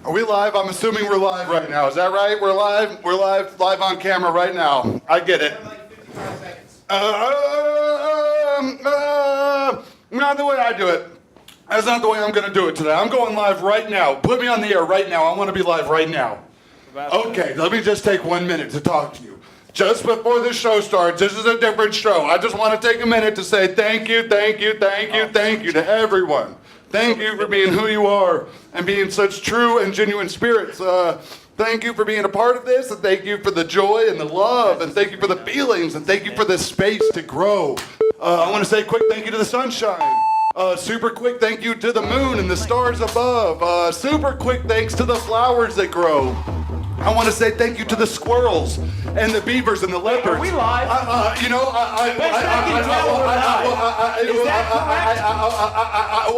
Are we live? I'm assuming we're live right now. Is that right? We're live? We're live on camera right now. I get it. Like 55 seconds. Not the way I do it. That's not the way I'm going to do it today. I'm going live right now. Put me on the air right now. I want to be live right now. Okay, let me just take 1 minute to talk to you. Just before the show starts, this is a different show. I just want to take a minute to say thank you to everyone. Thank you for being who you are and being such true and genuine spirits. Thank you for being a part of this, and thank you for the joy and the love, and thank you for the feelings, and thank you for the space to grow. I want to say a quick thank you to the sunshine. Super quick thank you to the moon and the stars above. Super quick thanks to the flowers that grow. I want to say thank you to the squirrels and the beavers and the leopards. Are we live?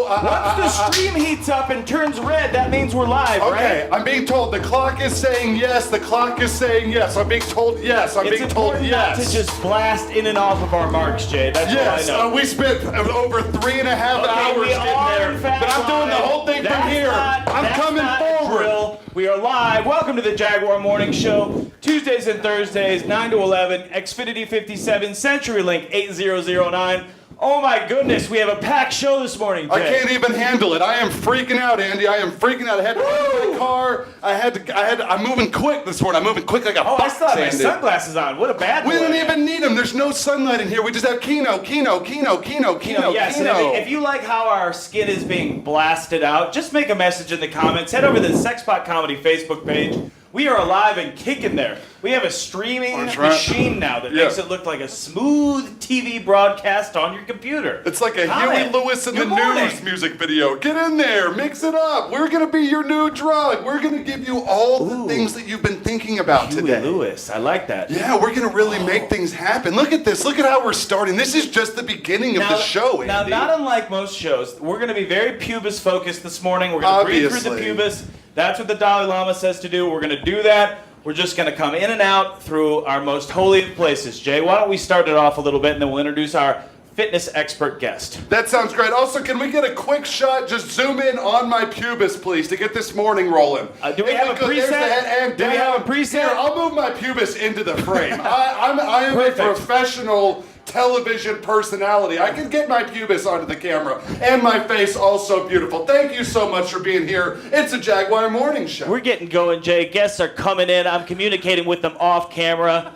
Once the stream heats up and turns red, that means we're live, right? Okay, I'm being told the clock is saying yes. The clock is saying yes. I'm being told yes. I'm being told yes. Not to just blast in and off of our marks, Jay. That's yes, what I know. We spent over 3.5 hours getting there, but I'm doing the whole thing from here. I'm coming forward. Drill. We are live. Welcome to the Jaguar Morning Show. Tuesdays and Thursdays, 9 to 11. Xfinity 57, CenturyLink 8009. Oh my goodness, we have a packed show this morning, Jay. I can't even handle it. I am freaking out, Andy. I am freaking out. I had to run to my car. I'm moving quick this morning. I'm moving quick like a fox, I still have my Andy. sunglasses on. What a bad boy. We didn't even need them. There's no sunlight in here. We just have Kino. Yes, and if you like how our skin is being blasted out, just make a message in the comments. Head over to the Sexpot Comedy Facebook page. We are alive and kicking there. We have a streaming machine now that makes it look like a smooth TV broadcast on your computer. It's like a Huey Lewis in the News music video. Get in there, mix it up. We're going to be your new drug. We're going to give you all the things that you've been thinking about today. Huey Lewis, I like that. Yeah, we're going to really make things happen. Look at this. Look at how we're starting. This is just the beginning of the show, Andy. Now, not unlike most shows, we're going to be very pubis focused this morning. We're going to breathe through the pubis. That's what the Dalai Lama says to do. We're going to do that. We're just going to come in and out through our most holy of places. Jay, why don't we start it off a little bit, and then we'll introduce our fitness expert guest. That sounds great. Also, can we get a quick shot? Just zoom in on my pubis, please, to get this morning rolling. Do we have a preset? Do we have a preset? Here, I'll move my pubis into the frame. I am a professional television personality. I can get my pubis onto the camera, and my face also beautiful. Thank you so much for being here. It's a Jaguar Morning Show. We're getting going, Jay. Guests are coming in. I'm communicating with them off having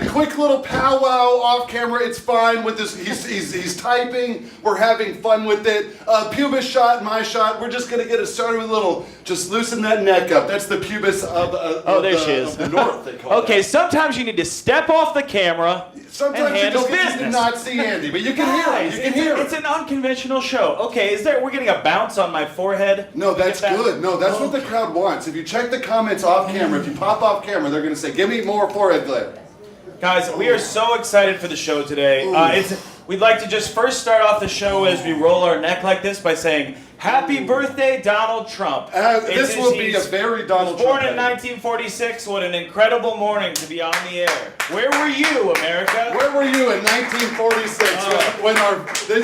a quick little powwow off camera. It's fine with this. He's typing. We're having fun with it. Pubis shot, my shot. We're just gonna get it started with a little. Just loosen that neck up. That's the pubis of the north. They call okay, sometimes you need to step off the camera. Sometimes you don't get to not see Andy, but you can hear him. You can hear him. It's an unconventional show. Okay, we're getting a bounce on my forehead? No, that's good. No, that's what the crowd wants. If you check the comments off camera, if you pop off camera, they're going to say, give me more forehead glare. Guys, we are so excited for the show today. We'd like to just first start off the show as we roll our neck like this by saying, Happy birthday, Donald Trump. This will be a very Donald Trump. Born in 1946. What an incredible morning to be on the air. Where were you, America? Where were you in 1946 when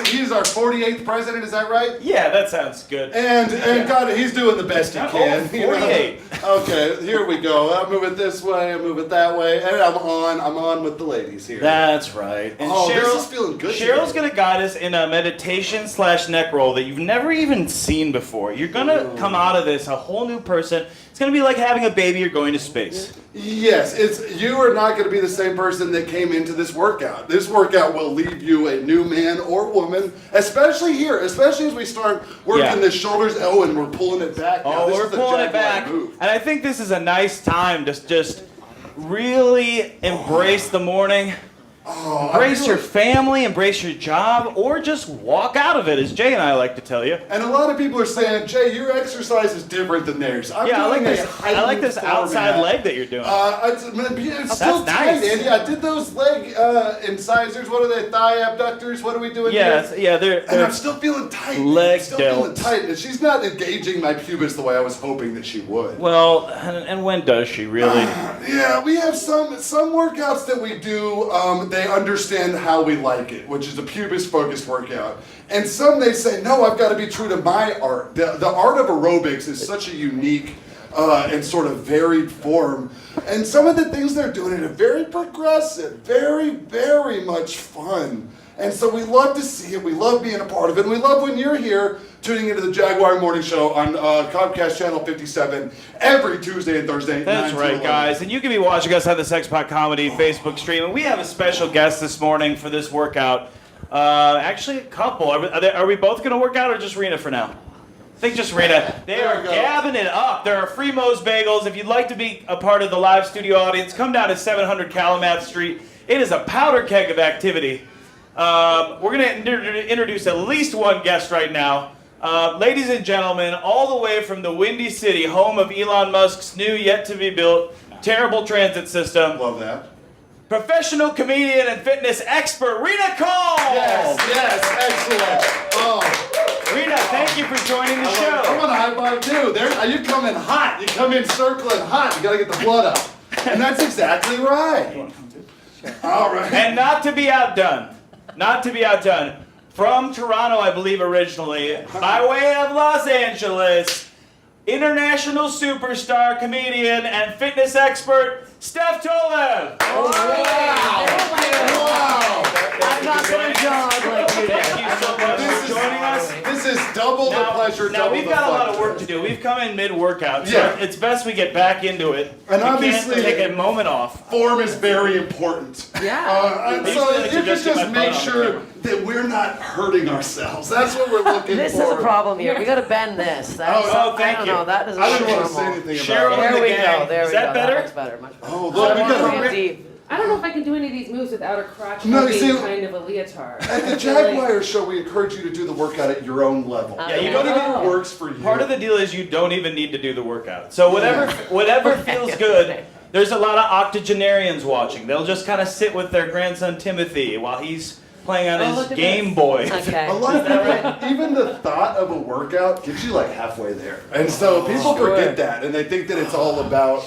he's our 48th president? Is that right? Yeah, that sounds good. And God, he's doing the best he can. 48. Okay, here we go. I'll move it this way. I'll move it that way. And I'm on with the ladies here. That's right. And this is feeling good. Cheryl's going to guide us in a meditation / neck roll that you've never even seen before. You're going to come out of this a whole new person. It's going to be like having a baby. You're going to space. Yes, you are not going to be the same person that came into this workout. This workout will leave you a new man or woman, especially here, especially as we start working the shoulders. Oh, and we're pulling it back now. We're pulling it back. Move. And I think this is a nice time to just really embrace the morning. Embrace your family, embrace your job, or just walk out of it, as Jay and I like to tell you. And a lot of people are saying, Jay, your exercise is different than theirs. I like this outside leg that you're doing. It's still tight, nice. Andy. I did those leg incisors. What are they? Thigh abductors? What are we doing here? Yeah, they're and I'm still feeling tight. Leg I'm still feeling tight. And she's not engaging my pubis the way I was hoping that she would. Well, and when does she really? Yeah, we have some workouts that we do they understand how we like it, which is a pubis-focused workout. And some they say, no, I've got to be true to my art. The art of aerobics is such a unique and sort of varied form. And some of the things they're doing are very progressive, very, very much fun. And so we love to see it, we love being a part of it, and we love when you're here tuning into the Jaguar Morning Show on Comcast Channel 57 every Tuesday and Thursday. That's right, guys. And you can be watching us on the Sexpot Comedy Facebook stream. And we have a special guest this morning for this workout. Actually, a couple. Are we both going to work out or just Reena for now? I think just Reena. They are gabbing it up. There are free Moe's Bagels. If you'd like to be a part of the live studio audience, come down to 700 Kalamath Street. It is a powder keg of activity. We're going to introduce at least one guest right now. Ladies and gentlemen, all the way from the Windy City, home of Elon Musk's new, yet-to-be-built, terrible transit system. Love that. Professional comedian and fitness expert, Reena Calm! Yes, excellent. Oh. Reena, thank you for joining the show. I want to high five too. You come in hot. You come in circling hot. You got to get the blood up. And that's exactly right. All right. And not to be outdone, from Toronto, I believe originally, by way of Los Angeles, international superstar, comedian, and fitness expert, Steph Tolev. Oh, wow. I'm not going to jog like you. Thank you so much for joining us. This is double the pleasure, Now, double we've the got a fun. lot of work to do. We've come in mid-workout, so Yeah. it's best we get back into it. And we obviously, can't take a moment off. Form is very important. Yeah. And I so usually like if to you just could get just my make butt on the sure camera. that we're not hurting ourselves. That's what we're looking This for. is a problem here. We got to bend this. That's, Oh, thank I don't you. know. That doesn't I didn't look want to say normal. anything Cheryl about it. and There the we gang. go. There Is we that go. better? That looks better. Much better. Oh, look, we got More deep. I don't know if I can do any of these moves without a crotch No, hugging see, kind of a leotard. At the Jaguar show, we encourage you to do the workout at your own level. Yeah, you don't Whatever even- works for you. Part of the deal is you don't even need to do the workout. So whatever feels good. There's a lot of octogenarians watching. They'll just kind of sit with their grandson Timothy while he's playing on his look at Game this. Boy. Okay. A lot of people, even the thought of a workout gets you like halfway there, and so people forget that, and they think that it's all about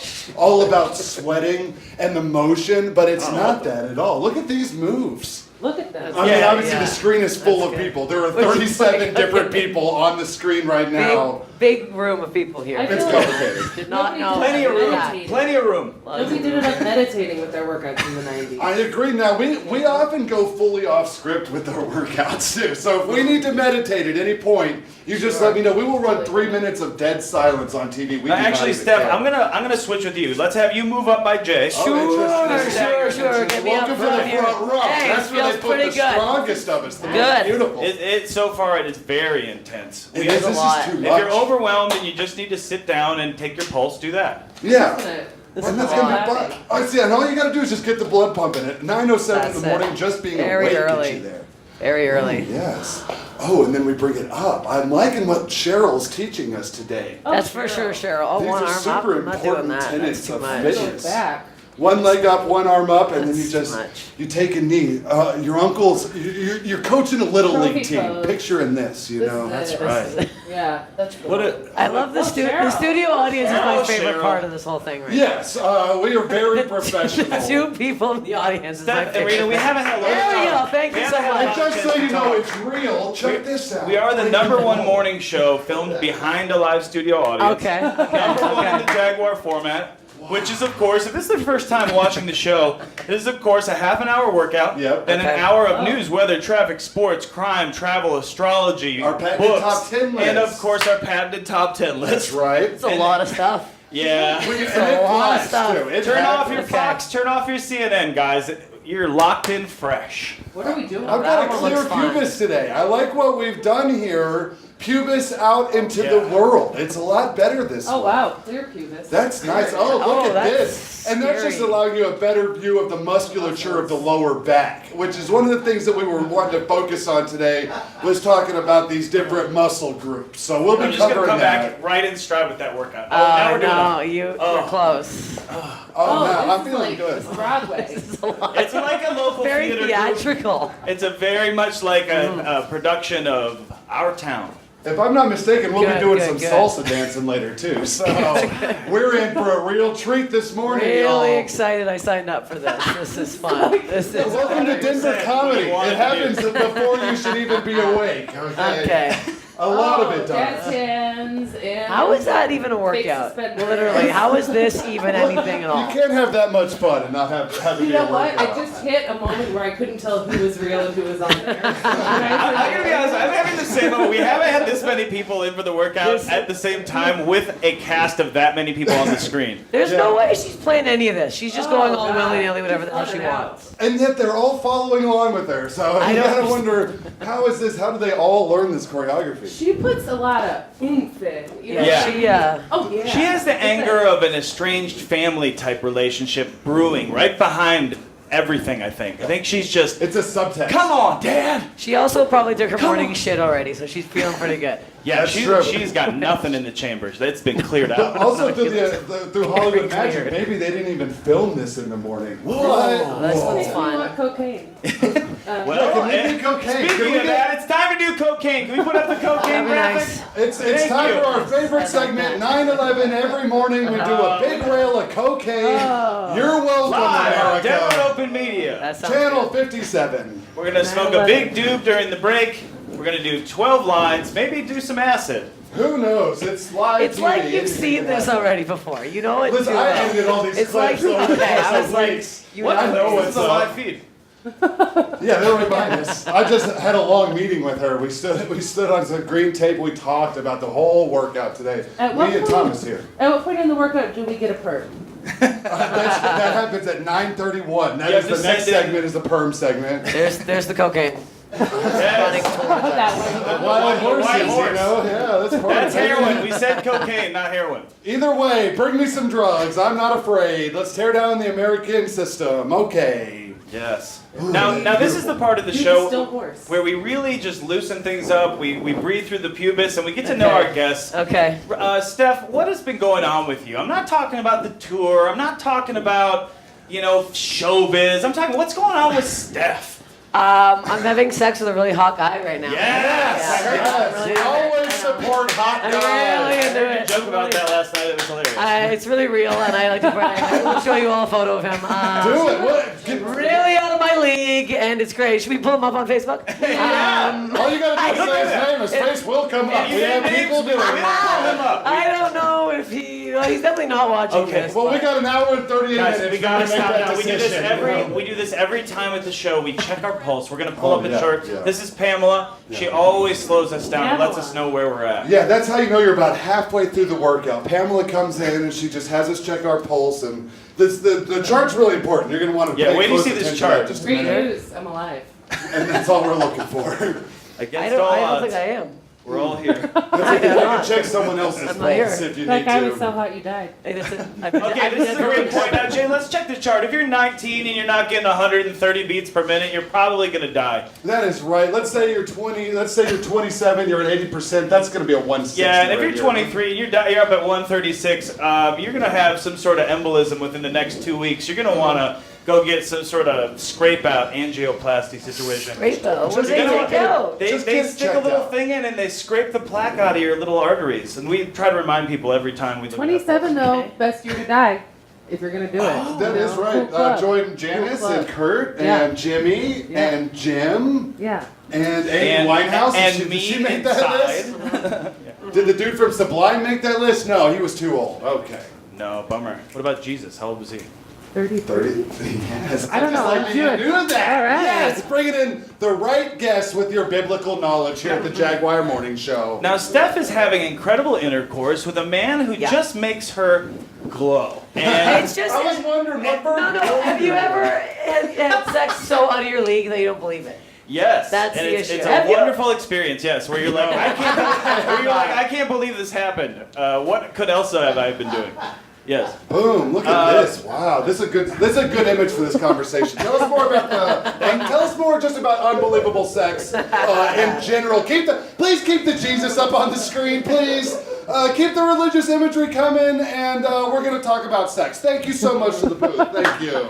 sweating and the motion, but it's not that at all. Look at these moves. Look at this. I mean, Yeah, obviously yeah. the screen is full That's of good. people. There are Which is 37 like- different people on the screen right now. Big room of people here. I It's feel like complicated. Did not know. Plenty of room. that. Plenty of room. nobody did enough meditating with their workouts in the 90s. I agree. Now, we often go fully off script with our workouts, too. So if we need to meditate at any point, you just let me know. We will run 3 minutes of dead silence on TV. We do not Actually, even Steph, care. I'm gonna switch with you. Let's have you move up by Jay. Sure. Get me Welcome up to the front here. front row. Hey, That's where they feels put pretty the good. strongest of us. The most Good. beautiful. So far it is very intense. It We is, have- a this lot. is too If much. you're overwhelmed and you just need to sit down and take your pulse, do that. Yeah. Isn't it? And that's gonna be fun. I see. And all you gotta do is just get the blood pumping. At 9:07 in the That's it. morning, just being Very awake early. gets you there. Very early. Yes. Oh, and then we bring it up. I'm liking what Cheryl's teaching us today. Oh, That's for sure, Cheryl. Oh, These one are arm up. super I'm not doing important that. That's tenets too of much. fitness. Go back. One leg up, one arm up, and then That's you just too much. you take a knee. Your uncle's you're coaching a little Trophy league team. pose. Picturing this, you This know. is That's it. right. Yeah, that's cool. What a I love the, Oh, the Cheryl. studio audience is my Oh, favorite Cheryl. part of this whole thing right Yes, we are very now. professional. The two people in the audience is my Steph, favorite. Arena, we haven't had a lot of There we time. go. Thank We you so haven't had a much. lot And of just so chance you to know talk. it's real, check this out. We are the number one morning show filmed behind a live studio audience. Okay. Number one in the Jaguar format, which is, of course, if this is the first time watching the show, this is, of course, a half an hour workout, Yep. then Okay. an hour of news, weather, traffic, sports, crime, travel, astrology, Our patented books, top 10 and, list. of course, our patented top 10 list. That's right. It's a lot of stuff. Yeah. And a lot of flies, stuff. too. It Turn off happens. your Okay. Fox, turn off your CNN, guys. You're locked in fresh. What are we doing? I've That got a one clear looks fun. pubis today. I like what we've done here. Pubis out into Yeah. the world. It's a lot better this Oh way. wow, clear pubis. That's nice. Oh, Oh, look at that's this. And that's just scary. allowing you a better view of the musculature of the lower back, which is one of the things that we were wanting to focus on today, was talking about these different muscle groups. So we'll I'm be just going to covering come that. back right in stride with that workout. Oh, now we're doing no, it. you're Oh. close. Oh, no, this I'm is feeling like good. Broadway. This is a lot. It's like a local Very theater group. theatrical. It's a very much like a production of Our Town. If I'm not mistaken, we'll be Good, doing good, some good. salsa dancing later too. So we're in for a real treat this morning, Really y'all. excited I signed up for this. This is fun. This is Welcome to Denver 100% Comedy. what we It wanted to happens before you should even be awake. okay. A lot of it Jazz does. hands and. How is that even a workout? suspenders. Literally, how is this even anything at You all? can't have that much fun and not have it You be know a what? I workout. just hit a moment where I couldn't tell who was real and who was on there. I'm gonna be honest, I'm having the same moment. We haven't had this many people in for the workout This- at the same time with a cast of that many people on the screen. There's Yeah. no way she's playing any of this. She's just going all God. willy-nilly, whatever the hell She's she flooded out. wants. And yet they're all following along with her. So I you don't- gotta wonder, how is this? How do they all learn this choreography? She puts a lot of oomph in. You know? Yeah. She, Oh yeah. She has the anger of an estranged family type relationship brewing right behind everything, I think. I think she's just, It's a subtext. come on, Dad! she also probably took her Come morning on. shit already, so she's feeling pretty good. Yeah, That's true. she's got nothing in the chambers. That's been cleared out. Also through Hollywood Very Magic, clear. maybe they didn't even film this in the morning. Oh, that's Whoa. what's Makes me fun. want cocaine. Well, can we and do cocaine? Can speaking we of get- that, it's time to do cocaine. Can we put up the cocaine That'd be graphic? nice. It's Thank time you. for our favorite segment, 9/11. Every morning we do a big rail of cocaine. You're welcome, Live on Denver America. Open Media. That sounds Channel good. 57. We're gonna smoke a big doob during the break. We're gonna do 12 lines, maybe do some acid. Who knows? It's live It's TV. like you've Anything seen can this happen. already before. You know it Listen, too I well. edited all these It's like, clips over the okay, past I was like, weeks. you I know This what's is a live up. feed. Yeah, they're right behind us. I just had a long meeting with her. We stood on some green tape. We talked about the whole workout today. At what Me and point- Thomas here. At what point in the workout do we get a perk? That happens at 9:31. That You is have the to next send in- segment is the perm segment. there's the cocaine. Yes. That way. Wild White horses, horse. you know? Yeah, that's part That's of it. heroin. We said cocaine, not heroin. Either way, bring me some drugs. I'm not afraid. Let's tear down the American system. Okay. Yes. Ooh, Now that's this is the beautiful. part of the You're show still worse. where we really just loosen things up. We breathe through the pubis and we get to know Okay. our guests. Okay. Steph, what has been going on with you? I'm not talking about the tour. I'm not talking about, showbiz. I'm talking what's going on with Steph. I'm having sex with a really hot guy right now. Yes! Yeah. Yes, we always support hot I'm guys. really I into heard you it. joke about that last night. It was hilarious. It's really real, and I like to brag. I'll show you all a photo of him. Do it. What? Really out of my league, and it's great. Should we pull him up on Facebook? All you gotta do is say his name. His face will come up. We have people doing We'll it. pull him up. I don't know if he's definitely not watching Okay, this. Well, we but- got an hour and 38 Guys, minutes. we gotta make stop that now. We do this decision. we do this every time at the show. We check our pulse. We're gonna pull Oh, up a yeah, chart. yeah. This is Pamela. She always slows us down and lets Pamela. us know where we're at. Yeah, that's how you know you're about halfway through the workout. Pamela comes in and she just has us check our pulse, and the chart's really important. You're gonna want to Yeah, pay wait till you close see this attention chart. to that just a Great minute. news. I'm alive. And that's all we're looking for. Against I don't all odds, think I am. we're all here. That's okay. You can check someone else's I'm not here. pulse if you That need guy was so to. hot you died. Hey, Okay, this is a great point. Now, Jay, let's check the chart. If you're 19 and you're not getting 130 beats per minute, you're probably gonna die. That is right. Let's say you're 20. Let's say you're 27. You're at 80%. That's gonna be a 160. Yeah, and if right you're here. 23 and you're up at 136, you're gonna have some sort of embolism within the next 2 weeks. You're gonna wanna go get some sort of scrape out angioplasty situation. Great though. What do they You know take what? out? They Just get stick a checked little out. thing in and they scrape the plaque out of your little arteries. And we try to remind people every time we look at 27 though, Okay. best year to die. If you're gonna do it. That You is know, right. cool club. Join Janice Cool and club. Kurt Yeah. and Jimmy Yeah. and Jim Yeah. and Amy Winehouse. and Did me she make inside. that list? Did the dude from Sublime make that list? No, he was too old. Okay. No, bummer. What about Jesus? How old was he? 33. 30. Yes. I don't know, Just like I'm that Jewish. you knew that. All right. Yes. Bringing in the right guests with your biblical knowledge here at the Jaguar Morning Show. Now, Steph is having incredible intercourse with a man who Yeah. just makes her glow. And It's just. I was wondering what bird. No. Have you ever had sex so out of your league that you don't believe it? yes, That's and the it's, issue. it's a Have you? wonderful experience. Yes, where you're like, I can't believe this happened. What could else have I been doing? Yes. Boom! Look at this! Wow, this is a good image for this conversation. Tell us more about tell us more just about unbelievable sex in general. Please keep the Jesus up on the screen, please. Keep the religious imagery coming, and we're going to talk about sex. Thank you so much for the booth. Thank you.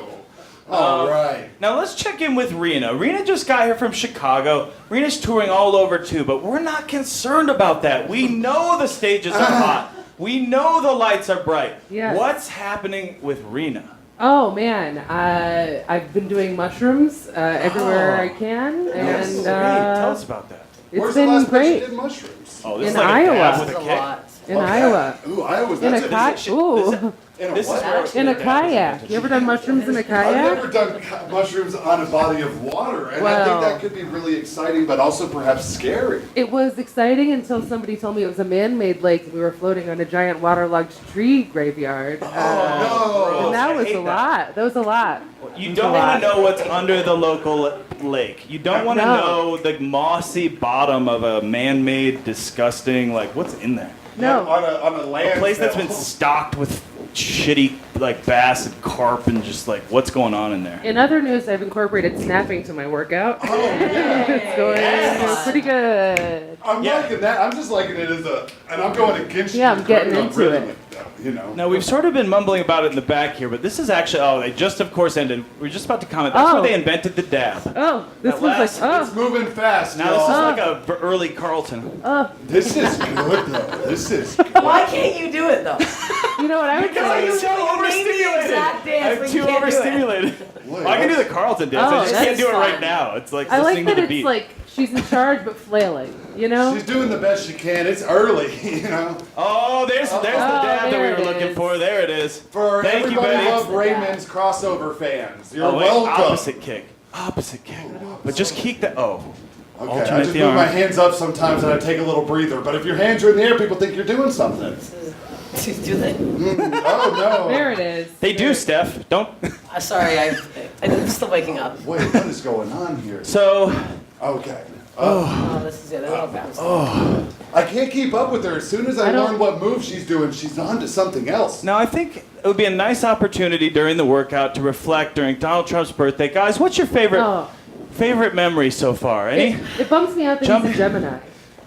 All right. Now let's check in with Reena. Reena just got here from Chicago. Reena's touring all over too, but we're not concerned about that. We know the stages are hot. We know the lights are bright. Yes. What's happening with Reena? Oh man, I've been doing mushrooms everywhere I can, Yes. and Great. Tell us about that. it's Where's the been last place you great did mushrooms? Oh, this In is like Iowa. a dab This with is a a kick. lot. in Okay. Iowa. Ooh, Iowa's In a that's kayak. Ooh, In a This is what? where in a dab kayak. You ever done mushrooms in a I've kayak? never done mushrooms on a body of water, and I Well- think that could be really exciting, but also perhaps scary. It was exciting until somebody told me it was a man-made lake. We were floating on a giant waterlogged tree graveyard. Oh, And that I was hate a lot. That was a lot. You It was don't a want to lot. know what's under the local lake. You don't want to No. know the mossy bottom of a man-made, disgusting, like, what's in there? No. on a land A place that's been stocked with shitty, like, bass and carp and just, like, what's going on in there? In other news, I've incorporated snapping to my workout. Oh, yeah. It's going pretty good. I'm Yeah. liking that. I'm just liking it as a, and I'm going against you. Yeah, I'm getting on into rhythm, it. You know. Now, we've sort of been mumbling about it in the back here, but this is actually, oh, they just, of course, ended. We're just about to comment. That's where Oh. they invented the dab. Oh, this That was last- like, It's moving fast, Now, this is y'all. like a early Carlton. This is good, though. This is good. Why can't you do it though? you know what I would Because say? I'm you so name the overstimulated. exact dance, I'm but too you can't do it. overstimulated. Wait, I can do the what's- Carlton dance. I Oh, just can't that's do it right fun. now. It's like I like listening that to the it's beat. like she's in charge but flailing, you know? She's doing the best she can. It's early, you know. Oh, there's the dab that we there were it looking is. for. There it is. For Thank you, everybody Betty. love Raymond's crossover fans, you're Oh, wait, welcome. opposite kick. Opposite kick. But just keep the, oh. Okay, I Alternate just the move arm. my hands up sometimes and I take a little breather. But if your hands are in the air, people think you're doing something. Do that. Oh no! There it is. They do, Steph. Don't. Sorry, I'm still waking up. Wait, what is going on here? So, Okay. Oh, this is it. A little bounce. I can't keep up with her. As soon as I I don't- learn what move she's doing, she's on to something else. now I think it would be a nice opportunity during the workout to reflect during Donald Trump's birthday. Guys, what's your favorite memory so far? Any? It bumps me out that Jump- he's a Gemini.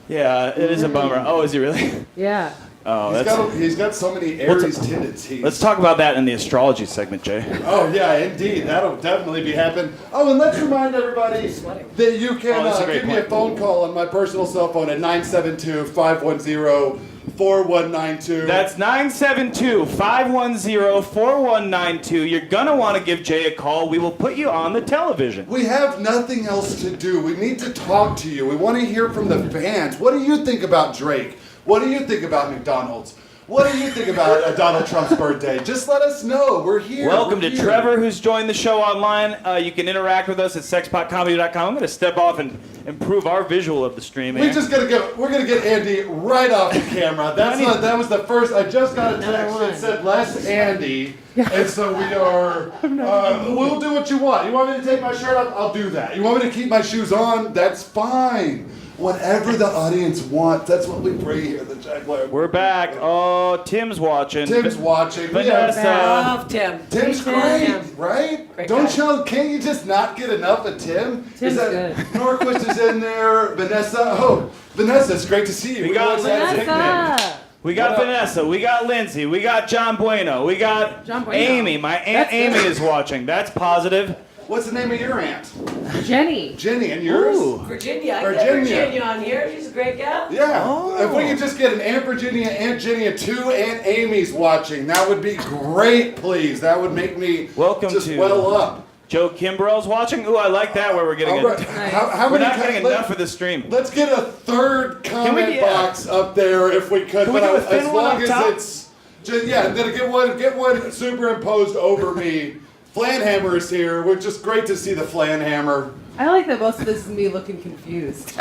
Yeah, it is a bummer. Oh, is he really? Yeah. Oh, He's got so many Aries tendencies. Let's talk about that in the astrology segment, Jay. Oh yeah, indeed. That'll definitely be happening. Oh, and let's remind everybody that you can Oh, that's a great give me a point. phone call on my personal cell phone at 972-510-4192. That's 972-510-4192. You're gonna want to give Jay a call. We will put you on the television. We have nothing else to do. We need to talk to you. We want to hear from the fans. What do you think about Drake? What do you think about McDonald's? What do you think about Donald Trump's birthday? Just let us know. We're here. Welcome We're to here. Trevor, who's joined the show online. You can interact with us at sexpotcomedy.com. I'm going to step off and improve our visual of the stream here. We're gonna get Andy right off the camera. That was the first. I just got a text that said less Andy, and so we are. We'll do what you want. You want me to take my shirt off? I'll do that. You want me to keep my shoes on? That's fine. Whatever the audience wants. That's what we pray here. The Jaguar. We're back. Oh, Tim's watching. Tim's watching. We have- Vanessa. Love Tim. Tim's Hey, great, Tim. right? Great Don't guy. you? Can't you just not get enough of Tim? Tim's good. good. Norquist is in there. Vanessa. Oh, Vanessa, it's great to see you. We got always had a nickname. Vanessa! We got What up? Vanessa. We got Lindsay. We got John Bueno. We got John Bueno. Amy. My Aunt That's Amy good. is watching. That's positive. What's the name of your aunt? Jenny. Jenny, and yours? Ooh. Virginia. I Virginia. get Virginia on here. She's a great gal. Yeah. Oh. If we could just get an Aunt Virginia, Aunt Jenny, and two Aunt Amy's watching, that would be great, please. That would make me Welcome just to- well up. Joe Kimbrell's watching. Ooh, I like that where we're getting All right. it. How We're many not co- getting let- enough of the stream. Let's get a third comment yeah. box up there if we could. Can we but do a thin as one long up as top? it's just, yeah, then get one superimposed over me. Flanhammer is here, which is great to see the Flanhammer. I like that most of this is me looking confused.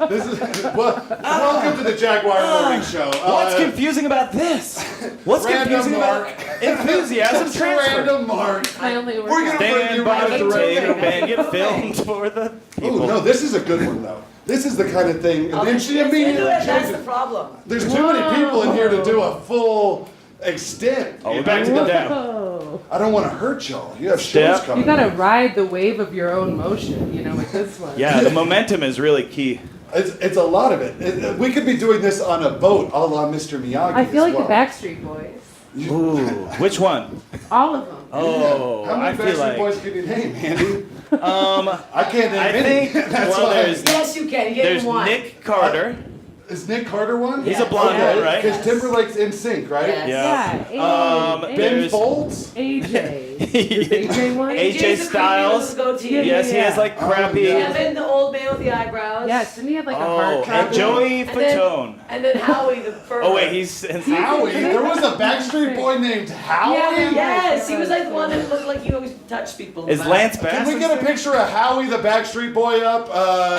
This is welcome to the Jaguar Morning Show. What's confusing about this? What's Random confusing about mark. enthusiasm Just a transfer? random mark. I only work We're gonna out. bring Stand you by right the up to table right and get filmed for the Oh people. no, this is a good one though. This is the kind of thing. Oh, And then it's she into immediately it. That's changes. the problem. There's too many people in here to do a full extent. Oh, you we're back to know? the dab. Whoa. I don't want to hurt y'all. You have shows Step. coming. You gotta ride the wave of your own motion, you know, with this one. Yeah, the momentum is really key. It's a lot of it. We could be doing this on a boat, a la Mr. Miyagi. I feel as like well. the Backstreet Boys. Ooh, which one? All of them. Oh, How I many feel Backstreet like. Boys can you name, Andy? I can't name I any. think. That's Well, why. there's Yes, you can. You get there's him one. Nick Carter. Is Nick Carter one? He's a blonde Yeah. one, right? Because Timberlake's in sync, right? Yes. Yeah. Ben There's- Folds? AJ. Is AJ one? AJ AJ's the Styles. creepy with the goatee. Yes, he has like Oh, crappy. yeah. Kevin, the old man with the eyebrows. Yes, didn't he have like a Oh, heart and problem? Joey And then- Fatone. And then Howie, the fur. Oh wait, he's Howie? There was a Backstreet Boy named Howie? Yeah, Yes, he was like the one that looked like he always touched people. in Is the back. Lance Can Bass? we get a picture of Howie the Backstreet Boy up?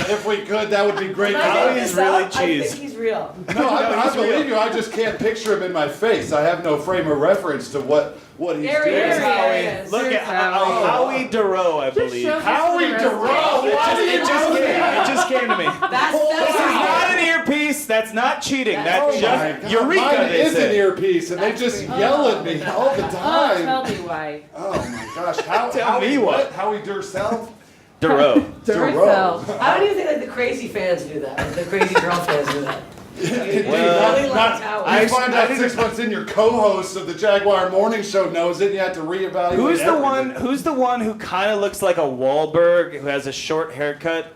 If we could, that would be great. Can I Howie make is this really up? I cheese. think he's real. No, I he's believe real. you. I just can't picture him in my face. I have no frame of reference to what he's There he doing. is. There's Howie. Yes. Look at There's Howie. Howie Duro, I Just believe. show this Howie to the rest of Duro? the- Why do you It just know came. that? It just came to me. That's This is not how. an earpiece. That's not cheating. Oh That's my just God, Eureka. mine They is an say. earpiece, and they That's just pretty- yell at me all the Oh, time. tell me why. Oh my gosh! How, Tell Howie me what. Howie Durcell? Duro. Duracell. I don't even think like the crazy fans do that. Like the crazy girl fans do that. Well, Really liked Howie. You find out 6 months in, your co-host of the Jaguar morning show knows it, and you have to reevaluate. Who's the everything. one? Who's the one who kind of looks like a Wahlberg, who has a short haircut,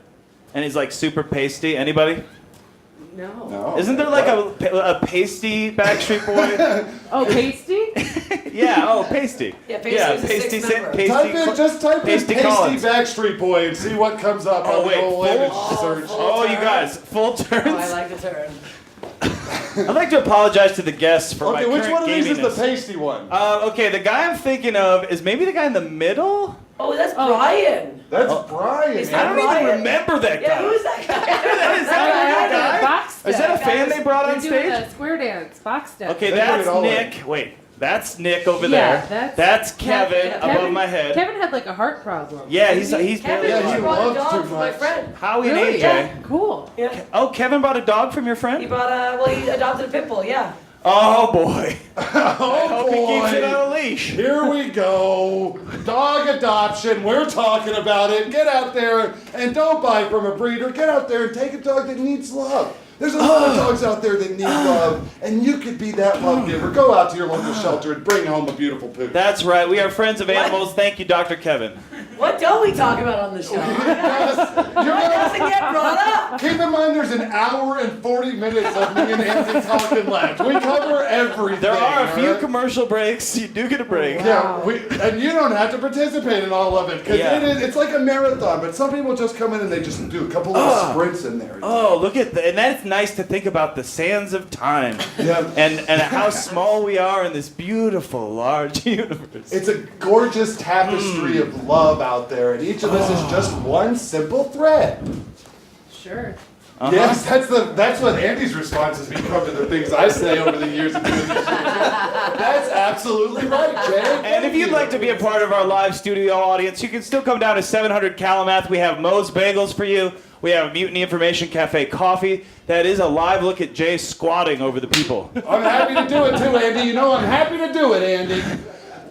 and he's like super pasty? Anybody? No. No. Isn't there like a pasty Backstreet Boy? Oh, pasty? Yeah. Oh, pasty. Yeah, Pasty was a pasty. sixth member. Type in Pasty pasty Collins. Backstreet Boy and see what comes up Oh on wait, the old full- image search. Oh, you guys, full turns. Oh, I like the turn. I'd like to apologize to the guests for my Okay, which current one of these is the gaminess. pasty one? Okay, the guy I'm thinking of is maybe the guy in the middle. Oh, that's Brian. That's Brian. Is I that don't even Brian? remember that guy. Yeah, who's that guy? Is that the guy? Box Is that a step. fan they brought on They're doing stage? a square dance. Box step. Okay, They put that's it all Nick. Wait, that's Nick over Yeah, there. that's Kevin Kevin. above my head. Kevin had like a heart problem. Yeah, he's Kevin barely. Yeah, just he brought a loves dog too for my much. friend. Howie and Really? AJ. Yeah. Cool. Yeah. Oh, Kevin bought a dog from your He friend? brought he adopted a pit bull, yeah. Oh boy. Oh Hope he keeps it boy. on a leash. Here we go. Dog adoption. We're talking about it. Get out there and don't buy from a breeder. Get out there and take a dog that needs love. There's a lot of dogs out there that need love, and you could be that love giver. Go out to your local shelter and bring home a beautiful poo. That's right. We are friends of animals. Thank you, Dr. Kevin. What don't we talk about on the show? Yes. What doesn't get brought up? Keep in mind, there's an hour and 40 minutes of me and Anthony talking left. We cover everything. There are a few alright? commercial breaks. You do get a break. Yeah, and you don't have to participate in all of it because Yeah. it's like a marathon. But some people just come in and they just do a couple of sprints in there. Oh, look at that. And that's nice to think about the sands of time. Yeah. And how small we are in this beautiful, large universe. It's a gorgeous tapestry of love out there, and each of us is just one simple thread. Sure. Yes, that's what Andy's response has become to the things I say over the years of doing this show. That's absolutely right, Jay. And if you'd like to be a part of our live studio audience, you can still come down to 700 Kalamath. We have Moe's Bagels for you. We have Mutiny Information Cafe coffee. That is a live look at Jay squatting over the people. I'm happy to do it too, Andy. You know I'm happy to do it, Andy.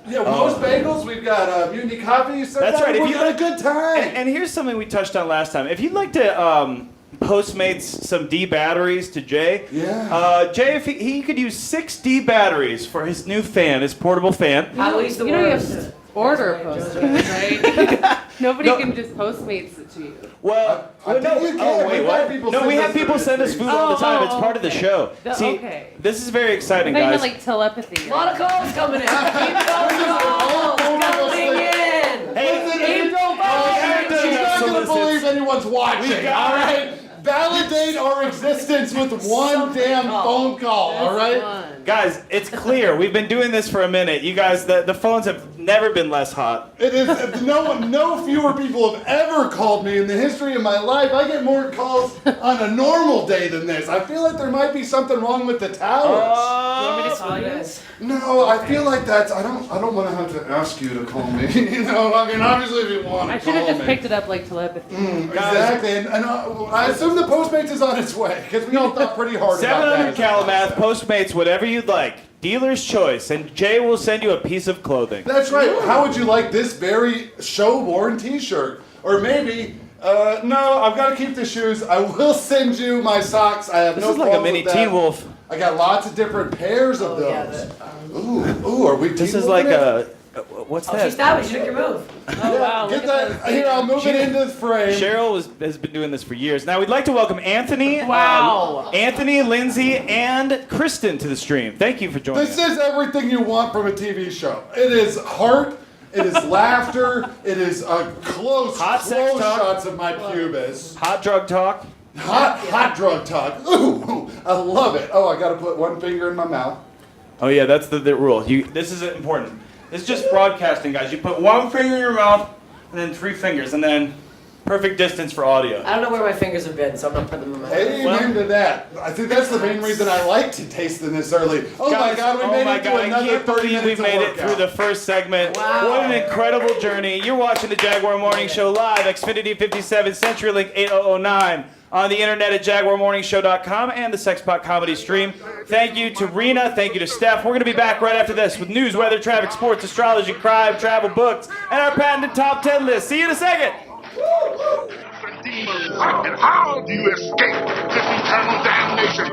Yeah, most bagels. We've got Mutiny Coffee. You said That's that. right. If We're you having like- a good time. And here's something we touched on last time. If you'd like to Postmates some D batteries to Jay, Jay, if he could use 6 D batteries for his new fan, his portable fan. Howie's the You know you have worst. to order Postmates, right? Nobody No. can just Postmates it to you. Well, I think you can. oh wait, We've what? had people No, send we us have people their send us things. food all the time. It's Oh, part of the okay. show. See, Okay. this is very exciting, I thought you guys. meant like telepathy. A lot of calls coming in. Keep those calls coming in. Hey, Listen, if you don't haven't done she's enough not going to solicits. believe anyone's watching, all right? Validate our existence with one Something damn call. phone call, all right? Fun. guys, it's clear. We've been doing this for a minute. You guys, the phones have never been less hot. It is no fewer people have ever called me in the history of my life. I get more calls on a normal day than this. I feel like there might be something wrong with the towers. Do you want me to call you guys? No, I feel like that's. I don't want to have to ask you to call me. You know, I mean, obviously, if you want to I call should have just me. picked it up like telepathy. Exactly, and I assume the Postmates is on its way because we all thought pretty hard about 700 that. Kalamath, Postmates, whatever you'd like. Dealer's choice, and Jay will send you a piece of clothing. That's right. How would you like this very show-worn T-shirt? Or maybe, no, I've got to keep the shoes. I will send you my socks. I have This no is like a qualms mini with that. Teen Wolf. I got lots of different pairs of Oh, yeah, those. Ooh, are we This team is like moving it? what's Oh, she that? stopped. She took your move. Oh, wow. Get Look at that. Here, I'll move it into the frame. Cheryl has been doing this for years. Now we'd like to welcome Anthony, Wow. Anthony, Lindsay, and Kristen to the stream. Thank you for joining This us. is everything you want from a TV show. It is heart. It is laughter. It is close sex talk. shots of my pubis. Hot drug talk. Hot drug talk. Ooh, I love it. Oh, I got to put one finger in my mouth. Oh yeah, that's the rule. This is important. This is just broadcasting, guys. You put one finger in your mouth, and then 3 fingers, and then perfect distance for audio. I don't know where my fingers have been, so I'm not putting them in my mouth. Amen to that. I think that's the main reason I like to taste them this early. Oh Guys, my God, we made it to I another can't 30 believe minutes we made of it workout. through the first segment. Wow. What an incredible journey. You're watching the Jaguar Morning Show live, Xfinity 57, CenturyLink 8009. On the internet at JaguarMorningShow.com and the Sexpot Comedy Stream. Thank you to Reena. Thank you to Steph. We're going to be back right after this with news, weather, traffic, sports, astrology, crime, travel, books, and our patented top 10 list. See you in a second. Demons, and how do you escape this eternal damnation?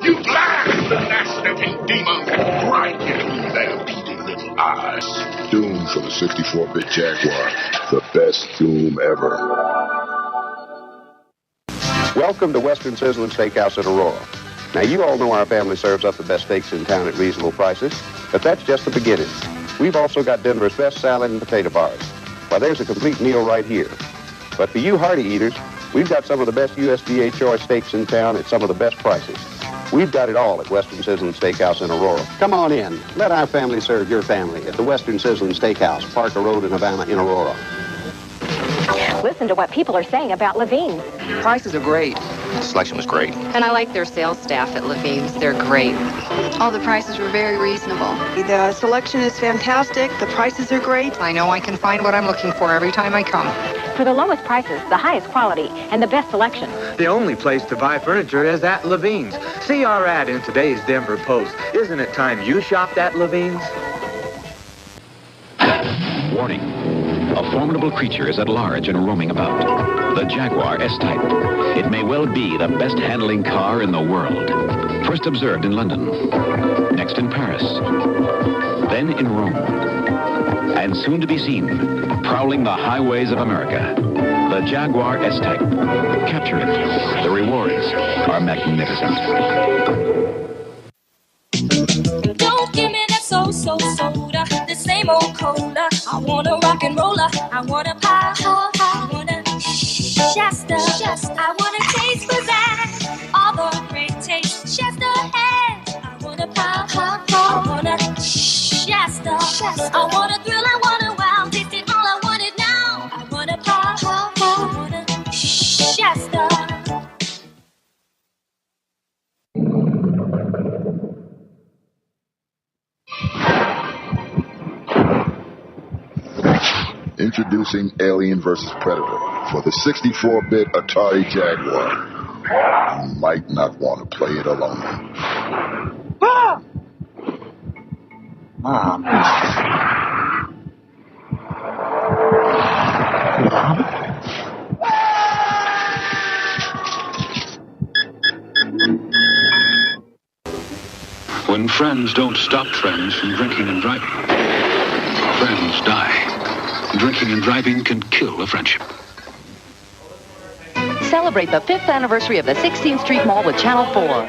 You blast the gnat-sniffing demons right into their beating little eyes. Doom for the 64-bit Jaguar, the best doom ever. Welcome to Western Sizzling Steakhouse in Aurora. Now, you all know our family serves up the best steaks in town at reasonable prices, but that's just the beginning. We've also got Denver's best salad and potato bars. Why, there's a complete meal right here. But for you hearty eaters, we've got some of the best USDA steaks in town at some of the best prices. We've got it all at Western Sizzling Steakhouse in Aurora. Come on in. Let our family serve your family at the Western Sizzling Steakhouse, Parker Road in Havana in Aurora. Listen to what people are saying about Levine's. Prices are great. The selection was great. And I like their sales staff at Levine's. They're great. All the prices were very reasonable. The selection is fantastic. The prices are great. I know I can find what I'm looking for every time I come. For the lowest prices, the highest quality, and the best selection. The only place to buy furniture is at Levine's. See our ad in today's Denver Post. Isn't it time you shopped at Levine's? Warning. A formidable creature is at large and roaming about. The Jaguar S-Type. It may well be the best handling car in the world. First observed in London. Next in Paris. Then in Rome. And soon to be seen, prowling the highways of America. The Jaguar S-Type. Capture it. The rewards are magnificent. Don't give me that so-so soda, the same old cola. I want a rock and roller, I want a pie, I want a Shasta, I want a taste for that, all the great taste Shasta has. I want a pie, I want a Shasta, I want a thrill, I want a wow, taste it all, I want it now. I want a pie, I want a Shasta. Introducing Alien vs. Predator for the 64-bit Atari Jaguar. You might not want to play it alone. Mom. When friends don't stop friends from drinking and driving, friends die. Drinking and driving can kill a friendship. Celebrate the 5th anniversary of the 16th Street Mall with Channel 4.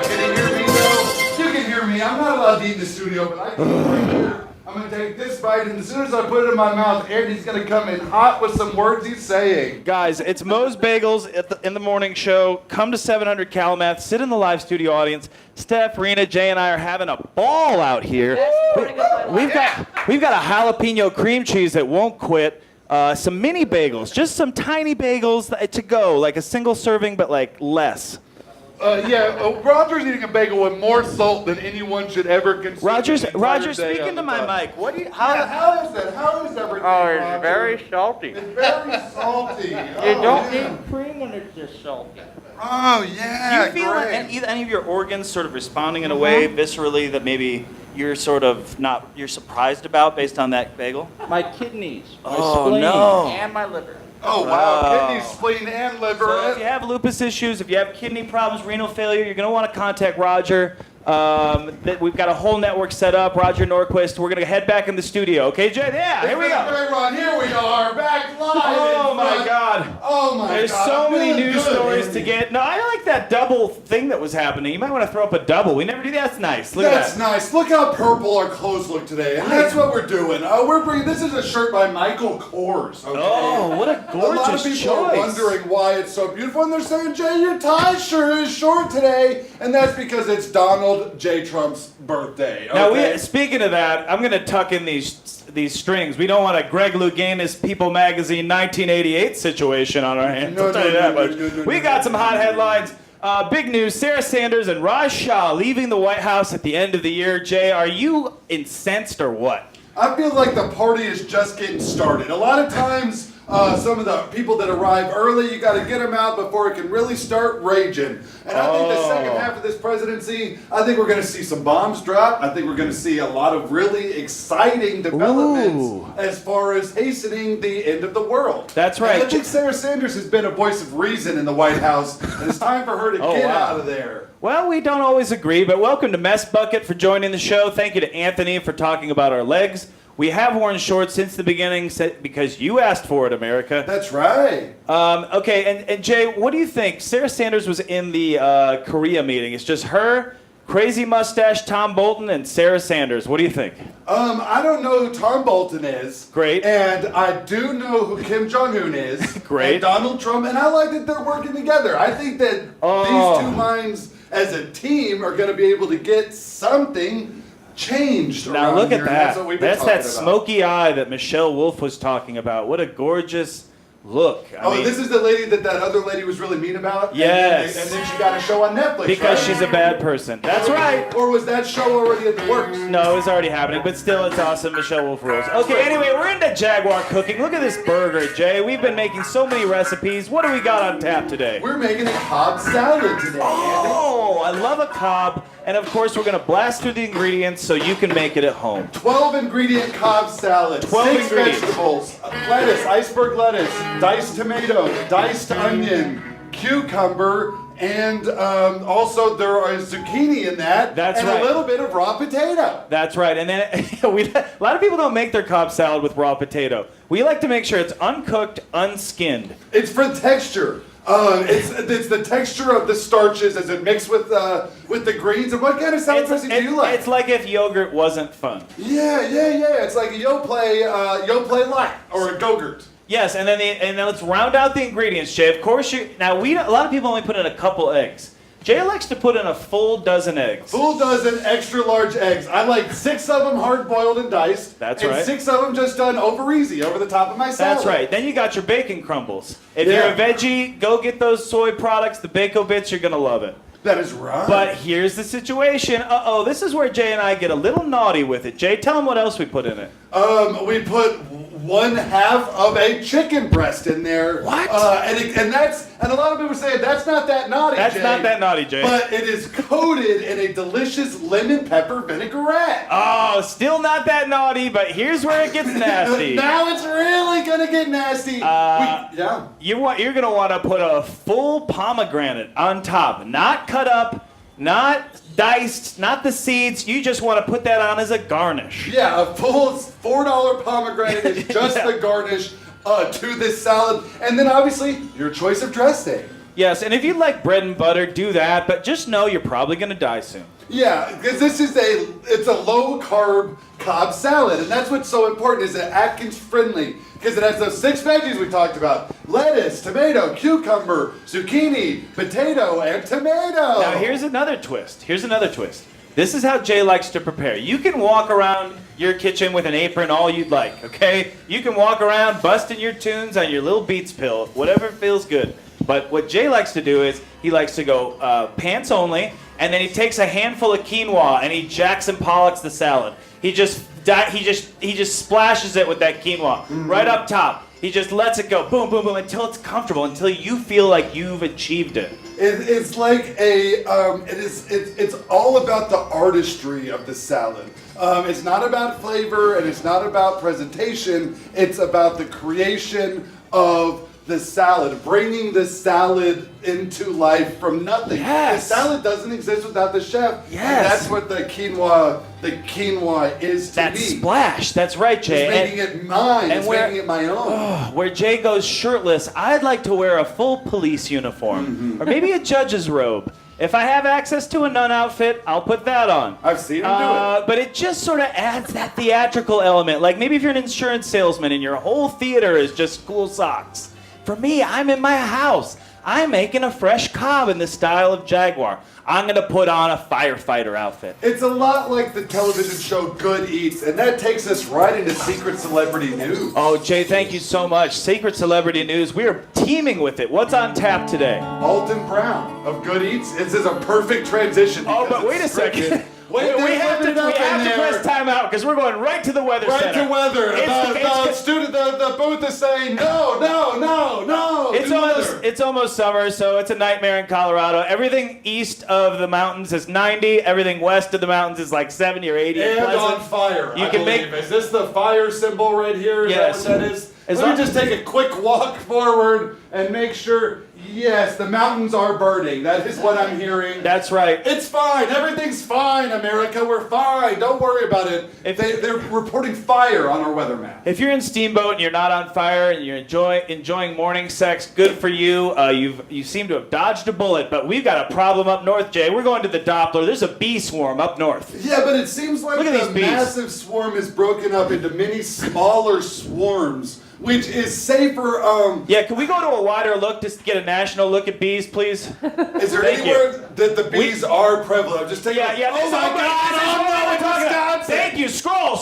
Can you hear me though? You can hear me. I'm not allowed to eat in the studio, but I can right here. I'm going to take this bite, and as soon as I put it in my mouth, Andy's going to come in hot with some words he's saying. Guys, it's Moe's Bagels in the morning show. Come to 700 Kalamath. Sit in the live studio audience. Steph, Reena, Jay, and I are having a ball out here. We've got a jalapeno cream cheese that won't quit. Some mini bagels, just some tiny bagels to go, like a single serving, but like less. Roger's eating a bagel with more salt than anyone should ever consume. Roger, speaking to my mic. How is that? How is everything? Oh, it's Roger? very salty. It's very salty. You don't need cream when it's this salty. Oh, yeah, Do you feel any of your organs sort of responding in a way viscerally that maybe you're sort of you're surprised about based on that bagel? My kidneys, my Oh, spleen, no. and my liver. Oh, wow. Kidney, spleen, and liver. So if you have lupus issues, if you have kidney problems, renal failure, you're going to want to contact Roger. We've got a whole network set up. Roger Norquist. We're going to head back in the studio. Okay, Jay? Yeah, here we go. Great run. Here we are, back live. Oh, my God. Oh, my There's God. so many Feeling news good, stories Andy. to get. No, I like that double thing that was happening. You might want to throw up a double. We never do that. That's nice. Look That's at that. nice. Look how purple our clothes look today. And that's what we're doing. We're bringing, this is a shirt by Michael Kors. Okay? Oh, what a gorgeous lot of people are choice. wondering why it's so beautiful. And they're saying, Jay, your tie shirt is short today. And that's because it's Donald J. Trump's birthday. Now, okay? speaking of that, I'm going to tuck in these strings. We don't want a Greg Louganis People Magazine 1988 situation on our hands. I'll tell you that much. We got some hot headlines. Big news, Sarah Sanders and Raj Shah leaving the White House at the end of the year. Jay, are you incensed or what? I feel like the party is just getting started. A lot of times, some of the people that arrive early, you got to get them out before it can really start raging. And I think the second half of this presidency, I think we're going to see some bombs drop. I think we're going to see a lot of really exciting developments as far as hastening the end of the world. That's right. And I think Sarah Sanders has been a voice of reason in the White House, and it's time for her to get out of there. Well, we don't always agree, but welcome to Mess Bucket for joining the show. Thank you to Anthony for talking about our legs. We have worn shorts since the beginning because you asked for it, America. That's right. Okay, and Jay, what do you think? Sarah Sanders was in the Korea meeting. It's just her, crazy mustache Tom Bolton, and Sarah Sanders. What do you think? I don't know who Tom Bolton is. Great. And I do know who Kim Jong-un is. Great. And Donald Trump. And I like that they're working together. I think that these two minds as a team are going to be able to get something changed. Now around look here, at and that. That's what we've been That's talking that about. smoky eye that Michelle Wolf was talking about. What a gorgeous look. I mean, this is the lady that other lady was really mean about? Yes. And then she got a show on Netflix, because right? she's a bad person. That's right. Or was that show already in the works? No, it's already happening, but still, it's awesome. Michelle Wolf rules. Okay, anyway, we're into Jaguar cooking. Look at this burger, Jay. We've been making so many recipes. What do we got on tap today? We're making a Cobb salad today, Oh, I love a Cobb. And of course, we're going to blast through the ingredients so you can make it at home. 12 ingredient Cobb salad. 12 6 ingredients. vegetables. Lettuce, iceberg lettuce, diced tomato, diced onion, cucumber, and also there is zucchini in that. That's and right. a little bit of raw potato. That's right. And then a lot of people don't make their Cobb salad with raw potato. We like to make sure it's uncooked, unskinned. It's for texture. It's the texture of the starches as it mixed with the greens. And what kind of salad dressing do you like? It's like if yogurt wasn't fun. Yeah. It's like a Yoplait light or a Go-Gurt. Yes, and then let's round out the ingredients, Jay. Of course, a lot of people only put in a couple eggs. Jay likes to put in a full dozen eggs. Full dozen extra large eggs. I like 6 of them hard boiled and diced. That's and right. 6 of them just done over easy over the top of my salad. That's right. Then you got your bacon crumbles. If you're a veggie, go get those soy products, the Bacon Bits. You're gonna love it. That is right. But here's the situation. This is where Jay and I get a little naughty with it. Jay, tell them what else we put in it. We put 1/2 of a chicken breast in there. What? And a lot of people say that's not that naughty. That's Jay. not that naughty, Jay. But it is coated in a delicious lemon pepper vinaigrette. Oh, still not that naughty, but here's where it gets nasty. Now it's really gonna get nasty. You're gonna want to put a full pomegranate on top, not cut up, not diced, not the seeds. You just want to put that on as a garnish. Yeah, a full $4 pomegranate is just the garnish to this salad. And then obviously, your choice of dressing. Yes, and if you like bread and butter, do that, but just know you're probably going to die soon. Yeah, because it's a low-carb Cobb salad, and that's what's so important, is that Atkins friendly, because it has those 6 veggies we talked about. Lettuce, tomato, cucumber, zucchini, potato, and tomato. Now here's another twist. This is how Jay likes to prepare. You can walk around your kitchen with an apron all you'd like, okay? You can walk around busting your tunes on your little Beats pill, whatever feels good. But what Jay likes to do is he likes to go pants only, and then he takes a handful of quinoa and he Jackson Pollocks the salad. He just splashes it with that quinoa right up top. He just lets it go, boom, boom, boom, until it's comfortable, until you feel like you've achieved it. It's like it's all about the artistry of the salad. It's not about flavor and it's not about presentation. It's about the creation of the salad, bringing the salad into life from nothing. Yes. The salad doesn't exist without the chef. Yes. And that's what the quinoa is to That me. splash, that's right, Jay. It's making it mine. It's making it my own. Where Jay goes shirtless, I'd like to wear a full police uniform. Or maybe a judge's robe. If I have access to a nun outfit, I'll put that on. I've seen him do it. But it just sort of adds that theatrical element. Like maybe if you're an insurance salesman and your whole theater is just school socks. For me, I'm in my house. I'm making a fresh cob in the style of Jaguar. I'm going to put on a firefighter outfit. It's a lot like the television show Good Eats, and that takes us right into Secret Celebrity News. Oh, Jay, thank you so much. Secret Celebrity News, we are teaming with it. What's on tap today? Alton Brown of Good Eats. This is a perfect transition. Oh, but wait a second. We have to press time out because we're going right to the weather center. Right to weather. The booth is saying no. It's almost summer, so it's a nightmare in Colorado. Everything east of the mountains is 90. Everything west of the mountains is like 70 or 80. And on fire. Is this the fire symbol right here? Is Yes. that what that is? Let me just take a quick walk forward and make sure. Yes, the mountains are burning. That is what I'm hearing. That's right. It's fine. Everything's fine, America. We're fine. Don't worry about it. They're reporting fire on our weather map. If you're in Steamboat and you're not on fire and you're enjoying morning sex, good for you. You seem to have dodged a bullet, but we've got a problem up north, Jay. We're going to the Doppler. There's a bee swarm up north. Yeah, but it seems like the massive swarm is broken up into many smaller swarms, which is safer. Yeah, can we go to a wider look just to get a national look at bees, please? Is there anywhere that the bees are prevalent? Just take Yeah. Oh my God! Thank you. Scroll.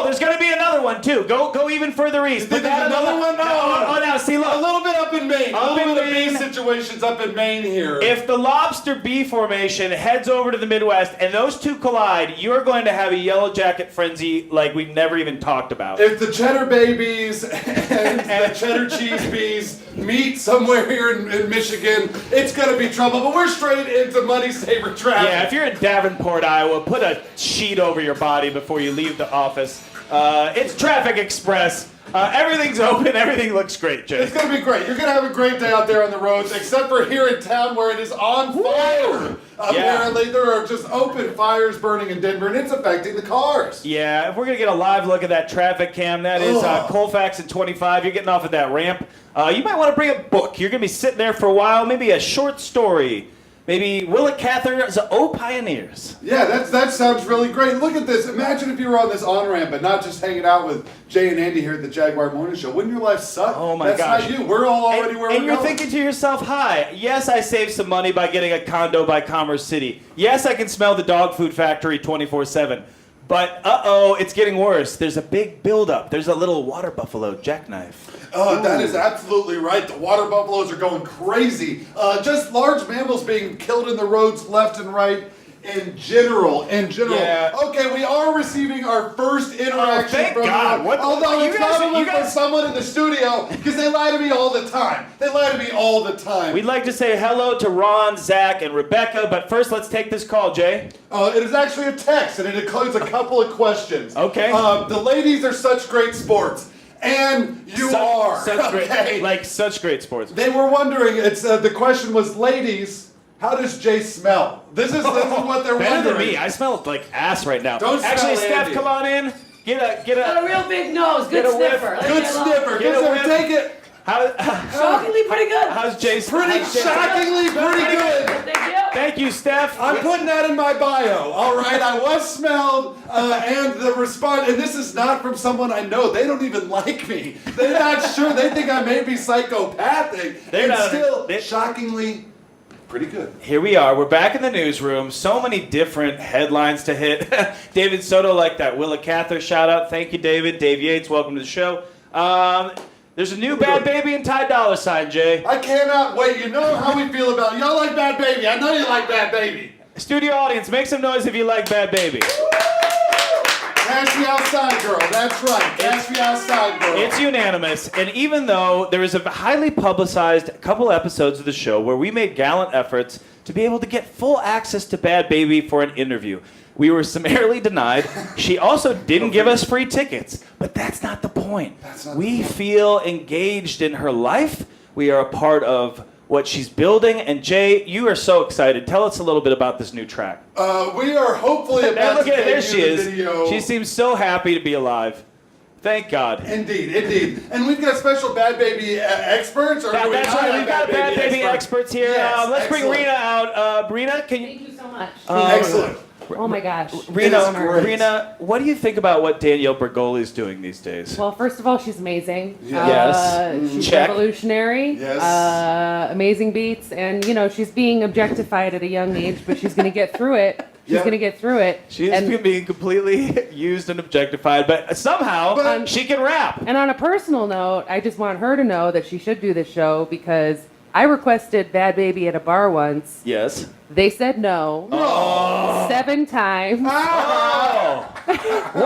There's going to be another one too. Go even further east. There's another one? Oh, now see, look. A little bit up in Maine. A little bit of bee situations up in Maine here. If the lobster bee formation heads over to the Midwest and those two collide, you're going to have a yellow jacket frenzy like we've never even talked about. If the cheddar babies and the cheddar cheese bees meet somewhere here in Michigan, it's going to be trouble. But we're straight into money saver traffic. Yeah, if you're in Davenport, Iowa, put a sheet over your body before you leave the office. It's Traffic Express. Everything's open. Everything looks great, Jay. It's going to be great. You're going to have a great day out there on the roads, except for here in town where it is on fire. Apparently, there are just open fires burning in Denver, and it's affecting the cars. Yeah, if we're going to get a live look at that traffic cam, that is Colfax and 25. You're getting off at that ramp. You might want to bring a book. You're going to be sitting there for a while, maybe a short story. Maybe Willa Cather's O Pioneers. Yeah, that sounds really great. Look at this. Imagine if you were on this on-ramp and not just hanging out with Jay and Andy here at the Jaguar Morning Show. Wouldn't your life suck? Oh my gosh. That's not you. We're all already where we're going. And you're thinking to yourself, hi, yes, I saved some money by getting a condo by Commerce City. Yes, I can smell the dog food factory 24/7. But, it's getting worse. There's a big buildup. There's a little water buffalo jackknife. Oh, that is absolutely right. The water buffaloes are going crazy. Just large mammals being killed in the roads left and right in general. Yeah. Okay, we are receiving our first interaction thank from God. although you it's guys- probably you guys- from someone in the studio, because they lie to me all the time. We'd like to say hello to Ron, Zach, and Rebecca, but first let's take this call, Jay. It is actually a text, and it includes a couple of questions. Okay. The ladies are such great sports. And you are. Such great sports. They were wondering, the question was, ladies, how does Jay smell? This is what they're Better wondering. than me. I smell like ass right now. Actually, Steph, Andy. come on in. Get Got a real big nose. Good Get a whiff. sniffer. Good sniffer. Good sniffer. Take it. Shockingly pretty good. How's Jay's? Shockingly pretty good. Thank you. Thank you, Steph. I'm putting that in my bio. All right, I was smelled, and the response, and this is not from someone I know. They don't even like me. They're not sure. They think I may be psychopathic. Shockingly pretty good. Here we are. We're back in the newsroom. So many different headlines to hit. David Soto liked that Willa Cather shout out. Thank you, David. Dave Yates, welcome to the show. There's a new Bad Baby and Ty Dolla $ign, Jay. I cannot wait. You know how we feel about it. Y'all like Bad Baby. I know you like Bad Baby. Studio audience, make some noise if you like Bad Baby. Cash me outside, girl. That's right. Cash me outside, girl. It's unanimous, and even though there is a highly publicized couple episodes of the show where we made gallant efforts to be able to get full access to Bad Baby for an interview, we were summarily denied. She also didn't give us free tickets, but that's not the point. We feel engaged in her life. We are a part of what she's building, and Jay, you are so excited. Tell us a little bit about this new track. We are hopefully about to there she debut is. the video. She seems so happy to be alive. Thank God. Indeed. And we've got special Bad Baby experts. Or do we that's not right. have We've got Bad Baby experts here. Yes, Let's bring excellent. Reena out. Reena, can you? Thank you so much. Excellent. Oh my gosh. Reena, what do you think about what Danielle Bergoli's doing these days? Well, first of all, she's amazing. Yes. She's Check. revolutionary. Yes. Amazing beats. And, she's being objectified at a young age, but she's going to get through it. She's going to get through it. She's being completely used and objectified, but somehow she can rap. And on a personal note, I just want her to know that she should do this show because I requested Bad Baby at a bar once. Yes. They said no. 7 times. What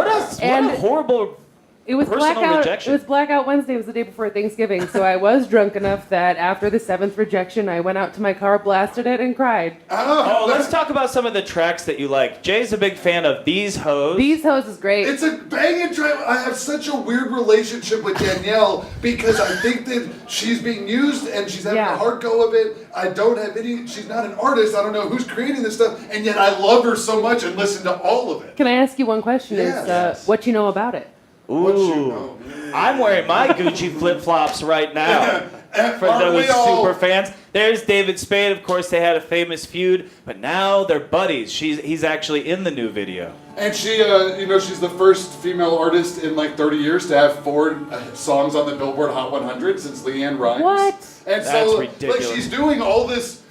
a horrible It was personal blackout. rejection. It was Blackout Wednesday. It was the day before Thanksgiving. So I was drunk enough that after the 7th rejection, I went out to my car, blasted it, and cried. Let's talk about some of the tracks that you like. Jay's a big fan of These Hoes. These Hoes is great. It's a banging track. I have such a weird relationship with Danielle because I think that she's being used and she's having a hard go of it. I don't have any. She's not an artist. I don't know who's creating this stuff, and yet I love her so much and listen to all of it. Can I ask you one question? Yes. Is what you know about it? Ooh. I'm wearing my Gucci flip-flops right now. For those super fans. There's David Spade. Of course, they had a famous feud, but now they're buddies. He's actually in the new video. And she, she's the first female artist in like 30 years to have 4 songs on the Billboard Hot 100 since Leanne Rimes. What? And That's so, ridiculous. like, she's doing all this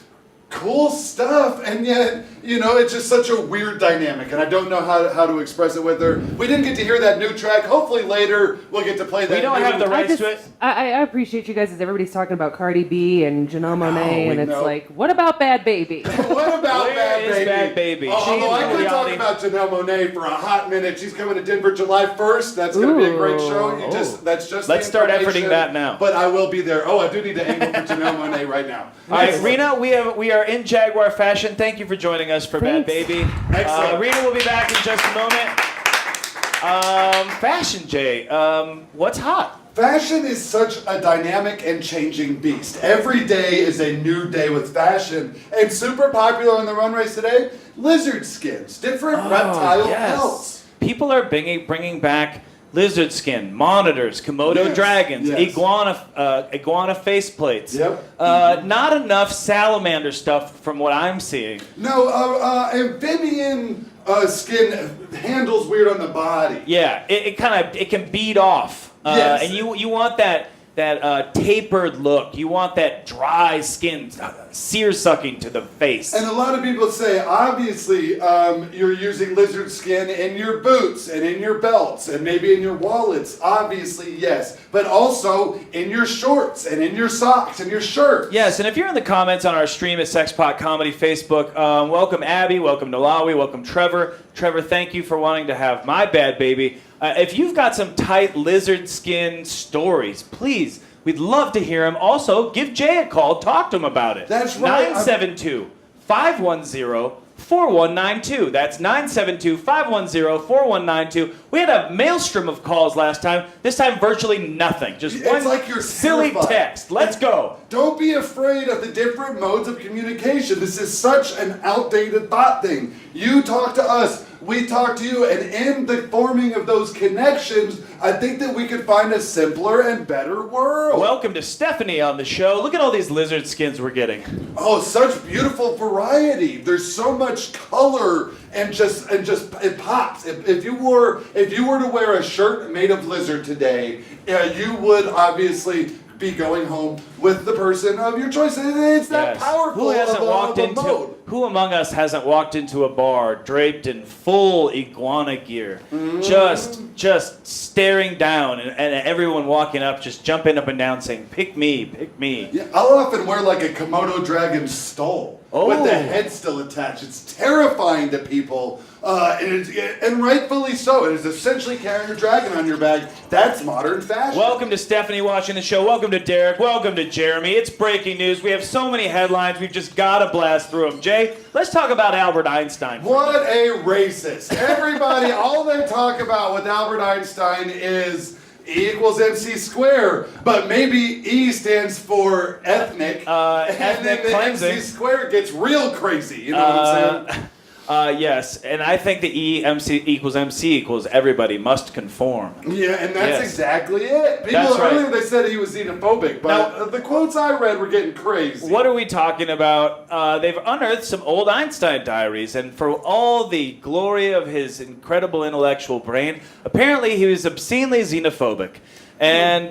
cool stuff, and yet, it's just such a weird dynamic, and I don't know how to express it with her. We didn't get to hear that new track. Hopefully later we'll get to play that. We don't have the rights to it. I appreciate you guys as everybody's talking about Cardi B and Janelle Monáe, and it's know. like, what about Bad Baby? What about Where is Bad Baby? Although I could talk reality. about Janelle Monáe for a hot minute. She's coming to Denver July 1st. That's going to be a great show. That's just Let's the start information. efforting that now. But I will be there. Oh, I do need to angle for Janelle Monáe right now. All right, Reena, we are in Jaguar fashion. Thank you for joining us for Bad Baby. Excellent. Reena will be back in just a moment. Fashion, Jay. What's hot? Fashion is such a dynamic and changing beast. Every day is a new day with fashion. And super popular on the runways today, lizard skins, different reptile pelts. People are bringing back lizard skin, monitors, Komodo dragons, iguana faceplates. Yep. Not enough salamander stuff from what I'm seeing. No, amphibian skin handles weird on the body. Yeah, it can bead off. Yes. And you want that tapered look. You want that dry skin, sear-sucking to the face. And a lot of people say, obviously, you're using lizard skin in your boots and in your belts and maybe in your wallets. Obviously, yes. But also in your shorts and in your socks and your shirt. Yes, and if you're in the comments on our stream at Sexpot Comedy Facebook, welcome Abby, welcome Nalawi, welcome Trevor. Trevor, thank you for wanting to have my Bad Baby. If you've got some tight lizard skin stories, please, we'd love to hear them. Also, give Jay a call. Talk to him about it. That's right. 972-510-4192. That's 972-510-4192. We had a maelstrom of calls last time. This time, virtually nothing. Just It's one like you're silly terrified. text. Let's go. Don't be afraid of the different modes of communication. This is such an outdated thought thing. You talk to us, we talk to you, and in the forming of those connections, I think that we could find a simpler and better world. Welcome to Stephanie on the show. Look at all these lizard skins we're getting. Oh, such beautiful variety. There's so much color and it pops. If you were to wear a shirt made of lizard today, you would obviously be going home with the person of your choice. It's that powerful. Who among us hasn't walked into a bar draped in full iguana gear, just staring down, and everyone walking up, just jumping up and down, saying, "Pick me, pick me." Yeah, I'll often wear like a Komodo dragon stole. with the head still attached. It's terrifying to people, and rightfully so. It is essentially carrying a dragon on your back. That's modern fashion. Welcome to Stephanie watching the show. Welcome to Derek. Welcome to Jeremy. It's breaking news. We have so many headlines. We've just got to blast through them. Jay, let's talk about Albert Einstein. What a racist. Everybody, all they talk about with Albert Einstein is E equals MC squared, but maybe E stands for ethnic, and then the cleansing. MC squared gets real crazy. You know what I'm saying? Yes, and I think the MC equals everybody must conform. Yeah, and that's exactly it. People That's right. earlier they said he was xenophobic, but the quotes I read were getting crazy. What are we talking about? They've unearthed some old Einstein diaries, and for all the glory of his incredible intellectual brain, apparently he was obscenely xenophobic. And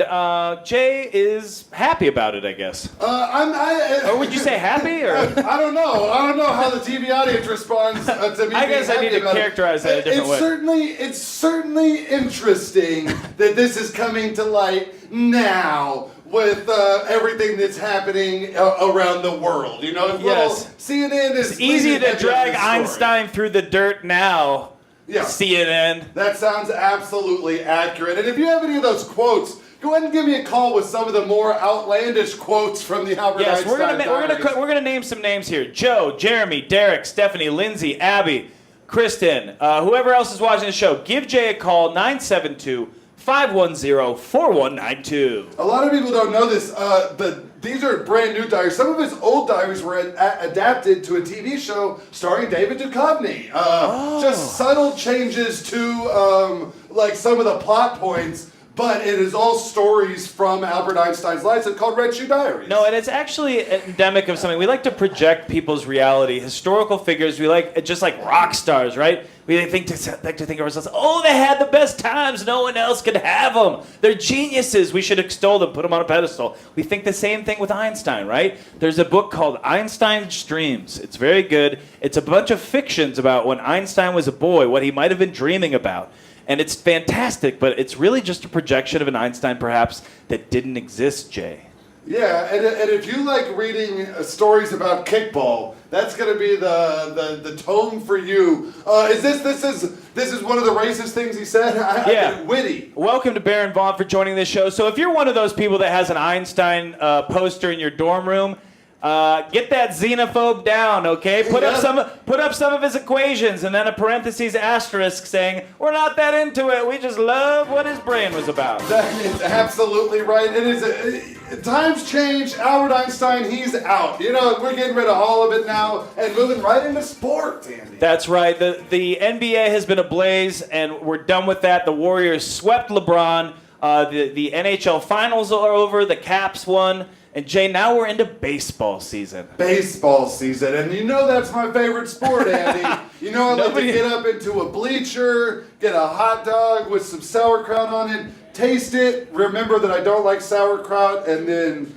Jay is happy about it, I guess. Or would you say happy? Or I don't know. I don't know how the TV audience responds to me. I guess I need to characterize that a different way. It's certainly interesting that this is coming to light now with everything that's happening around the world. You know, Yes. CNN is It's easy leading to every drag story. Einstein through the dirt now. Yeah. CNN. That sounds absolutely accurate. And if you have any of those quotes, go ahead and give me a call with some of the more outlandish quotes from the Albert Yes, Einstein we're gonna name some names here: Joe, Jeremy, Derek, Stephanie, Lindsay, Abby, Kristen, whoever else is watching the show. Give Jay a call, 972-510-4192. A lot of people don't know this, but these are brand new diaries. Some of his old diaries were adapted to a TV show starring David Duchovny. Just subtle changes to like some of the plot points, but it is all stories from Albert Einstein's life. It's called Red Shoe Diaries. No, and it's actually endemic of something. We like to project people's reality. Historical figures, we like, just like rock stars, right? We like to think of ourselves, oh, they had the best times. No one else could have them. They're geniuses. We should extol them, put them on a pedestal. We think the same thing with Einstein, right? There's a book called Einstein's Dreams. It's very good. It's a bunch of fictions about when Einstein was a boy, what he might have been dreaming about. And it's fantastic, but it's really just a projection of an Einstein, perhaps, that didn't exist, Jay. Yeah, and if you like reading stories about kickball, that's going to be the tome for you. This is one of the racist things he said? Yeah. Witty. Welcome to Baron Vaughn for joining this show. So if you're one of those people that has an Einstein poster in your dorm room, get that xenophobe down, okay? Put up some of his equations, and then a parentheses asterisk saying, we're not that into it. We just love what his brain was about. That is absolutely right. It is. Times change. Albert Einstein, he's out. You know, we're getting rid of all of it now and moving right into sports, Andy. That's right. The NBA has been ablaze, and we're done with that. The Warriors swept LeBron. The NHL Finals are over. The Caps won. And Jay, now we're into baseball season. Baseball season, and you know that's my favorite sport, Andy. You know I like to get up into a bleacher, get a hot dog with some sauerkraut on it, taste it, remember that I don't like sauerkraut, and then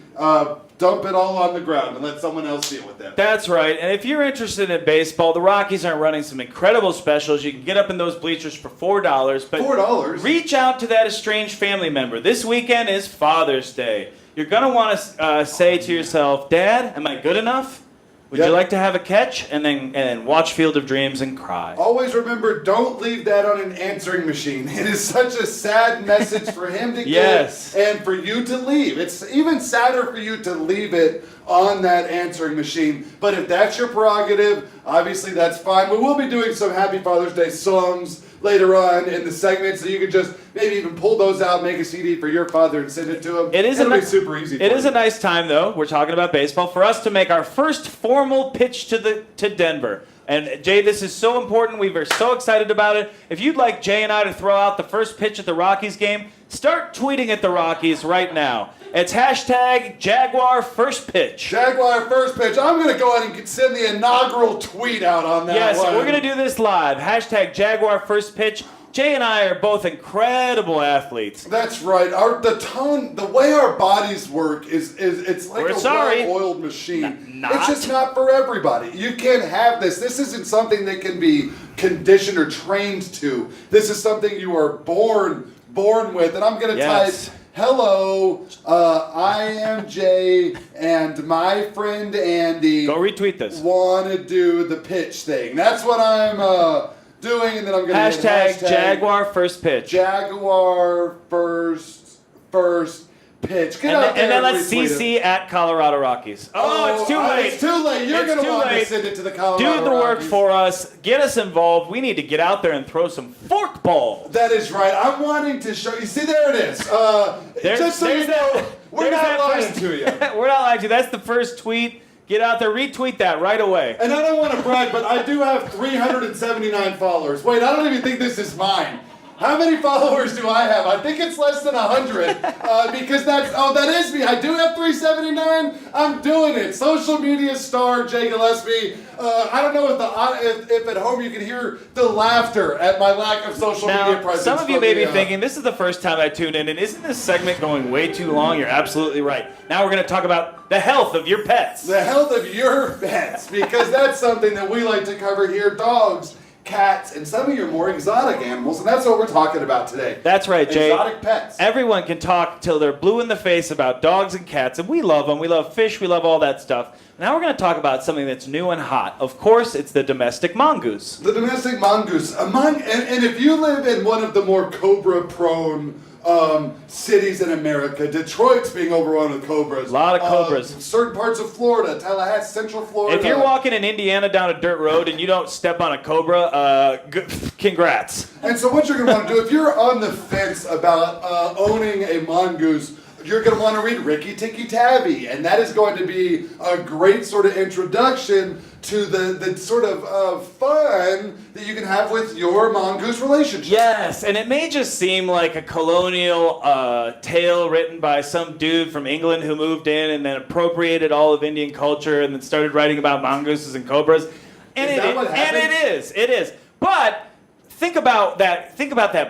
dump it all on the ground and let someone else deal with that. That's right. And if you're interested in baseball, the Rockies are running some incredible specials. You can get up in those bleachers for $4. But $4? Reach out to that estranged family member. This weekend is Father's Day. You're going to want to say to yourself, Dad, am I good enough? Would you like to have a catch? And then watch Field of Dreams and cry. Always remember, don't leave that on an answering machine. It is such a sad message for him to get and for you to leave. It's even sadder for you to leave it on that answering machine. But if that's your prerogative, obviously that's fine. We will be doing some Happy Father's Day songs later on in the segment, so you can just maybe even pull those out, make a CD for your father, and send it to him. It'll be super easy. It is a nice time, though. We're talking about baseball for us to make our first formal pitch to Denver. And Jay, this is so important. We were so excited about it. If you'd like Jay and I to throw out the first pitch at the Rockies game, start tweeting at the Rockies right now. It's hashtag Jaguar first pitch. Jaguar first pitch. I'm going to go ahead and send the inaugural tweet out on that one. Yes, we're going to do this live. Hashtag Jaguar first pitch. Jay and I are both incredible athletes. That's right. The tone, the way our bodies work is it's like a well-oiled machine. It's just not for everybody. You can't have this. This isn't something that can be conditioned or trained to. This is something you are born with. And I'm going to tie it hello, I am Jay, and my friend Andy. Go retweet this. Want to do the pitch thing. That's what I'm doing, and then I'm going to hashtag Jaguar first pitch. Jaguar first pitch. Get out there and then let's retweet CC at Colorado Rockies. Oh, it's too late. It's too late. You're going to want to send it to the Colorado Rockies. Do the work for us. Get us involved. We need to get out there and throw some forkball. That is right. I'm wanting to show you. See, there it is. Just so you know, we're not lying to you. We're not lying to you. That's the first tweet. Get out there, retweet that right away. And I don't want to brag, but I do have 379 followers. Wait, I don't even think this is mine. How many followers do I have? I think it's less than 100 because that is me. I do have 379. I'm doing it. Social media star J. Gillespie. I don't know if at home you can hear the laughter at my lack of social media presence. Some of you may be thinking, this is the first time I tuned in, and isn't this segment going way too long? You're absolutely right. Now we're going to talk about the health of your pets. The health of your pets, because that's something that we like to cover here. Dogs, cats, and some of your more exotic animals, and that's what we're talking about today. That's right, Jay. Exotic pets. Everyone can talk till they're blue in the face about dogs and cats, and we love them. We love fish. We love all that stuff. Now we're going to talk about something that's new and hot. Of course, it's the domestic mongoose. The domestic mongoose. And if you live in one of the more cobra-prone cities in America, Detroit's being overrun with cobras. A lot of cobras. Certain parts of Florida, Tallahassee, Central Florida. If you're walking in Indiana down a dirt road and you don't step on a cobra, congrats. And so what you're going to want to do, if you're on the fence about owning a mongoose, you're going to want to read Ricky Tikki Tavi, and that is going to be a great sort of introduction to the sort of fun that you can have with your mongoose relationship. Yes, and it may just seem like a colonial tale written by some dude from England who moved in and then appropriated all of Indian culture and then started writing about mongooses and cobras. And it is. But think about that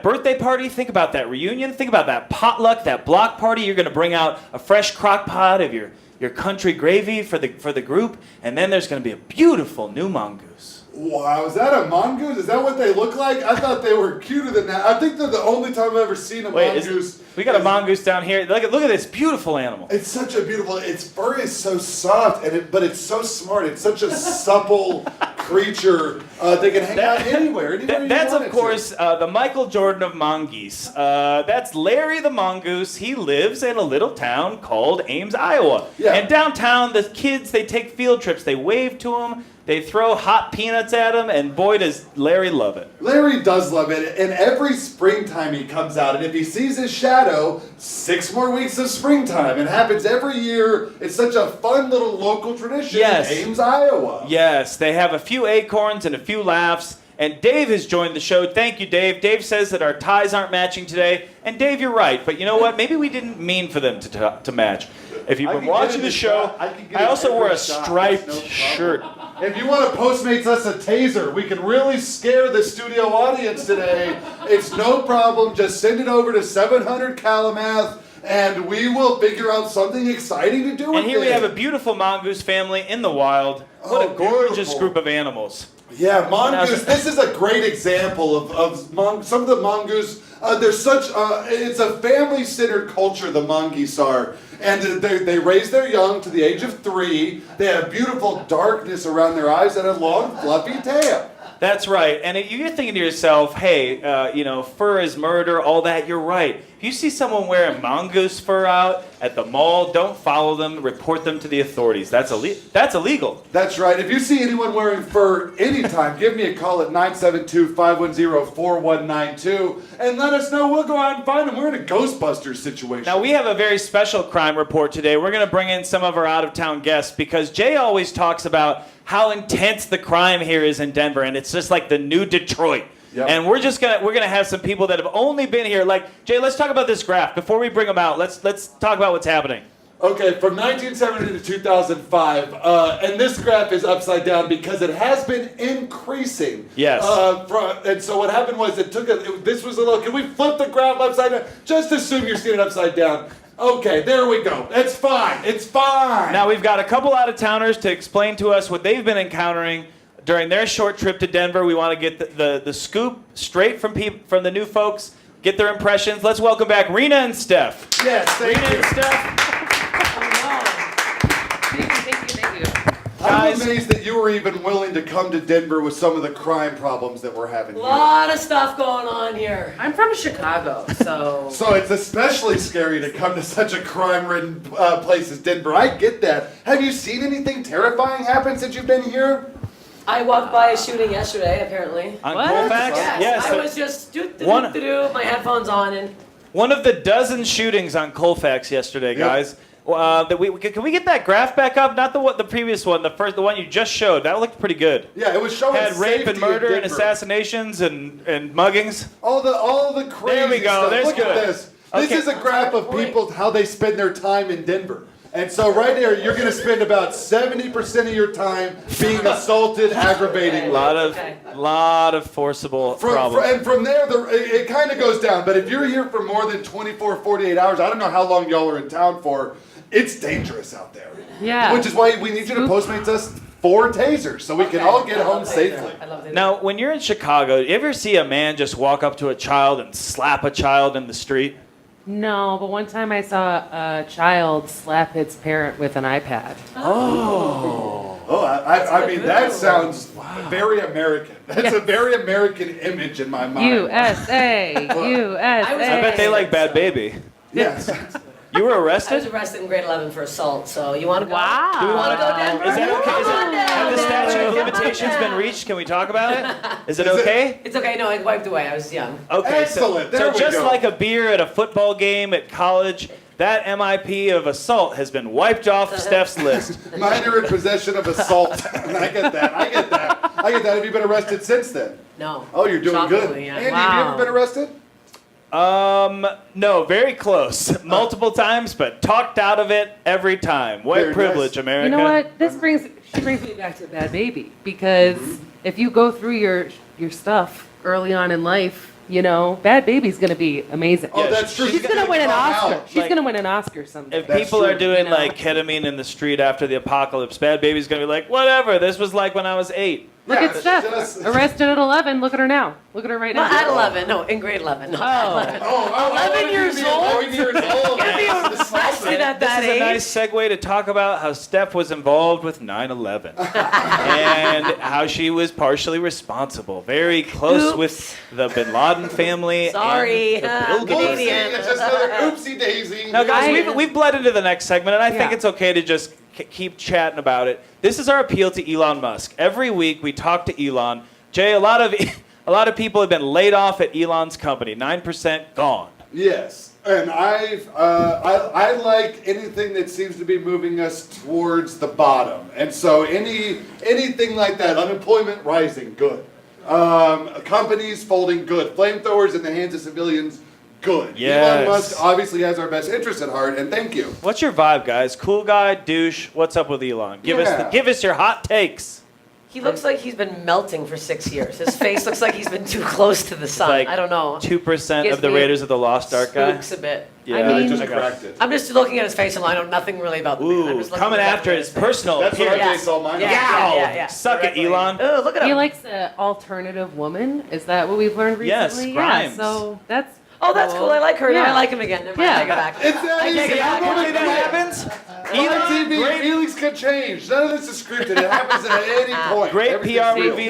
birthday party. Think about that reunion. Think about that potluck, that block party. You're going to bring out a fresh crock pot of your country gravy for the group, and then there's going to be a beautiful new mongoose. Wow, is that a mongoose? Is that what they look like? I thought they were cuter than that. I think they're the only time I've ever seen a mongoose. We got a mongoose down here. Look at this beautiful animal. It's such a beautiful. Its fur is so soft, but it's so smart. It's such a supple creature. They can hang out anywhere. That's of course the Michael Jordan of mongoose. That's Larry the mongoose. He lives in a little town called Ames, Iowa. Yeah. And downtown, the kids, they take field trips. They wave to him. They throw hot peanuts at him, and boy, does Larry love it. Larry does love it, and every springtime he comes out, and if he sees his shadow, 6 more weeks of springtime. It happens every year. It's such a fun little local tradition in Ames, Iowa. Yes, they have a few acorns and a few laughs. And Dave has joined the show. Thank you, Dave. Dave says that our ties aren't matching today. And Dave, you're right. But you know what? Maybe we didn't mean for them to match. If you've been watching the show, I also wore a striped shirt. If you want to Postmates us a taser, we can really scare the studio audience today. It's no problem. Just send it over to 700 Kalamath, and we will figure out something exciting to do with it. And here we have a beautiful mongoose family in the wild. What a gorgeous group of animals. Yeah, mongoose. This is a great example of some of the mongoose. They're such. It's a family-centered culture. The mongoose are, and they raise their young to the age of 3. They have beautiful darkness around their eyes and a long, fluffy tail. That's right. And if you're thinking to yourself, hey, fur is murder, all that, you're right. If you see someone wearing mongoose fur out at the mall, don't follow them, report them to the authorities. That's illegal. That's right. If you see anyone wearing fur anytime, give me a call at 972-510-4192 and let us know. We'll go out and find them. We're in a Ghostbusters situation. Now, we have a very special crime report today. We're going to bring in some of our out-of-town guests because Jay always talks about how intense the crime here is in Denver, and it's just like the new Detroit. Yep. And we're gonna have some people that have only been here. Like, Jay, let's talk about this graph before we bring them out. Let's talk about what's happening. Okay, from 1970 to 2005, and this graph is upside down because it has been increasing. Yes. And so what happened was this was a little. Can we flip the graph upside down? Just assume you're seeing it upside down. Okay, there we go. It's fine. It's fine. Now we've got a couple out-of-towners to explain to us what they've been encountering during their short trip to Denver. We want to get the scoop straight from the new folks. get their impressions. Let's welcome back Reena and Steph. Yes, thank Reena you. and Steph. Thank you. I'm amazed that you were even willing to come to Denver with some of the crime problems that we're having A here. lot of stuff going on here. I'm from Chicago, so. So it's especially scary to come to such a crime-ridden place as Denver. I get that. Have you seen anything terrifying happen since you've been here? I walked by a shooting yesterday, apparently. On What? Colfax? Yes, so I was just One- my headphones on, and one of the dozen shootings on Colfax yesterday, guys. Can we get that graph back up? Not the previous one, the one you just showed. That looked pretty good. Yeah, it was showing Had rape safety and murder in and Denver. assassinations and muggings. All the crazy There we go. stuff. There's Look good. at this. This Okay. is a graph of people, how they spend their time in Denver. And so right there, you're going to spend about 70% of your time being assaulted, aggravating. A lot of forcible problems. And from there, it kind of goes down. But if you're here for more than 24, 48 hours, I don't know how long y'all are in town for, it's dangerous out there. Yeah. Which is why we need you to Postmates us 4 tasers so we can all get home safely. Now, when you're in Chicago, you ever see a man just walk up to a child and slap a child in the street? No, but one time I saw a child slap its parent with an iPad. I mean, that sounds very American. That's a very American image in my mind. USA, USA. I bet they like Bad Baby. Yes. You were I was arrested? arrested in grade 11 for assault. So you want to go? Wow. Do we Want to go, Denver? Is that okay? Come on down, Have the statute of Denver. limitations been reached? Can we talk about it? Is it okay? It's okay. No, it wiped away. I was young. Okay, Excellent. There so we just go. like a beer at a football game at college, that MIP of assault has been wiped off Steph's list. Minor in possession of assault. I get that. Have you been arrested since then? No. Oh, you're doing good. Shockingly, yeah. Andy, have you ever been arrested? No, very close. Multiple times, but talked out of it every time. White Very privilege, nice. America. You know what? She brings me back to Bad Baby, because if you go through your stuff early on in life, Bad Baby's gonna be amazing. Oh, that's true. She's gonna win an Oscar. out. She's gonna win an Oscar someday. If people true. are doing like ketamine in the street after the apocalypse, Bad Baby's gonna be like, whatever. This was like when I was 8. Look Yeah, at Steph, just- arrested at 11. Look at her now. Look at her right now. Not at 11. No, in grade 11. Oh. 11 years old? 11 years old. Can't be arrested at This that is age. a nice segue to talk about how Steph was involved with 9/11 and how she was partially responsible. Very close Oops. with the Bin Laden family. Sorry, And the I'm Bill Gates. Canadian. It's just another oopsie daisy. Now, guys, we've bled into the next segment, and I think Yeah. it's okay to just keep chatting about it. This is our appeal to Elon Musk. Every week we talk to Elon. Jay, a lot of people have been laid off at Elon's company. 9% gone. Yes, and I like anything that seems to be moving us towards the bottom, and so anything like that, unemployment rising, good. Companies folding, good. Flamethrowers in the hands of civilians, good. Yes. Elon Musk obviously has our best interest at heart, and thank you. What's your vibe, guys? Cool guy, douche. What's up with Elon? Give us your hot takes. He looks like he's been melting for 6 years. His face looks like he's been too close to the sun. Like I don't know. 2% Gives of the me Raiders of the Lost Ark guy. Spooks a bit. Yeah, I mean- I just I got cracked it. I'm just looking at his face and I know nothing really about the man. I'm Ooh, just looking coming at after his personal That's what I appearance. base all mine on. Yeah. Suck it, Elon. Oh, look at him. He likes the alternative woman. Is that what we've learned Yes, recently? Grimes. Yeah, so that's. Oh, that's cool. I like her. Now Yeah. I like him again. Never mind, Yeah. I take it back. It's that I take easy. it back. Normally that happens. On TV, feelings can change. None of this is scripted. It happens at any point. Great Everything's PR real. move,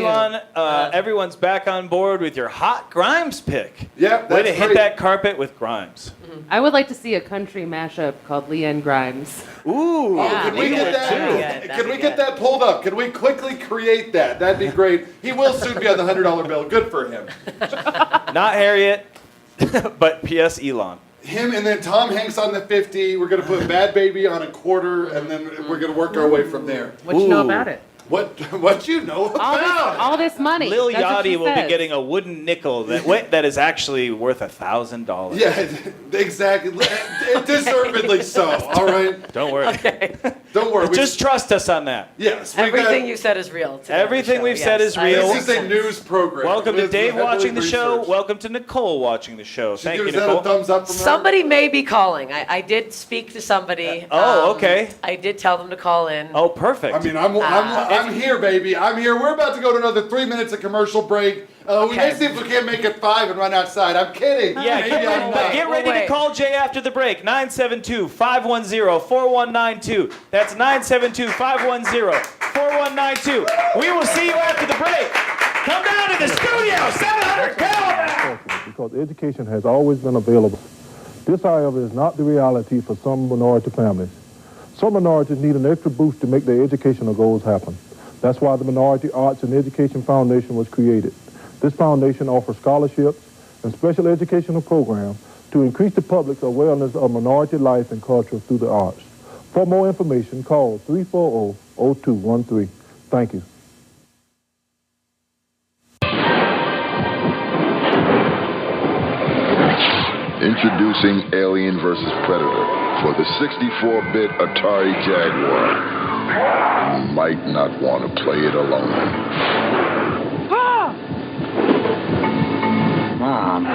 Elon. Everyone's back on board with your hot Grimes pick. Yep, Way that's to hit great. that carpet with Grimes. I would like to see a country mashup called Leanne Grimes. Ooh. Oh, could we get that? Could we get that pulled up? Could we quickly create that? That'd be great. He will soon be on the $100 bill. Good for him. Not Harriet, but P.S. Elon. Him and then Tom Hanks on the 50. We're gonna put Bad Baby on a quarter, and then we're gonna work our way from there. What you know about it? What you know about? All this money. Lil That's what she Yachty will be says. getting a wooden nickel that is actually worth $1,000. Yeah, exactly. Deservedly so. All right. Don't worry. Don't worry. Just trust us on that. Yes. Everything you said is real. today on the Everything show. we've said is real. This is a news program. Welcome to This is Dave heavily watching the show. researched. Welcome to Nicole watching the show. Thank you, Is that Nicole. a thumbs up from her? Somebody may be calling. I did speak to somebody. Oh, okay. I did tell them to call in. Oh, perfect. I mean, I'm I'm here, baby. I'm here. We're about to go to another 3 minutes of commercial break. We may see if we can't make it 5 and run outside. I'm kidding. Yeah, get ready to call Jay after the break. 972-510-4192. That's 972-510-4192. We will see you after the break. Come down to the studio, 700 Kalamath. Because education has always been available. This, however, is not the reality for some minority families. Some minorities need an extra boost to make their educational goals happen. That's why the Minority Arts and Education Foundation was created. This foundation offers scholarships and special educational programs to increase the public's awareness of minority life and culture through the arts. For more information, call 340-0213. Thank you. Introducing Alien vs. Predator for the 64-bit Atari Jaguar. You might not want to play it alone. Mom.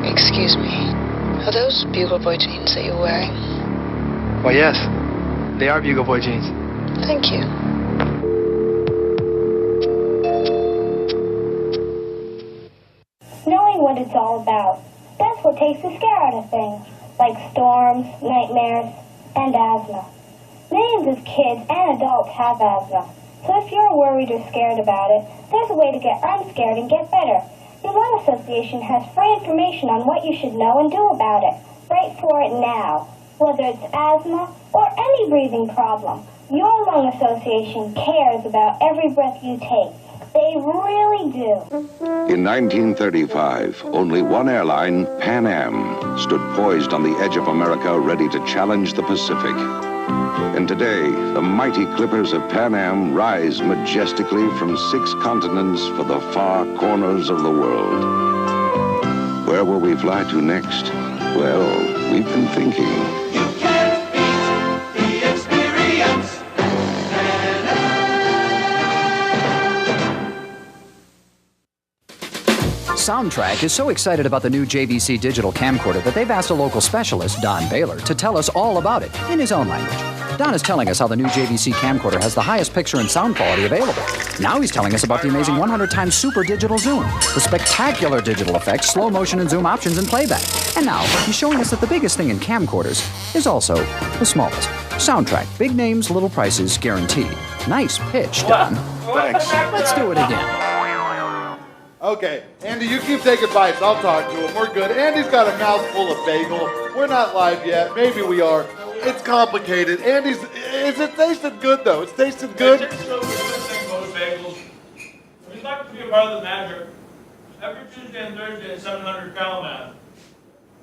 Excuse me. Are those Bugle Boy jeans that you're wearing? Why, yes. They are Bugle Boy jeans. Thank you. Knowing what it's all about, that's what takes the scare out of things, like storms, nightmares, and asthma. Millions of kids and adults have asthma, so if you're worried or scared about it, there's a way to get unscared and get better. The Lung Association has free information on what you should know and do about it. Write for it now. Whether it's asthma or any breathing problem, your Lung Association cares about every breath you take. They really do. In 1935, only one airline, Pan Am, stood poised on the edge of America, ready to challenge the Pacific. And today, the mighty clippers of Pan Am rise majestically from 6 continents for the far corners of the world. Where will we fly to next? Well, we've been thinking. You can't beat the experience. Soundtrack is so excited about the new JVC digital camcorder that they've asked a local specialist, Don Baylor, to tell us all about it in his own language. Don is telling us how the new JVC camcorder has the highest picture and sound quality available. Now he's telling us about the amazing 100 times super digital zoom, the spectacular digital effects, slow motion and zoom options, and playback. And now he's showing us that the biggest thing in camcorders is also the smallest. Soundtrack, big names, little prices, guaranteed. Nice pitch, Don. Thanks. Let's do it again. Okay, Andy, you keep taking bites. I'll talk to him. We're good. Andy's got a mouthful of bagel. We're not live yet. Maybe we are. It's complicated. Is it tasting good, though? It's tasting good? It's so good those bagels. If you'd like to be a part of the magic, every Tuesday and Thursday at 700 Kalamath.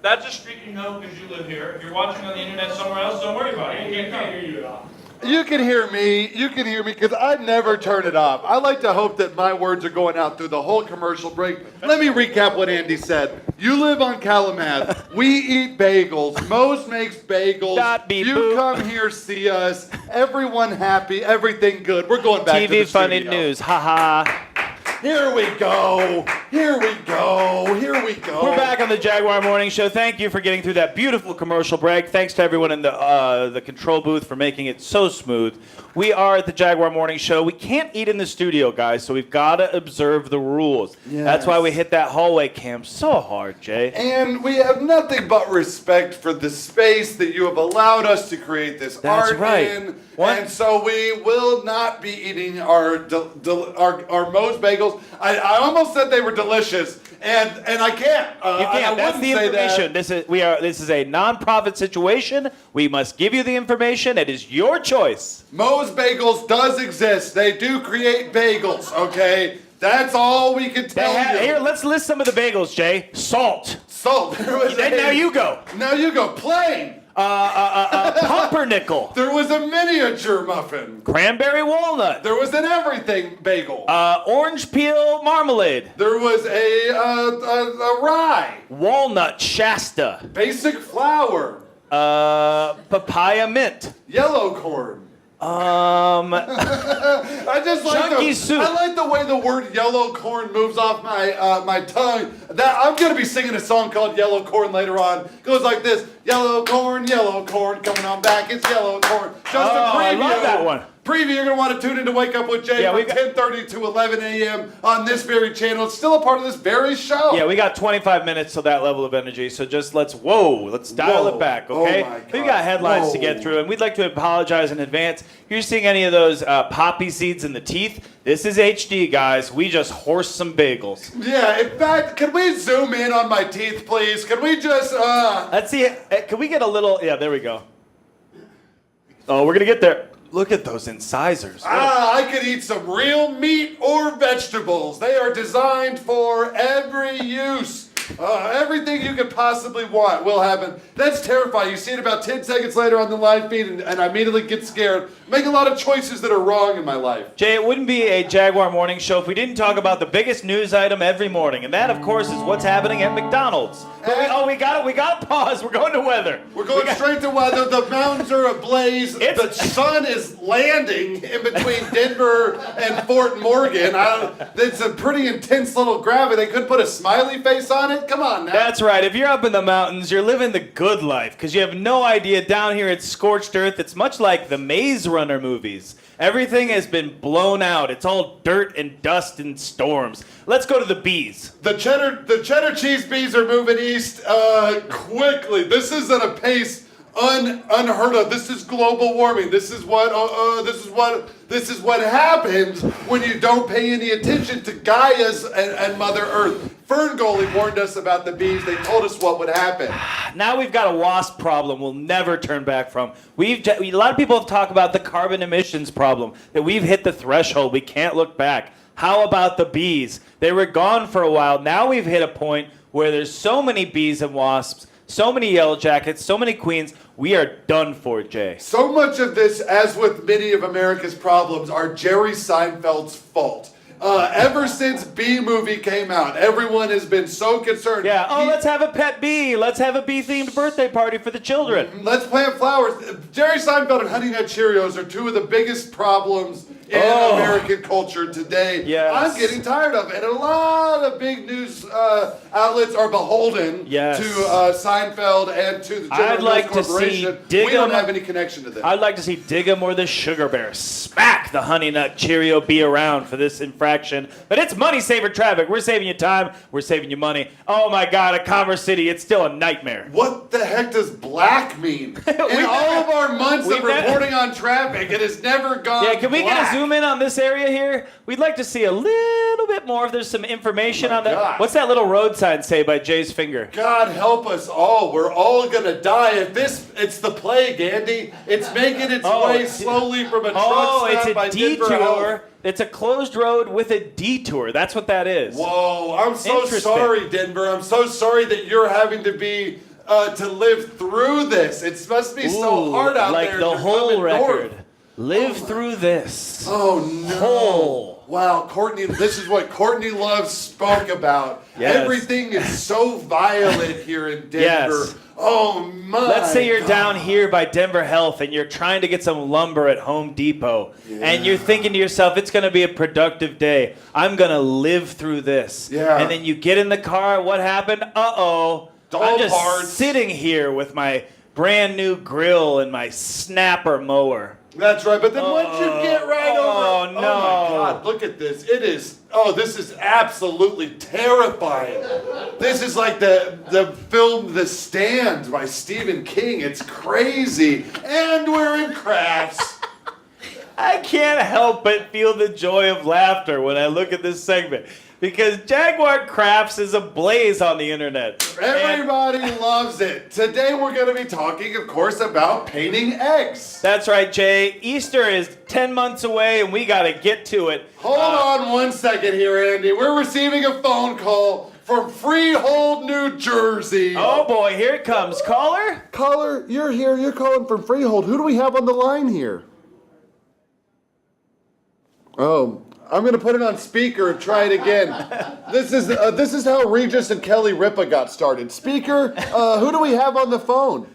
That's a street you know because you live here. If you're watching on the internet somewhere else, don't worry about it. You can't hear you at all. You can hear me. You can hear me because I never turn it off. I like to hope that my words are going out through the whole commercial break. Let me recap what Andy said. You live on Kalamath. We eat bagels. Moe's makes bagels. You come here, see us. Everyone happy. Everything good. We're going back to the TV funny studio. news. Ha ha. Here we go. Here we go. Here we go. We're back on the Jaguar Morning Show. Thank you for getting through that beautiful commercial break. Thanks to everyone in the control booth for making it so smooth. We are at the Jaguar Morning Show. We can't eat in the studio, guys, so we've got to observe the rules. Yes. That's why we hit that hallway cam so hard, Jay. And we have nothing but respect for the space that you have allowed us to create this That's art right. in. And so we will not be eating our Moe's bagels. I almost said they were delicious, and I can't. You can't. That's the information. This is a non-profit situation. We must give you the information. It is your choice. Moe's Bagels does exist. They do create bagels, okay? That's all we can tell you. Here, let's list some of the bagels, Jay. Salt. There was Now you go. Now you go. Plain. Pumpernickel. There was a miniature muffin. Cranberry walnut. There was an everything bagel. Orange peel marmalade. There was a rye. Walnut Shasta. Basic flour. Papaya mint. Yellow corn. I just like Chunky soup. I like the way the word yellow corn moves off my tongue. That I'm gonna be singing a song called Yellow Corn later on. It goes like this: yellow corn, coming on back. It's yellow corn. Just a preview. I love that one. Preview. You're gonna want to tune in to Wake Up with Jay from 10:30 to 11 a.m. on this very channel. It's still a part of this very show. Yeah, we got 25 minutes till that level of energy. So just let's dial it back, okay? Oh my God. We've got headlines to get through, and we'd like to apologize in advance. If you're seeing any of those poppy seeds in the teeth, this is HD, guys. We just horsed some bagels. Yeah, in fact, can we zoom in on my teeth, please? Can we just, Let's see. Can we get a little... Yeah, there we go. Oh, we're going to get there. Look at those incisors. I could eat some real meat or vegetables. They are designed for every use. Everything you could possibly want will happen. That's terrifying. You see it about 10 seconds later on the live feed, and I immediately get scared. Make a lot of choices that are wrong in my life. Jay, it wouldn't be a Jaguar morning show if we didn't talk about the biggest news item every morning, and that, of course, is what's happening at McDonald's. We got to pause. We're going to weather. We're going straight to weather. The mountains are ablaze. The sun is landing in between Denver and Fort Morgan. It's a pretty intense little gravity. They could put a smiley face on it. Come on now. That's right. If you're up in the mountains, you're living the good life because you have no idea down here it's scorched earth. It's much like the Maze Runner movies. Everything has been blown out. It's all dirt and dust and storms. Let's go to the bees. The cheddar cheese bees are moving east quickly. This is at a pace unheard of. This is global warming. This is what happens when you don't pay any attention to Gaia's and Mother Earth. Fern Goalie warned us about the bees. They told us what would happen. Now we've got a wasp problem we'll never turn back from. A lot of people have talked about the carbon emissions problem, that we've hit the threshold. We can't look back. How about the bees? They were gone for a while. Now we've hit a point where there's so many bees and wasps, so many yellow jackets, so many queens. We are done for, Jay. So much of this, as with many of America's problems, are Jerry Seinfeld's fault. Ever since Bee Movie came out, everyone has been so concerned. Yeah, let's have a pet bee. Let's have a bee-themed birthday party for the children. Let's plant flowers. Jerry Seinfeld and Honey Nut Cheerios are two of the biggest problems in American culture today. Yes. I'm getting tired of it. And a lot of big news outlets are beholden to Seinfeld and to the General Mills Corporation. We don't have any connection to them. I'd like to see Diggum or the Sugar Bear smack the Honey Nut Cheerio bee around for this infraction. But it's money saver traffic. We're saving you time. We're saving you money. Oh my God, at Commerce City, it's still a nightmare. What the heck does black mean? In all of our months of reporting on traffic, it has never gone black. Can we get a zoom in on this area here? We'd like to see a little bit more if there's some information on that. What's that little road sign say by Jay's finger? God help us all. We're all going to die. It's the plague, Andy. It's making its way slowly from a truck stop by Denver Health. It's a closed road with a detour. That's what that is. Whoa, I'm so sorry, Denver. I'm so sorry that you're having to be to live through this. It must be so hard out there. Like the whole record. Live through this. Oh no. Wow, Courtney, this is what Courtney Love spoke about. Yes. Everything is so violent here in Denver. Yes. Oh my Let's say you're God. down here by Denver Health and you're trying to get some lumber at Home Depot. And you're thinking to yourself, it's going to be a productive day. I'm going to live through this. Yeah. And then you get in the car. What happened? I'm just sitting here with my brand new grill and my snapper mower. That's right, but then once you get right over... Oh, no. Oh, my God, look at this. It is... Oh, this is absolutely terrifying. This is like the film The Stand by Stephen King. It's crazy. And we're in crafts. I can't help but feel the joy of laughter when I look at this segment because Jaguar Crafts is ablaze on the internet. Everybody loves it. Today we're going to be talking, of course, about painting eggs. That's right, Jay. Easter is 10 months away, and we got to get to it. Hold on one second here, Andy. We're receiving a phone call from Freehold, New Jersey. Oh, boy. Here it comes. Caller? Caller, you're here. You're calling from Freehold. Who do we have on the line here? Oh, I'm going to put it on speaker and try it again. This is how Regis and Kelly Ripa got started. Speaker, who do we have on the phone?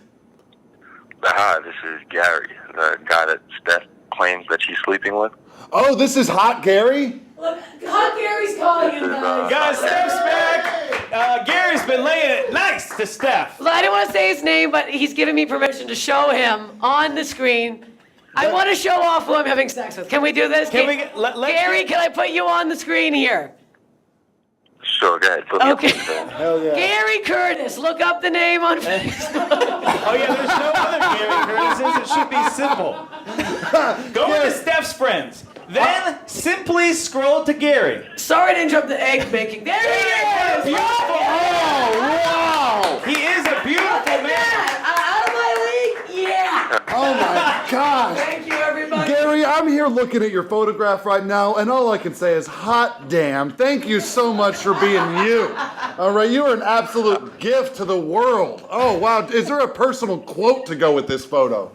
Hi, this is Gary, the guy that Steph claims that she's sleeping with. Oh, this is Hot Gary? Look, Hot Gary's calling you Guys, Steph's back. Gary's been laying it nice to Steph. Well, I didn't want to say his name, but he's given me permission to show him on the screen. I want to show off who I'm having sex with. Can we do this? Gary, can I put you on the screen here? Sure, go ahead. Okay. Hell yeah. Gary Curtis. Look up the name on Facebook. Oh, yeah, there's no other Gary Curtises. It should be simple. Go into Steph's friends. Then simply scroll to Gary. Sorry to interrupt the egg baking. There he is! Beautiful. Oh, wow. He is a beautiful man. Out of my league? Yeah. Oh, my gosh. Thank you, everybody. Gary, I'm here looking at your photograph right now, and all I can say is hot damn. Thank you so much for being you. All right, you are an absolute gift to the world. Oh, wow. Is there a personal quote to go with this photo?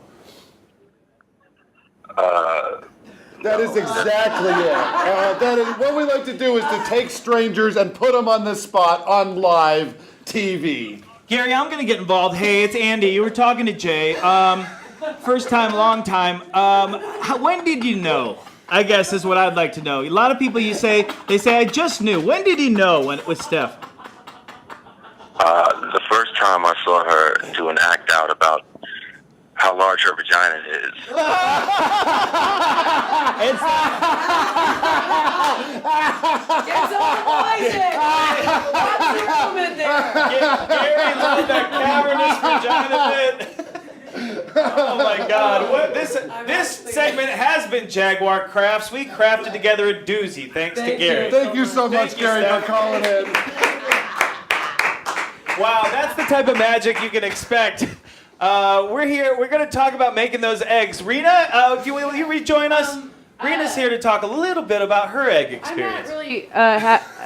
That is exactly it. That is what we like to do is to take strangers and put them on the spot on live TV. Gary, I'm going to get involved. Hey, it's Andy. You were talking to Jay. First time, long time. When did you know? I guess is what I'd like to know. A lot of people they say, I just knew. When did he know with Steph? The first time I saw her do an act out about how large her vagina is. It's all poison. What's the moment there? Gary loved that cavernous vagina bit. Oh my God! What this segment has been Jaguar Crafts. We crafted together a doozy thanks to Gary. Thank you so much, Gary, for calling in. Wow, that's the type of magic you can expect. We're here. We're going to talk about making those eggs. Reena, will you rejoin us? Reena's here to talk a little bit about her egg experience. I'm not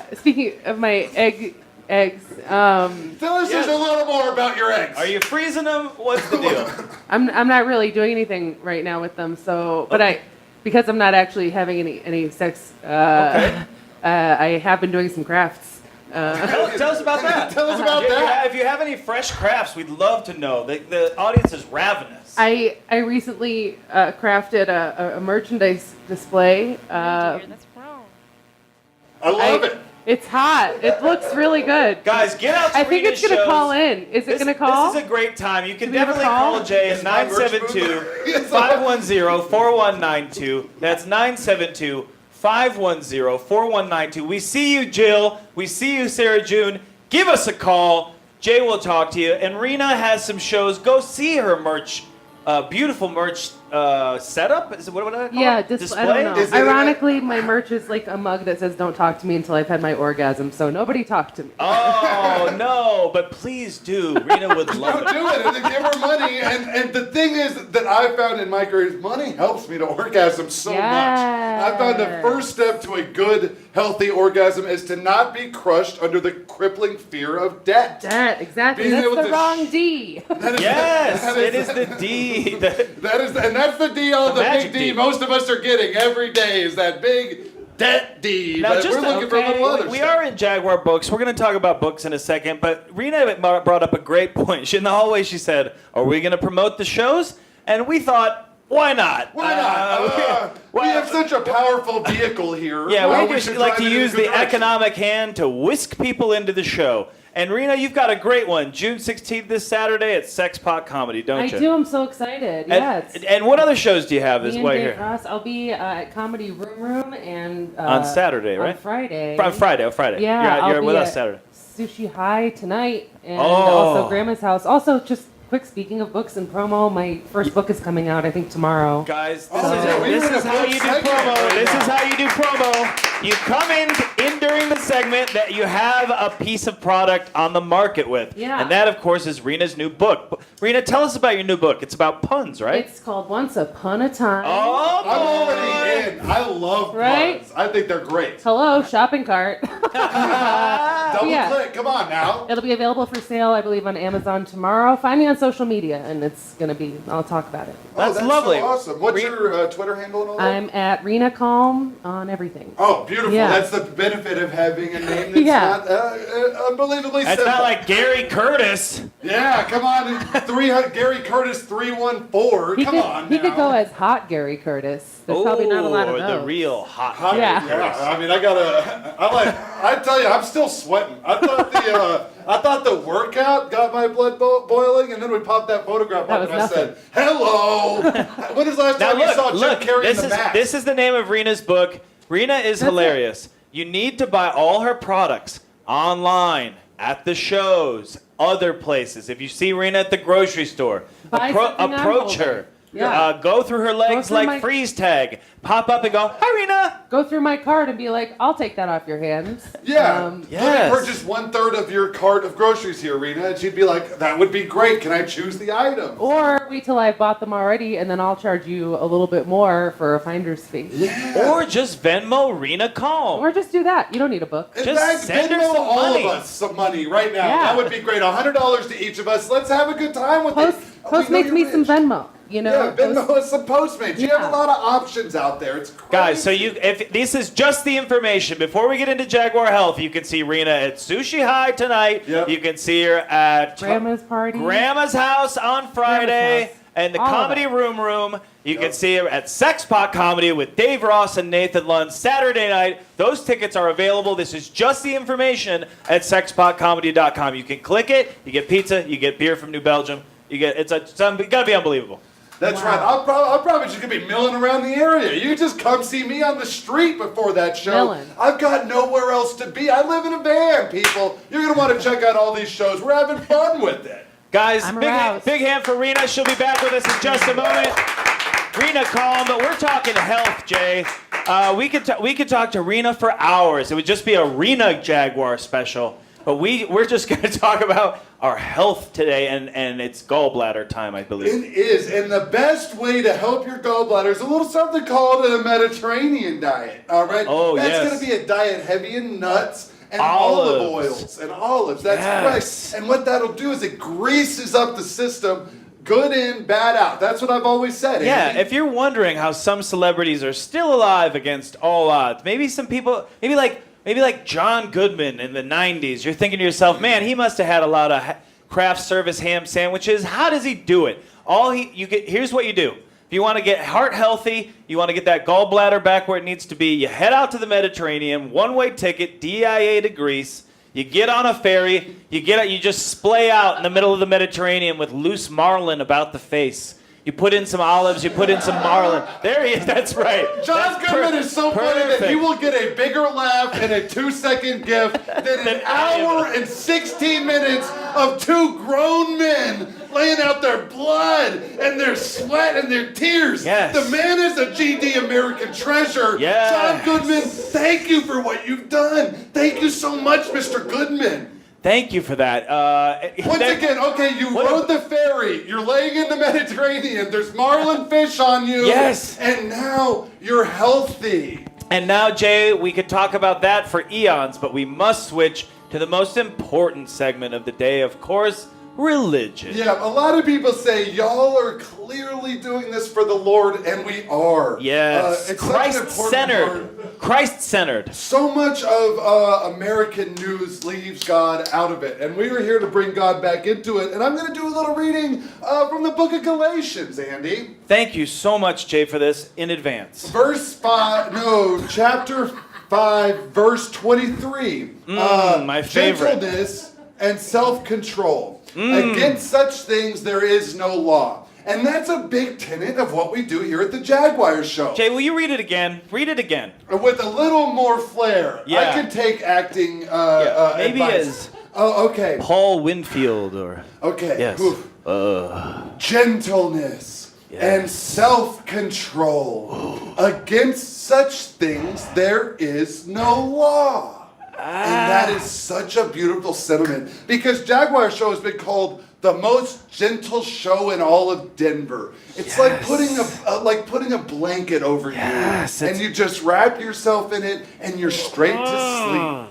really. Speaking of my eggs. Tell us just a little more about your eggs. Are you freezing them? What's the deal? I'm not really doing anything right now with them. So, but because I'm not actually having any sex. I have been doing some crafts. Tell us about that. Tell us about that. If you have any fresh crafts, we'd love to know. The audience is ravenous. I recently crafted a merchandise display. I love it. It's hot. It looks really good. Guys, get out to I think it's going to call in. Is it going to call? This is a great time. You can definitely call Jay at 972-510-4192. That's 972-510-4192. We see you, Jill. We see you, Sarah June. Give us a call. Jay will talk to you. And Reena has some shows. Go see her merch. Beautiful merch setup. Is it what would I call it? Display? I don't know. Ironically, my merch is like a mug that says "Don't talk to me until I've had my orgasm." So nobody talk to me. Oh no! But please do. Reena would love it. Do it and then give her money. And the thing is that I found in my career is money helps me to orgasm so much. I found the first step to a good, healthy orgasm is to not be crushed under the crippling fear of debt. Debt, exactly. Being That's able the wrong D. Yes, it is the D. And that's the D, the big D. Most of us are getting every day is that big debt D. Now, but we're looking for a little other we stuff. are in Jaguar Books. We're going to talk about books in a second, but Reena brought up a great point. In the hallway, she said, "Are we going to promote the shows?" And we thought, why not? Why not? We have such a powerful vehicle here. Yeah, we should like drive to it in a use good the direction. economic hand to whisk people into the show. And Reena, you've got a great one. June 16th this Saturday at Sexpot Comedy, don't you? I do. I'm so excited. Yes. And what other shows do you have this Me way and here? Dave Ross. I'll be at Comedy Room and on Saturday, right? On Friday. Friday. Yeah, You're I'll with be us at Saturday. Sushi High tonight, and also Grandma's house. Also, just quick, speaking of books and promo, my first book is coming out, I think, tomorrow. Guys, this is how you do promo. This is how you do promo. You come in during the segment that you have a piece of product on the market with. Yeah. And that, of course, is Reena's new book. Rena, tell us about your new book. It's about puns, right? It's called Once Upon a Time. Oh, I'm already in. I love puns. I think they're great. Hello, shopping cart. Double click. Come on now. It'll be available for sale, I believe, on Amazon tomorrow. Find me on social media, and it's going to be, I'll talk about it. That's lovely. So awesome. What's your Twitter handle and all that? I'm at Reena Calm on everything. Oh, beautiful. Yeah. That's the benefit of having a name that's not unbelievably That's simple. not like Gary Curtis. Yeah, come on. Gary Curtis 314. He Come on He now. could go as Hot Gary Curtis. There's probably not a lot of or those. the real hot. Yeah. I mean, I tell you, I'm still sweating. I thought the workout got my blood boiling, and then we popped that photograph That up, was and I nothing. said, "Hello." When is the last Now time you saw Jim carrying the mask? This is the name of Reena's book. Reena is hilarious. You need to buy all her products online, at the shows, other places. If you see Reena at the grocery store, Buy something I'm approach holding. her. Yeah. Go through her legs through like my- freeze tag. Pop up and go, "Hi, Reena." Go through my cart and be like, I'll take that off your hands. Yeah. Let Yes. me purchase 1/3 of your cart of groceries here, Reena. And she'd be like, "That would be great. Can I choose the item?" Or wait till I've bought them already, and then I'll charge you a little bit more for a finder's fee. Or just Venmo Reena Calm. Or just do that. You don't need a book. In fact, Venmo all of us some money right now. Yeah. That would be great. $100 to each of us. Let's have a good time with it. Postmates me some Venmo. You know, Yeah, Venmo is some Postmates. You have a lot of options out there. It's crazy. Guys, so if this is just the information, before we get into Jaguar Health, you can see Reena at Sushi High tonight. Yep. You can see her at Grandma's party. Grandma's house on Friday. Grandma's house. And the All of Comedy it. Room. You can see her at Sexpot Comedy with Dave Ross and Nathan Lund Saturday night. Those tickets are available. This is just the information at sexpotcomedy.com. You can click it. You get pizza. You get beer from New Belgium. You get it's gotta be unbelievable. That's right. I'm probably just going to be milling around the area. You just come see me on the street before that show. Milling. I've got nowhere else to be. I live in a van, people. You're going to want to check out all these shows. We're having fun with it. Guys, I'm big aroused. hand for Reena. She'll be back with us in just a moment. Reena Calm, but we're talking health, Jay. We could talk to Reena for hours. It would just be a Reena Jaguar special. But we're just going to talk about our health today, and it's gallbladder time, I believe. It is, and the best way to help your gallbladder is a little something called a Mediterranean diet. All right, Oh, that's yes. going to be a diet heavy in nuts and Olives. olive oils and olives. That's Yes. right. And what that'll do is it greases up the system, good in, bad out. That's what I've always said. Yeah, Andy. if you're wondering how some celebrities are still alive against all odds, maybe some people, maybe like John Goodman in the 90s, you're thinking to yourself, man, he must have had a lot of craft service ham sandwiches. How does he do it? Here's what you do. If you want to get heart healthy, you want to get that gallbladder back where it needs to be, you head out to the Mediterranean, one-way ticket, DIA to Greece. You get on a ferry, you just splay out in the middle of the Mediterranean with loose marlin about the face. You put in some olives, you put in some marlin. There he is, that's right. John Goodman is so funny that he will get a bigger laugh and a 2-second gif than an hour and 16 minutes of two grown men laying out their blood and their sweat and their tears. Yes. The man is a GD American treasure. Yes. John Goodman, thank you for what you've done. Thank you so much, Mr. Goodman. Thank you for that. Once again, okay, you rode the ferry. You're laying in the Mediterranean. There's marlin fish on you. Yes. And now you're healthy. And now, Jay, we could talk about that for eons, but we must switch to the most important segment of the day, of course, religion. Yeah, a lot of people say y'all are clearly doing this for the Lord, and we are. Yes, it's such an important part. Christ-centered. So much of American news leaves God out of it, and we are here to bring God back into it. And I'm going to do a little reading from the book of Galatians, Andy. Thank you so much, Jay, for this in advance. Chapter 5, verse 23. My favorite. Gentleness and self-control. Against such things there is no law. And that's a big tenet of what we do here at the Jaguar show. Jay, will you read it again? Read it again. With a little more flair. Yeah. I can take acting Maybe advice. as Oh, okay. Paul Winfield or... Okay. Yes. Oof. Gentleness and self-control. Against such things there is no law. And that is such a beautiful sentiment, because Jaguar show has been called the most gentle show in all of Denver. It's like putting a blanket over you, and you just wrap yourself in it, and you're straight to sleep.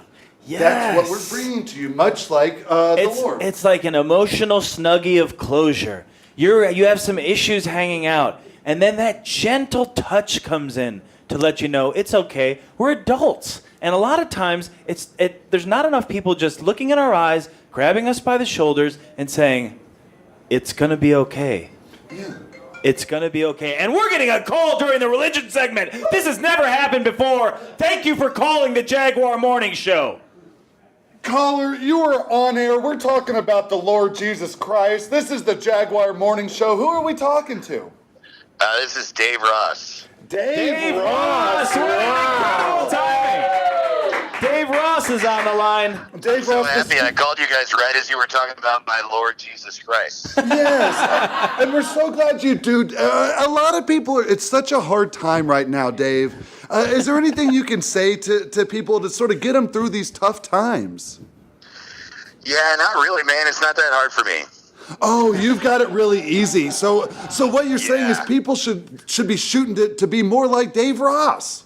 Yes. That's what we're bringing to you, much like the Lord. It's like an emotional snuggie of closure. You have some issues hanging out, and then that gentle touch comes in to let you know it's okay. We're adults. And a lot of times, there's not enough people just looking in our eyes, grabbing us by the shoulders, and saying, it's going to be okay. Yeah. It's going to be okay. And we're getting a call during the religion segment. This has never happened before. Thank you for calling the Jaguar Morning Show. Caller, you are on air. We're talking about the Lord Jesus Christ. This is the Jaguar Morning Show. Who are we talking to? This is Dave Ross. Dave Ross! What an incredible timing! Dave Ross is on the line. Dave so Ross, happy I called you guys right as you were talking about my Lord Jesus Christ. Yes, and we're so glad you do. A lot of people, it's such a hard time right now, Dave. Is there anything you can say to people to sort of get them through these tough times? Yeah, not really, man. It's not that hard for me. Oh, you've got it really easy. So what you're saying is people should be shooting to be more like Dave Ross.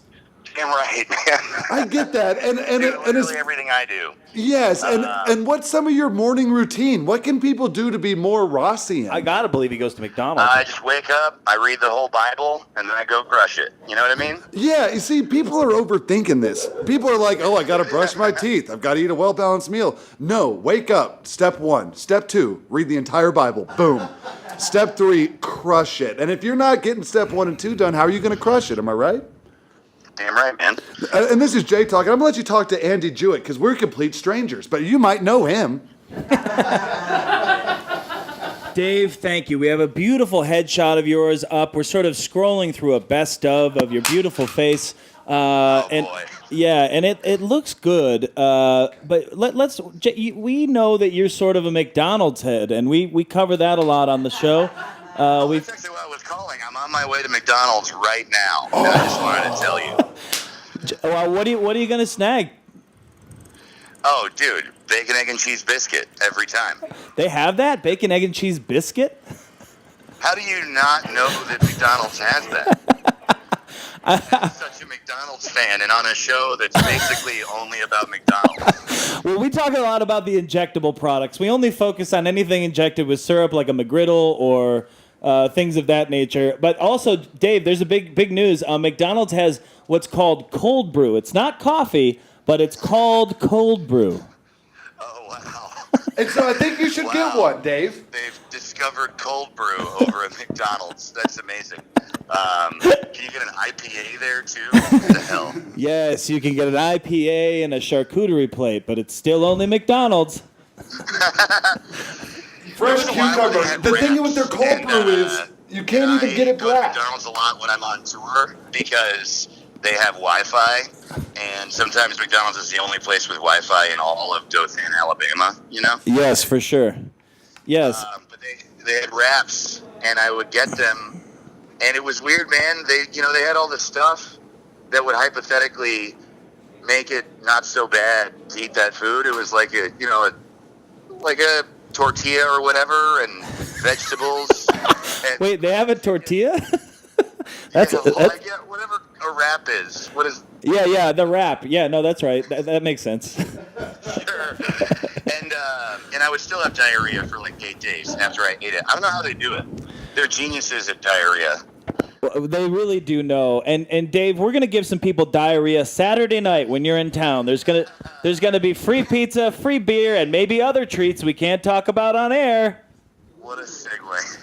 Damn right, man. I get that, and literally everything I do. Yes, and what's some of your morning routine? What can people do to be more Rossian? I gotta believe he goes to McDonald's. I just wake up, I read the whole Bible, and then I go crush it. You know what I mean? Yeah, you see, people are overthinking this. People are like, oh, I gotta brush my teeth. I've gotta eat a well-balanced meal. No, wake up. Step 1. Step 2, read the entire Bible. Boom. Step 3, crush it. And if you're not getting step 1 and 2 done, how are you gonna crush it? Am I right? Damn right, man. And this is Jay talking. I'm gonna let you talk to Andy Juett because we're complete strangers, but you might know him. Dave, thank you. We have a beautiful headshot of yours up. We're sort of scrolling through a best of your beautiful face. And boy. Yeah, and it looks good. But we know that you're sort of a McDonald's head, and we cover that a lot on the show. That's actually what I was calling. I'm on my way to McDonald's right now. And I just wanted to tell you. Well, what are you gonna snag? Oh, dude, bacon, egg, and cheese biscuit every time. They have that bacon, egg, and cheese biscuit. How do you not know that McDonald's has that? I'm such a McDonald's fan, and on a show that's basically only about McDonald's. Well, we talk a lot about the injectable products. We only focus on anything injected with syrup, like a McGriddle or things of that nature. But also, Dave, there's a big news. McDonald's has what's called cold brew. It's not coffee, but it's called cold brew. Oh, wow. And so I think you should get one, Dave. They've discovered cold brew over at McDonald's. That's amazing. Can you get an IPA there, too? What the hell? Yes, you can get an IPA and a charcuterie plate, but it's still only McDonald's. Fresh cucumber. The thing with their cold brew is you can't even get it black. I go to McDonald's a lot when I'm on tour because they have Wi-Fi, and sometimes McDonald's is the only place with Wi-Fi in all of Dothan, Alabama, you know? Yes, for sure. Yes. But they had wraps, and I would get them, and it was weird, man. They had all this stuff that would hypothetically make it not so bad to eat that food. It was like a tortilla or whatever, and vegetables. And wait, they have a tortilla? whatever a wrap is. What is? Yeah, the wrap. Yeah, no, that's right. That makes sense. Sure. And I would still have diarrhea for like 8 days after I ate it. I don't know how they do it. They're geniuses at diarrhea. Well, they really do know. And Dave, we're gonna give some people diarrhea Saturday night when you're in town. There's gonna be free pizza, free beer, and maybe other treats we can't talk about on air. What a segue.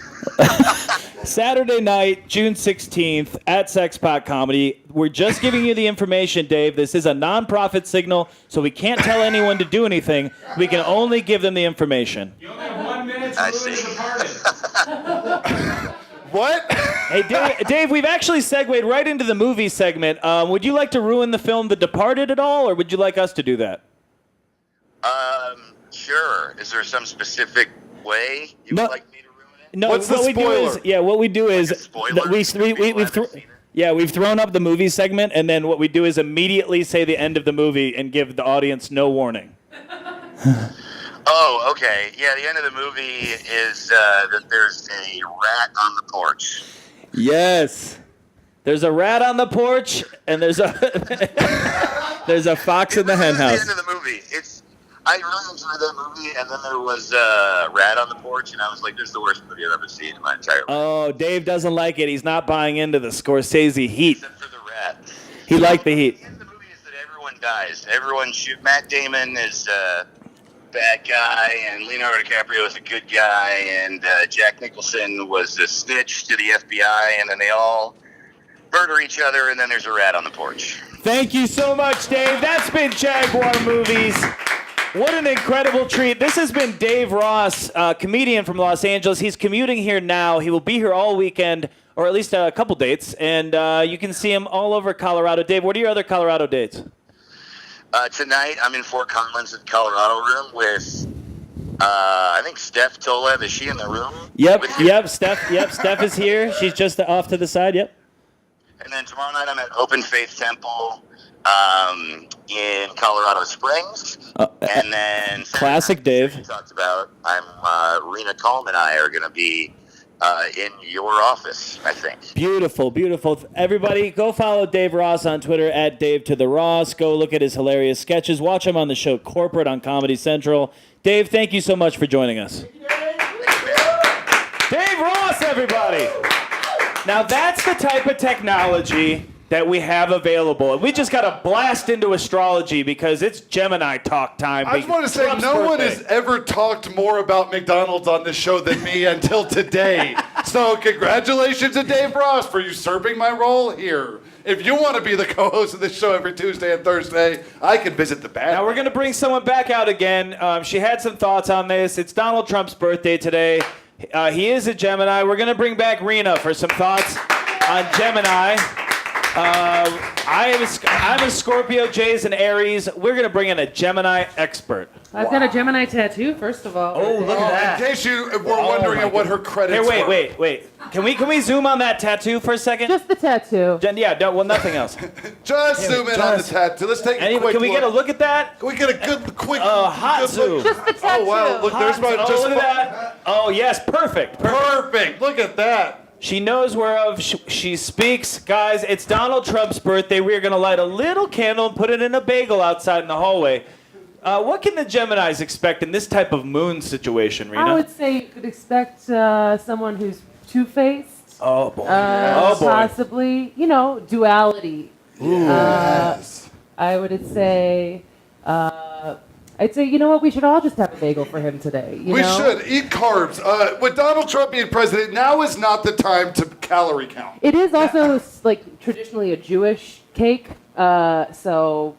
Saturday night, June 16th at Sexpot Comedy. We're just giving you the information, Dave. This is a non-profit signal, so we can't tell anyone to do anything. We can only give them the information. You only have 1 minute to ruin the party. What? Hey, Dave, we've actually segued right into the movie segment. Would you like to ruin the film The Departed at all, or would you like us to do that? Sure. Is there some specific way you would like me to ruin No, What's the what we do is spoiler? what we do is spoiler? we've thrown up the movie segment, and then what we do is immediately say the end of the movie and give the audience no warning. Oh, okay. Yeah, the end of the movie is that there's a rat on the porch. Yes. There's a rat on the porch, and there's a there's a fox in the hen The house. end of the movie. I really enjoyed that movie, and then there was a rat on the porch, and I was like, "This is the worst movie I've ever seen in my entire life." Oh, Dave doesn't like it. He's not buying into the Scorsese heat. Except for the rat. He liked the heat. The end of the movie is that everyone dies. Everyone shoot. Matt Damon is a bad guy, and Leonardo DiCaprio is a good guy, and Jack Nicholson was a snitch to the FBI, and then they all murder each other, and then there's a rat on the porch. Thank you so much, Dave. That's been Jaguar Movies. What an incredible treat. This has been Dave Ross, comedian from Los Angeles. He's commuting here now. He will be here all weekend, or at least a couple dates, and you can see him all over Colorado. Dave, what are your other Colorado dates? Tonight, I'm in Fort Collins at Colorado Room with, I think Steph Tolev. Is she in the room? Yep, Steph is here. She's just off to the side, yep. And then tomorrow night, I'm at Open Faith Temple in Colorado Springs. And then Classic Dave. We talked about, Reena Calm and I are going to be in your office, I think. Beautiful, beautiful. Everybody, go follow Dave Ross on Twitter at Dave to the Ross. Go look at his hilarious sketches. Watch him on the show Corporate on Comedy Central. Dave, thank you so much for joining us. Dave Ross, everybody. Now, that's the type of technology that we have available. And we just got to blast into astrology because it's Gemini talk time. I just want to say, no one has ever talked more about McDonald's on this show than me until today. So congratulations to Dave Ross for usurping my role here. If you want to be the co-host of this show every Tuesday and Thursday, I can visit the bad. Now, we're going to bring someone back out again. She had some thoughts on this. It's Donald Trump's birthday today. He is a Gemini. We're going to bring back Reena for some thoughts on Gemini. I'm a Scorpio, Jay's an Aries. We're going to bring in a Gemini expert. I've got a Gemini tattoo, first of all. Oh, look at that. In case you were wondering what her credits were. Wait. Can we zoom on that tattoo for a second? Just the tattoo. Nothing else. Just zoom in on the tattoo. Let's take a quick Can we look. get a look at that? Can we get a good, quick, hot good zoom? look? Just the tattoo. Oh, wow. Look, there's my... Look at that. Oh, yes, perfect. Perfect. Look at that. She knows whereof she speaks. Guys, it's Donald Trump's birthday. We are going to light a little candle and put it in a bagel outside in the hallway. What can the Geminis expect in this type of moon situation, Reena? I would say you could expect someone who's two-faced. Oh, boy. Possibly, duality. Ooh, yes. I would say... I'd say, you know what, we should all just have a bagel for him today. We should eat carbs. With Donald Trump being president, now is not the time to calorie count. It is also, traditionally a Jewish cake, so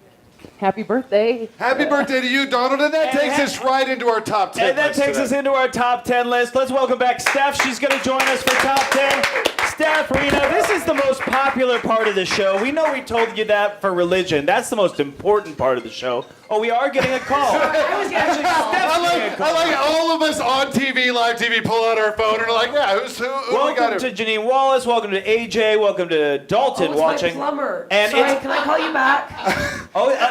happy birthday. Happy birthday to you, Donald, and that takes us right into our top 10 And that takes us into our top 10 list. Let's welcome back Steph. She's going to join us for top 10. Steph, Reena, this is the most popular part of the show. We know we told you that for religion. That's the most important part of the show. Oh, we are getting a call. I like all of us on TV, live TV, pull out our phone and are like, yeah, who we got Welcome to Janine Wallace. Welcome to AJ. Welcome to Dalton watching. My plumber. And Sorry, can I call you back?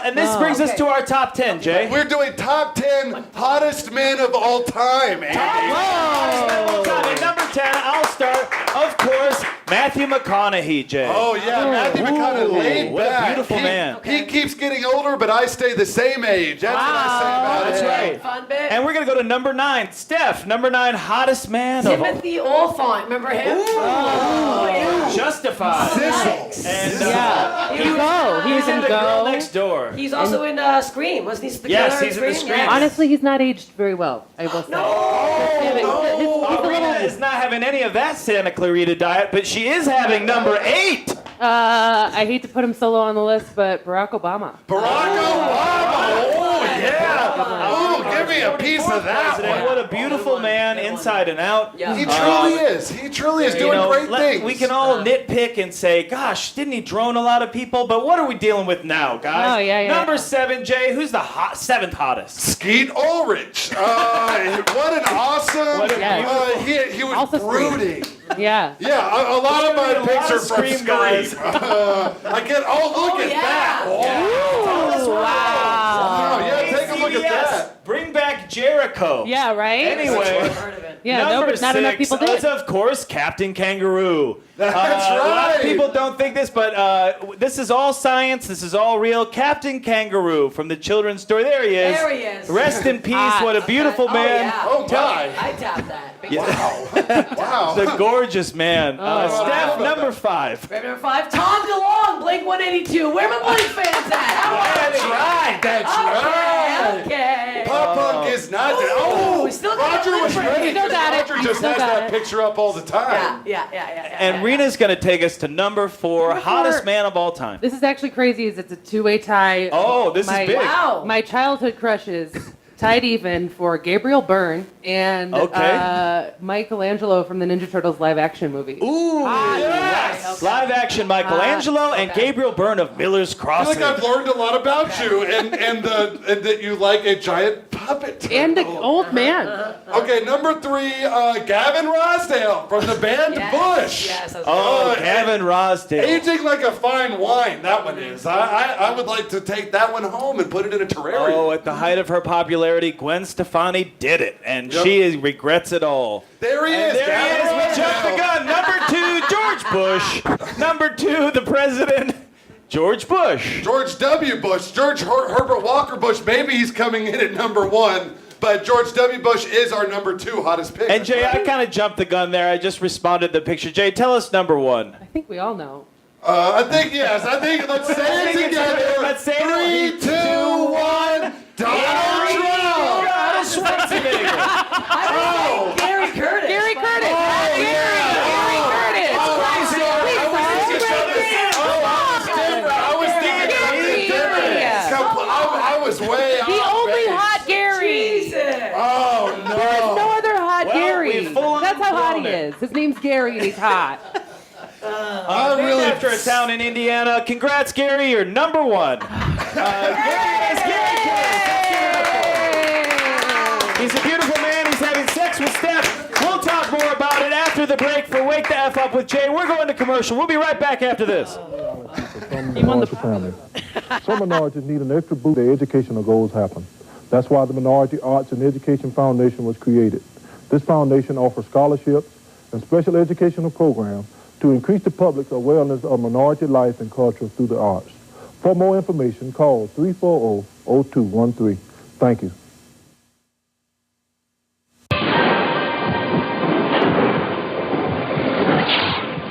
And this brings us to our top 10, Jay. We're doing top 10 hottest men of all time, Andy. At number 10, I'll start, of course, Matthew McConaughey, Jay. Oh, yeah, Matthew McConaughey, laid what back. a beautiful man. He keeps getting older, but I stay the same age. That's what I say about it. That's right. Fun bit. And we're going to go to number 9. Steph, number 9, hottest man of all. Timothy Olyphant. Remember him? Justified. Sizzle. And He was in the Girl Go. Next Door. He's also in Scream. Wasn't he the Yes, killer he's in the Scream. Yes. Honestly, he's not aged very well, I will say. Reena is not having any of that Santa Clarita diet, but she is having number 8. I hate to put him solo on the list, but Barack Obama. Barack Obama. Oh, yeah. Oh, give me a a piece of that one. What a beautiful man, inside and out. Yeah. He truly is. He truly is doing great things. We can all nitpick and say, gosh, didn't he drone a lot of people? But what are we dealing with now, guys? Oh, yeah. Number 7, Jay, who's the seventh hottest? Skeet Ulrich. What an awesome. He was Also brooding. Yeah. Yeah, a lot of my picks are from Scream Scream. guys. I get. Oh, look at that. Wow. Oh, yeah, take a look at that. Bring back Jericho. Yeah, right? Anyway, Yeah, number not enough 6 people did. is, of course, Captain Kangaroo. That's A lot of right. people don't think this, but this is all science. This is all real. Captain Kangaroo from the children's story. There he is. There he is. Rest in peace. What a beautiful man. Yeah. Oh, my. I tap that. Wow. The gorgeous man. Oh, Steph, number 5. Grave number 5, Tom DeLonge, Blink 182. Where my Blink fans at? How are That's they? right. That's right. Okay. Pop Punk is not dead. Oh, we still got Roger was Blink. ready. Still got it. Roger just Still has got that it. picture up all the time. Yeah. And Reena's going to take us to number 4, Number 4. hottest man of all time. This is actually crazy. It's a two-way tie. Oh, this is big. Wow. My childhood crushes tied even for Gabriel Byrne and Michelangelo from the Ninja Turtles live-action movie. Ooh, yes. Okay. Live action Michelangelo and Gabriel Byrne of Miller's I Crossing. feel like I've learned a lot about you and that you like a giant puppet turtle. And an old man. Okay, number 3, Gavin Rosdale from the band Bush. Yes. Gavin Rosdale. Aging like a fine wine, that one is. I would like to take that one home and put it in a terrarium. Oh, at the height of her popularity, Gwen Stefani did it, and she regrets it all. There he is. There he is. Gavin We jumped the gun. Number 2, George Bush. Number 2, the president, George Bush. George W. Bush. George Herbert Walker Bush. Maybe he's coming in at number 1, but George W. Bush is our number 2 hottest pick. And Jay, I kind of jumped the gun there. I just responded to the picture. Jay, tell us number 1. I think we all know. I think yes. Let's say it together. Let's say it. 3, 2, 1. Donald Trump. Schwarzenegger. Oh. Gary Curtis. Gary Curtis. Gary Curtis. I was way off. The only hot Gary. Jesus. Oh no. There's no other hot Gary. we've full-on That's how hot blown he it. is. His name's Gary and he's hot. Named after a town in Indiana. Congrats, Gary. You're number 1. Gary is Gary Curtis. He's a beautiful man. He's having sex with Steph. We'll talk more about it after the break for Wake the F Up with Jay. We're going to commercial. We'll be right back after this. Some minority families. Some minorities need an extra boost. Their educational goals happen. That's why the Minority Arts and Education Foundation was created. This foundation offers scholarships and special educational programs to increase the public's awareness of minority life and culture through the arts. For more information, call 340-0213. Thank you.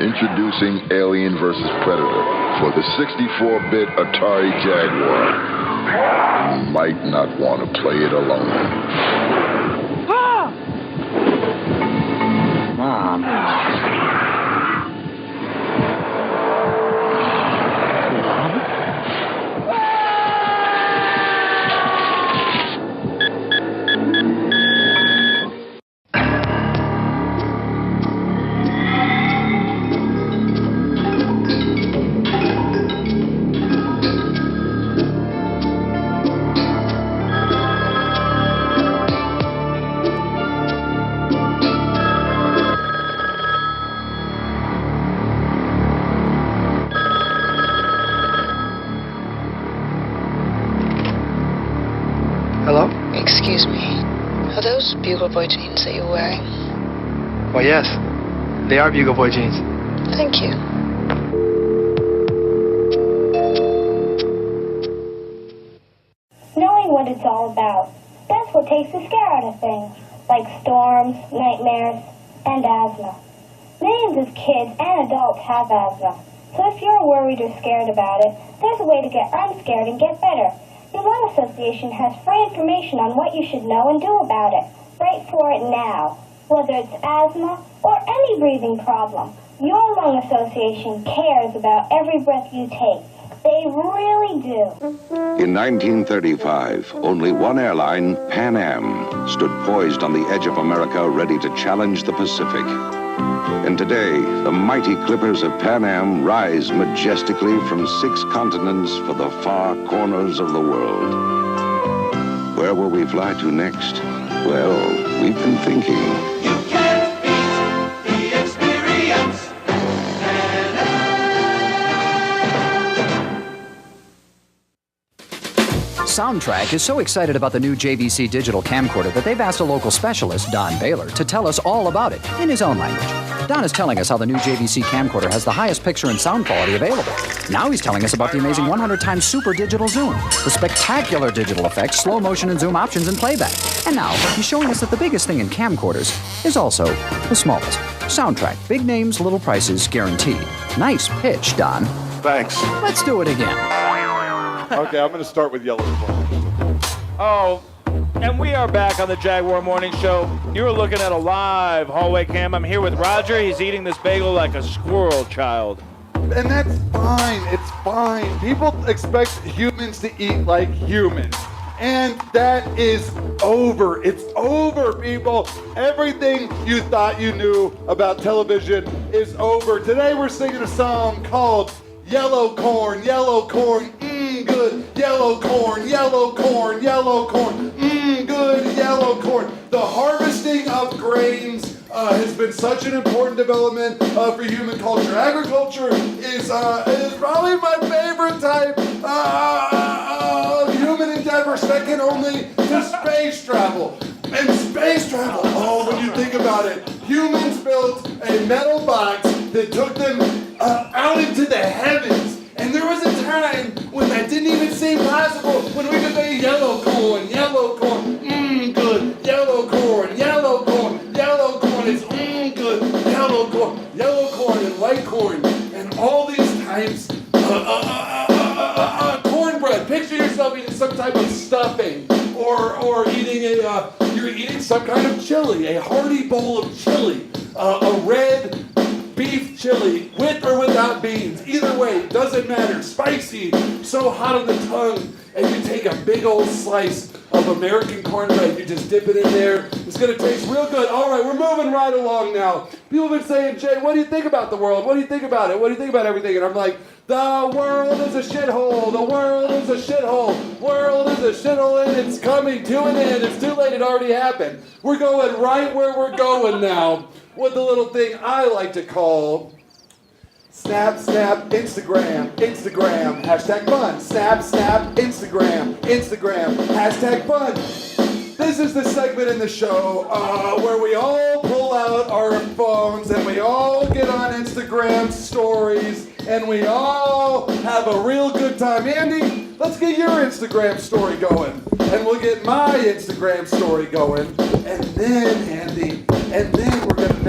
Introducing Alien vs. Predator for the 64-bit Atari Jaguar. You might not want to play it alone. Mom. Excuse me. Are those Bugle Boy jeans that you're wearing? Why, yes. They are Bugle Boy jeans. Thank you. Knowing what it's all about, that's what takes the scare out of things, like storms, nightmares, and asthma. Millions of kids and adults have asthma, so if you're worried or scared about it, there's a way to get unscared and get better. Your Lung Association has free information on what you should know and do about it. Write for it now. Whether it's asthma or any breathing problem, your Lung Association cares about every breath you take. They really do. In 1935, only one airline, Pan Am, stood poised on the edge of America, ready to challenge the Pacific. And today, the mighty clippers of Pan Am rise majestically from 6 continents for the far corners of the world. Where will we fly to next? Well, we've been thinking. You can't beat the experience. Soundtrack is so excited about the new JVC digital camcorder that they've asked a local specialist, Don Baylor, to tell us all about it in his own language. Don is telling us how the new JVC camcorder has the highest picture and sound quality available. Now he's telling us about the amazing 100 times super digital zoom, the spectacular digital effects, slow motion and zoom options, and playback. And now he's showing us that the biggest thing in camcorders is also the smallest. Soundtrack, big names, little prices, guaranteed. Nice pitch, Don. Thanks. Let's do it again. Okay, I'm going to start with yellow phone. Oh, and we are back on the Jaguar Morning Show. You're looking at a live hallway cam. I'm here with Roger. He's eating this bagel like a squirrel child. And that's fine. It's fine. People expect humans to eat like humans. And that is over. It's over, people. Everything you thought you knew about television is over. Today we're singing a song called Yellow Corn, Yellow Corn, good. Yellow corn, yellow corn, yellow corn, good yellow corn. The harvesting of grains has been such an important development for human culture. Agriculture is probably my favorite type of human endeavor, second only to space travel. And space travel, when you think about it, humans built a metal box that took them out into the heavens. And there was a time when that didn't even seem possible, when we could say yellow corn, good, yellow corn, it's good, yellow corn and white corn, and all these types cornbread. Picture yourself eating some type of stuffing, or eating you're eating some kind of chili, a hearty bowl of chili, a red beef chili, with or without beans. Either way, doesn't matter. Spicy, so hot on the tongue, and you take a big old slice of American cornbread, you just dip it in there. It's gonna taste real good. All right, we're moving right along now. People have been saying, Jay, what do you think about the world? What do you think about it? What do you think about everything? And I'm like, the world is a shithole. The world is a shithole. World is a shithole, and it's coming to an end. It's too late. It already happened. We're going right where we're going now with the little thing I like to call Snap, Snap, Instagram, hashtag fun. Snap, Snap, Instagram, hashtag fun. This is the segment in the show where we all pull out our phones and we all get on Instagram stories and we all have a real good time. Andy, let's get your Instagram story going. And we'll get my Instagram story going. And then, Andy, we're going to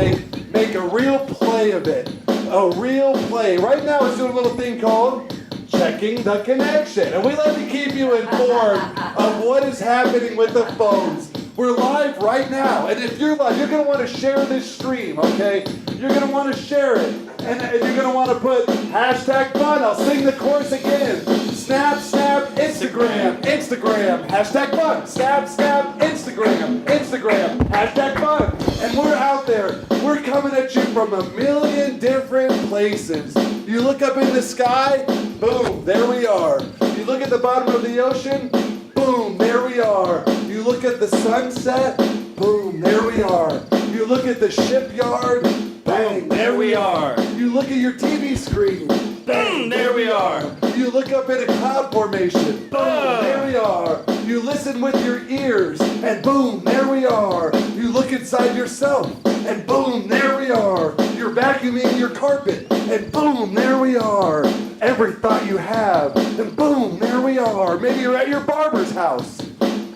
make a real play of it. A real play. Right now it's doing a little thing called Checking the Connection. And we like to keep you informed of what is happening with the phones. We're live right now. And if you're live, you're going to want to share this stream, okay? You're going to want to share it. And you're going to want to put hashtag fun. I'll sing the chorus again. Snap, Snap, Instagram, hashtag fun. Snap, Snap, Instagram, hashtag fun. And we're out there. We're coming at you from a million different places. You look up in the sky, boom, there we are. You look at the bottom of the ocean, boom, there we are. You look at the sunset, boom, there we are. You look at the shipyard, bang, there we are. You look at your TV screen, bang, there we are. You look up at a cloud formation, boom, there we are. You listen with your ears, and boom, there we are. You look inside yourself, and boom, there we are. You're vacuuming your carpet, and boom, there we are. Every thought you have, and boom, there we are. Maybe you're at your barber's house.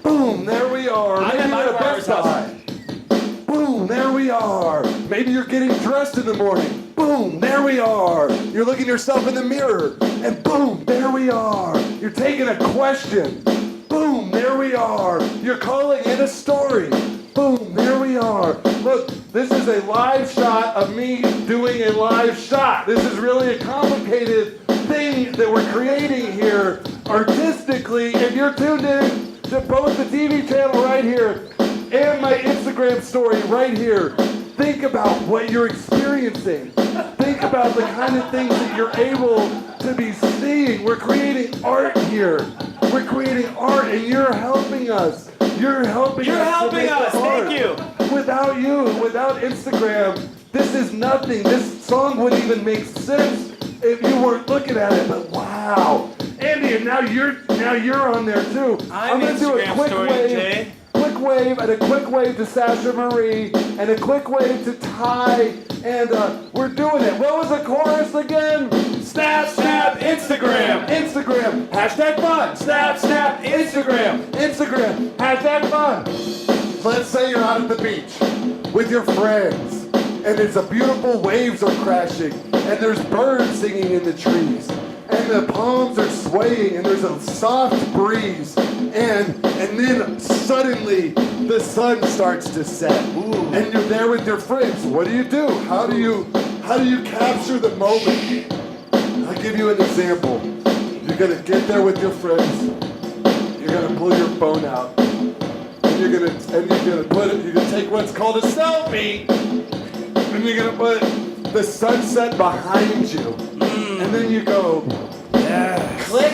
Boom, there we are. Maybe you're at a Best Buy. Boom, there we are. Maybe you're getting dressed in the morning. Boom, there we are. You're looking yourself in the mirror, and boom, there we are. You're taking a question. Boom, there we are. You're calling in a story. Boom, there we are. Look, this is a live shot of me doing a live shot. This is really a complicated thing that we're creating here artistically, if you're tuned in to both the TV channel right here and my Instagram story right here, think about what you're experiencing. Think about the kind of things that you're able to be seeing. We're creating art here. We're creating art, and you're helping us. You're helping us. Thank you. Without you, without Instagram, this is nothing. This song wouldn't even make sense if you weren't looking at it. But wow, Andy, and now you're on there too. I'm gonna do a quick wave. Quick wave and a quick wave to Sasha Marie and a quick wave to Ty, and we're doing it. What was the chorus again? Snap, snap, Instagram, Instagram, hashtag fun. Snap, snap, Instagram, Instagram, hashtag fun. Let's say you're out at the beach with your friends, and it's a beautiful waves are crashing, and there's birds singing in the trees, and the palms are swaying, and there's a soft breeze, and then suddenly the sun starts to set, and you're there with your friends. What do? How do you capture the moment? I'll give you an example. You're gonna get there with your friends. You're gonna pull your phone out, and you're gonna take what's called a selfie, and you're gonna put the sunset behind you, and then you go, click,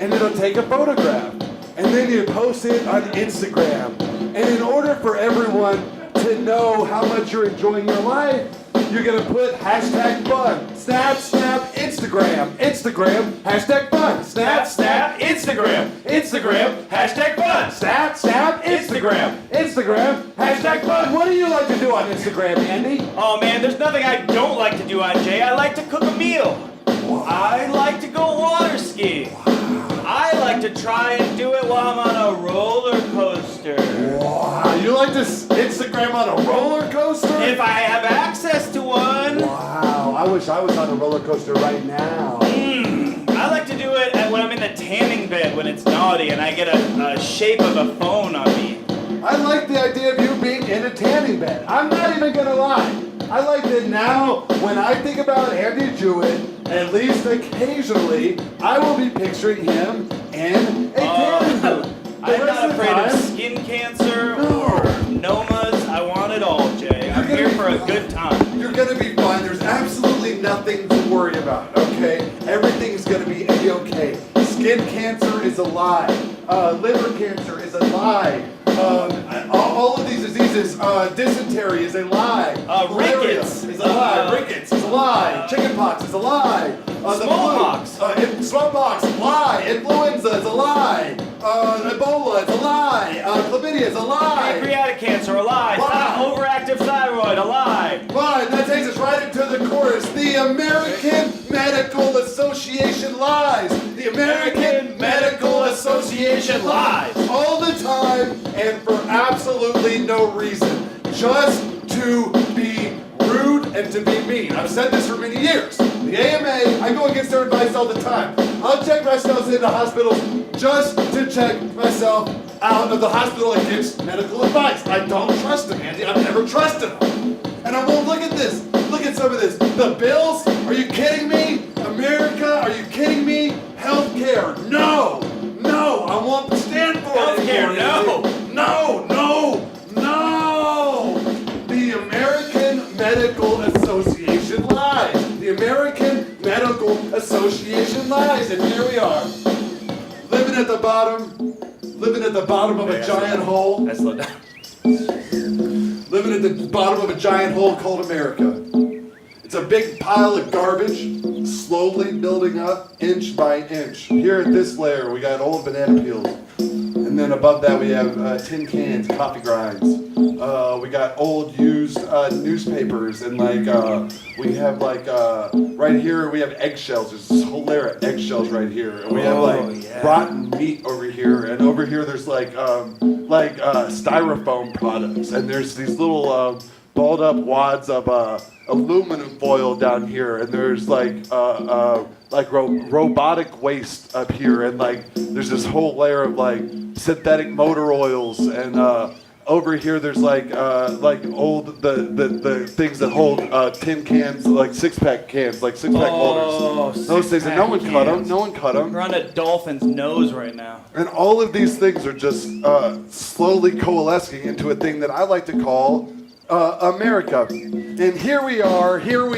and it'll take a photograph, and then you post it on Instagram. And in order for everyone to know how much you're enjoying your life, you're gonna put hashtag fun. Snap, snap, Instagram, Instagram, hashtag fun. Snap, snap, Instagram, Instagram, hashtag fun. Snap, snap, Instagram, Instagram, hashtag fun. What do you like to do on Instagram, Andy? Oh man, there's nothing I don't like to do on Jay. I like to cook a meal. I like to go water skiing. I like to try and do it while I'm on a roller coaster. Wow, you like to Instagram on a roller coaster? If I have access to one. Wow, I wish I was on a roller coaster right now. I like to do it when I'm in the tanning bed when it's naughty and I get a shape of a phone on me. I like the idea of you being in a tanning bed. I'm not even gonna lie. I like that now when I think about Andy Juett, at least occasionally, I will be picturing him in a tanning bed. I'm not afraid of skin cancer or nomas. I want it all, Jay. I'm here for a good time. You're gonna be fine. There's absolutely nothing to worry about, okay? Everything's gonna be a-okay. Skin cancer is a lie. Liver cancer is a lie. All of these diseases, dysentery is a lie. Rickets is a lie. Rickets is a lie. Chickenpox is a lie. Smallpox. Smallpox, lie. Influenza is a lie. Ebola is a lie. Chlamydia is a lie. Pancreatic cancer, a lie. Overactive thyroid, a lie. Lie. That takes us right into the chorus. The American Medical Association lies. The American Medical Association lies. All the time and for absolutely no reason. Just to be rude and to be mean. I've said this for many years. The AMA, I go against their advice all the time. I'll check myself into hospitals just to check myself out of the hospital against medical advice. I don't trust them, Andy. I've never trusted them. And I won't look at this. Look at some of this. The bills? Are you kidding me? America? Are you kidding me? Healthcare? No. No. I won't stand for it. Healthcare? No. No. No. No. The American Medical Association lies. The American Medical Association lies. And here we are. Living at the bottom of a giant hole. I slowed down. Living at the bottom of a giant hole called America. It's a big pile of garbage, slowly building up inch by inch. Here at this layer, we got old banana peels. And then above that, we have tin cans, coffee grinds. We got old used newspapers, and we have right here, we have eggshells. There's this whole layer of eggshells right here. And we have rotten meat over here, and over here there's styrofoam products, and there's these little balled up wads of aluminum foil down here, and there's robotic waste up here, and there's this whole layer of synthetic motor oils and over here there's like old the things that hold tin cans, like 6-pack cans, like 6-pack holders. Those things, and no one cut them. No one cut them. We're on a dolphin's nose right now. And all of these things are just slowly coalescing into a thing that I like to call America. And here we are again.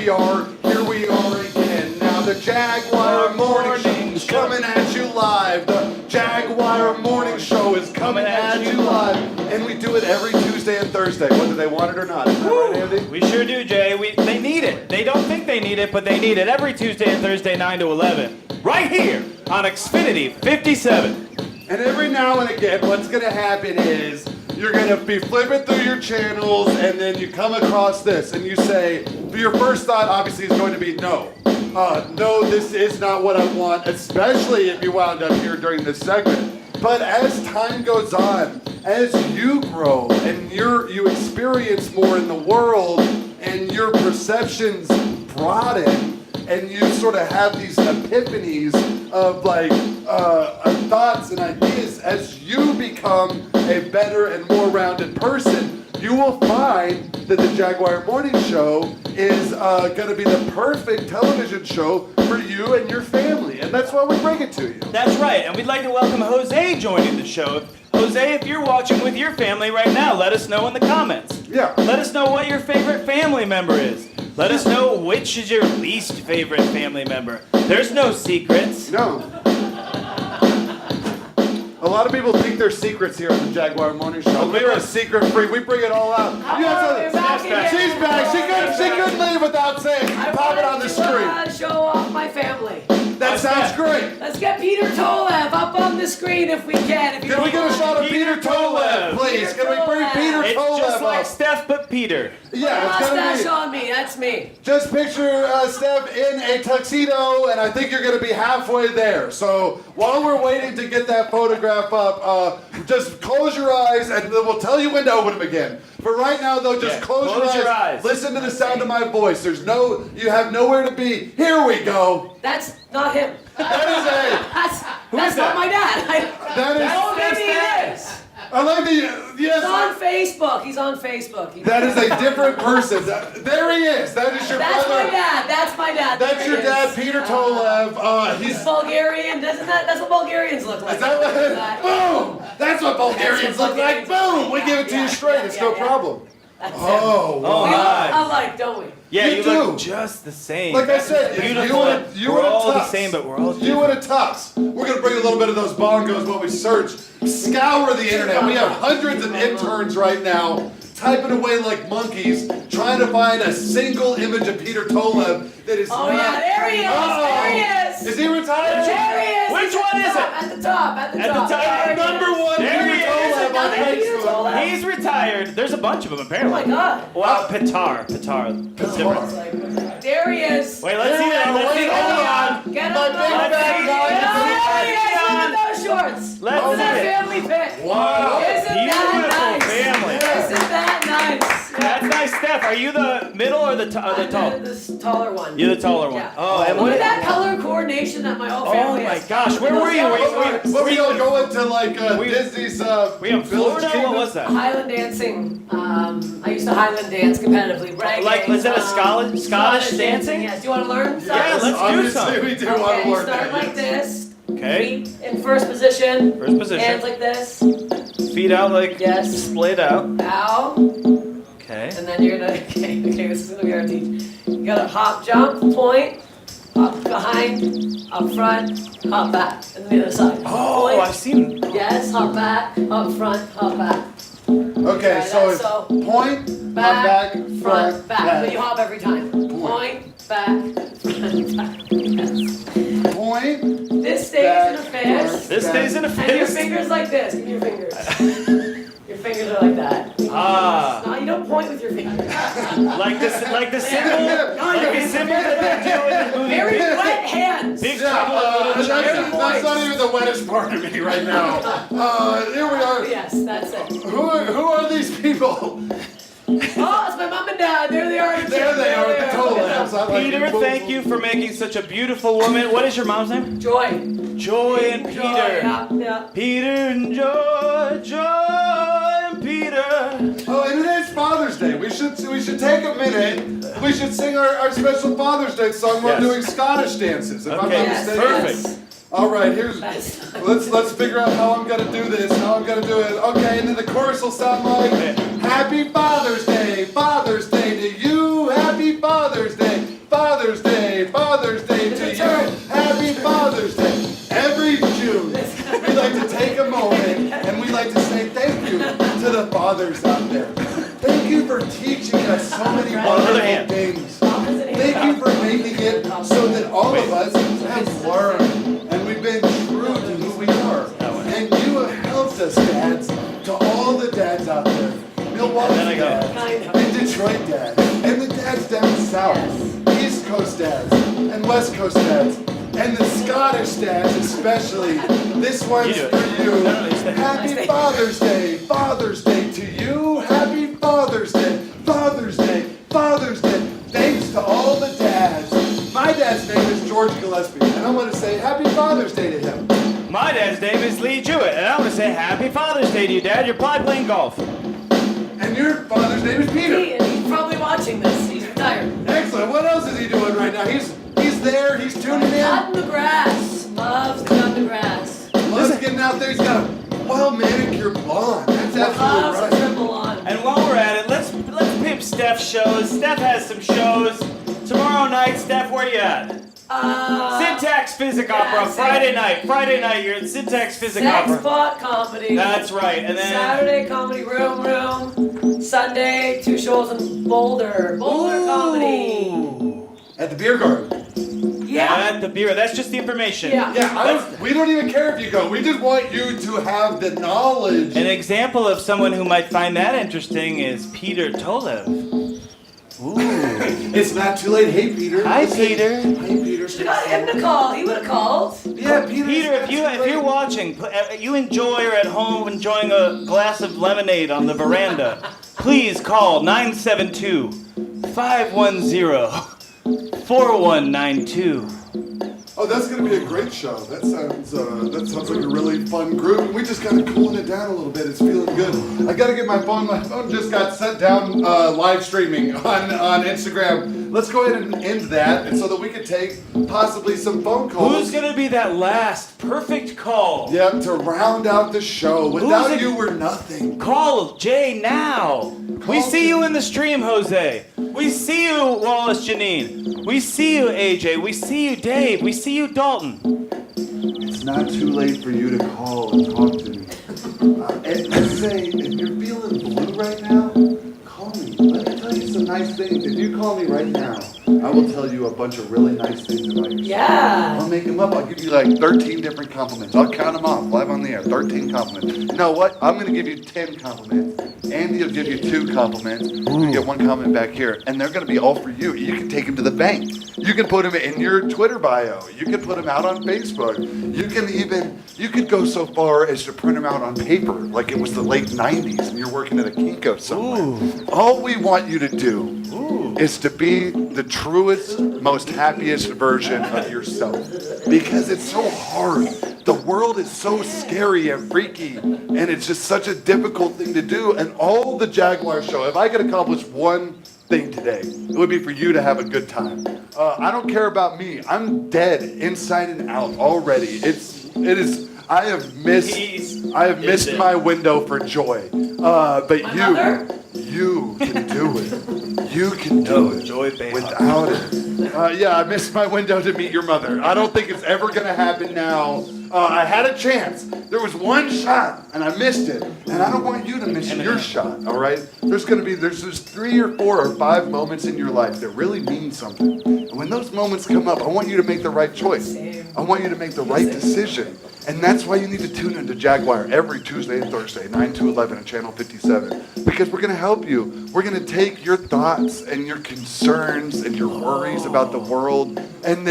Now the Jaguar Morning Show is coming at you live. The Jaguar Morning Show is coming at you live. And we do it every Tuesday and Thursday, whether they want it or not. Isn't that right, Andy? We sure do, Jay. They need it. They don't think they need it, but they need it every Tuesday and Thursday, 9 to 11. Right here on Xfinity 57. And every now and again, what's going to happen is you're going to be flipping through your channels, and then you come across this, and you say, your first thought obviously is going to be no. No, this is not what I want, especially if you wound up here during this segment. But as time goes on, as you grow and you experience more in the world, and your perceptions broaden, and you sort of have these epiphanies of thoughts and ideas, as you become a better and more rounded person, you will find that the Jaguar Morning Show is going to be the perfect television show for you and your family. And that's why we bring it to you. That's right. And we'd like to welcome Jose joining the show. Jose, if you're watching with your family right now, let us know in the comments. Yeah. Let us know what your favorite family member is. Let us know which is your least favorite family member. There's no secrets. No. A lot of people think there's secrets here on the Jaguar Morning Show. We're a secret free. We bring it all out. She's back. She couldn't leave without saying, pop it on the screen. Show off my family. That sounds great. Let's get Peter Tolev up on the screen if we can. Can we get a shot of Peter Tolev, please? Can we bring Peter Tolev It's just like up? Steph, but Peter. Yeah, it's gonna mustache be. on me. That's me. Just picture Steph in a tuxedo, and I think you're going to be halfway there. So while we're waiting to get that photograph up, just close your eyes, and then we'll tell you when to open them again. For right now, though, just close your eyes. Listen to the sound of my voice. You have nowhere to be. Here we go. That's not him. That That's not my dad. That is. Oh, maybe it is. I like the yes. He's on Facebook. He's on Facebook. That is a different person. There he is. That is your That's brother. my dad. That's my dad. That's There your he dad, is. Peter Tolev. He's Bulgarian. That's what Bulgarians look like. Is that what? Boom! That's what Bulgarians look like. Boom! We give it to you straight. It's no problem. Oh, we my. look alike, don't we? Yeah, you do. look just the same. Like I said, we're all the same, but we're all you in a tux. We're gonna bring a little bit of those bongos while we search, scour the internet. We have hundreds of interns right now typing away like monkeys, trying to find a single image of Peter Tolev that is not. Yeah, there he is. There he is. Is he retired? There he is. Which one is it? At the top. At the top. Number one, There he Peter is. Tolev on Facebook. He's retired. There's a bunch of them, apparently. Oh my God. Wow, Pitar. There he is. Wait, let's see that. Let's see. Hold on. Get My on big fat guy. Look at those shorts. Let's Look at that see it. family pic. Wow. Isn't that Beautiful nice? family. Isn't that nice? That's nice, Steph. Are you the middle or the tall? I'm the taller one. You're the taller one. Yeah. Oh, and Look what? at that color coordination that my whole Oh family my has. gosh, where were you? Were you going to like Disney's Were you in Florida? What was that? Highland dancing. I used to Highland dance competitively. Reggae, Like, was that a Scottish dancing? Yes. Do you want to learn? Yeah, let's do some. We do want to learn Start that. like this. Okay. Feet in first position. First position. Hands like this. Feet out like Yes. splayed out. Ow. Okay. And then you're gonna, okay, this is gonna be our teach. You gotta hop, jump, point, up behind, up front, hop back, and then the other side. Oh, Point. I've seen. Yes, hop back, up front, hop back. Okay, Try so that. it's So, point, back, front, front, back. back. But you hop every time. Point, back, front, back. Yes. Point. This stays in a fist. This stays in a And your fist. fingers like this. Give me your fingers. Your fingers are like that. Ah. No, you don't point with your fingers. Like the symbol, like a symbol that they do in the movie. Very wet hands. Big Trouble in Little China. That's not even the wettest part of me right now. Here we are. Yes, that's it. Who are these people? Oh, it's my mom and dad. There they are. There they are at the Tolevs. I like Peter, you. thank you for making such a beautiful woman. What is your mom's name? Joy And Peter. Yeah. Peter and Joy and Peter. Peter. Oh, and it is Father's Day. We should take a minute. We should sing our special Father's Day song while doing Scottish dances. If I'm not mistaken. Perfect. All right, let's figure out how I'm gonna do this. How I'm gonna do it. Okay, and then the chorus will sound like Happy Father's Day to you. Happy Father's Day to you. Happy Father's Day. Every June, we like to take a moment and we like to say thank you to the fathers out there. Thank you for teaching us so many wonderful things. Thank you for making it so that all of us have learned and we've been true to who we are. And you have helped us, dads, to all the dads out there. Milwaukee dads, and Detroit dads, and the dads down south, East Coast dads, and West Coast dads, and the Scottish dads especially. This one's for you. Happy Father's Day to you. Happy Father's Day. Thanks to all the dads. My dad's name is George Gillespie, and I want to say Happy Father's Day to him. My dad's name is J.A.G.U.A.R, and I want to say Happy Father's Day to you, Dad. You're probably playing golf. And your father's name is Peter. And he's probably watching this. He's retired. Excellent. What else is he doing right now? He's there. He's tuning in. Cutting the grass. Loves cutting the grass. Loves getting out there. He's got a well-manicured lawn. That's absolutely right. Triple lawn. And while we're at it, let's pimp Steph's shows. Steph has some shows. Tomorrow night, Steph, where you at? Syntax Physic Opera, Friday night, you're at Syntax Physic Opera. Sexpot comedy. That's right, and then... Saturday, comedy room. Sunday, 2 shows in Boulder. Boulder comedy. At the beer garden. Yeah. At the beer, that's just the information. Yeah, we don't even care if you go. We just want you to have the knowledge. An example of someone who might find that interesting is Peter Tolev. Ooh. It's not too late. Hey, Peter. Hi, Peter. Hi, Peter. Should have got him to call. He would have called. Yeah, Peter. If you're watching, you enjoy or at home enjoying a glass of lemonade on the veranda, please call 972-510-4192. Oh, that's going to be a great show. That sounds like a really fun group. We just kind of cooling it down a little bit. It's feeling good. I got to get my phone. My phone just got sent down live streaming on Instagram. Let's go ahead and end that, and so that we could take possibly some phone calls. Who's going to be that last perfect call? Yep, to round out the show. Without you, we're nothing. Call Jay now. We see you in the stream, Jose. We see you, Wallace Janine. We see you, AJ. We see you, Dave. We see you, Dalton. It's not too late for you to call and talk to me. And let's say, if you're feeling blue right now, call me. Let me tell you some nice things. If you call me right now, I will tell you a bunch of really nice things about yourself. Yeah. I'll make them up. I'll give you like 13 different compliments. I'll count them off live on the air. 13 compliments. You know what? I'm going to give you 10 compliments. Andy will give you 2 compliments. You get 1 compliment back here. And they're going to be all for you. You can take them to the bank. You can put them in your Twitter bio. You can put them out on Facebook. You could go so far as to print them out on paper like it was the late 90s and you're working at a Kinko somewhere. Ooh. All we want you to do is to be the truest, most happiest version of yourself. Because it's so hard. The world is so scary and freaky, and it's just such a difficult thing to do. And all the Jaguar show, if I could accomplish one thing today, it would be for you to have a good time. I don't care about me. I'm dead inside and out already. I have missed my window for joy. But you can do it. You can do it without it. I missed my window to meet your mother. I don't think it's ever going to happen now. I had a chance. There was one shot, and I missed it. And I don't want you to miss your shot, all right? There's 3 or 4 or 5 moments in your life that really mean something. And when those moments come up, I want you to make the right choice. I want you to make the right decision. And that's why you need to tune into Jaguar every Tuesday and Thursday, 9 to 11 on Channel 57. Because we're going to help you. We're going to take your thoughts and your concerns and your worries about the world, and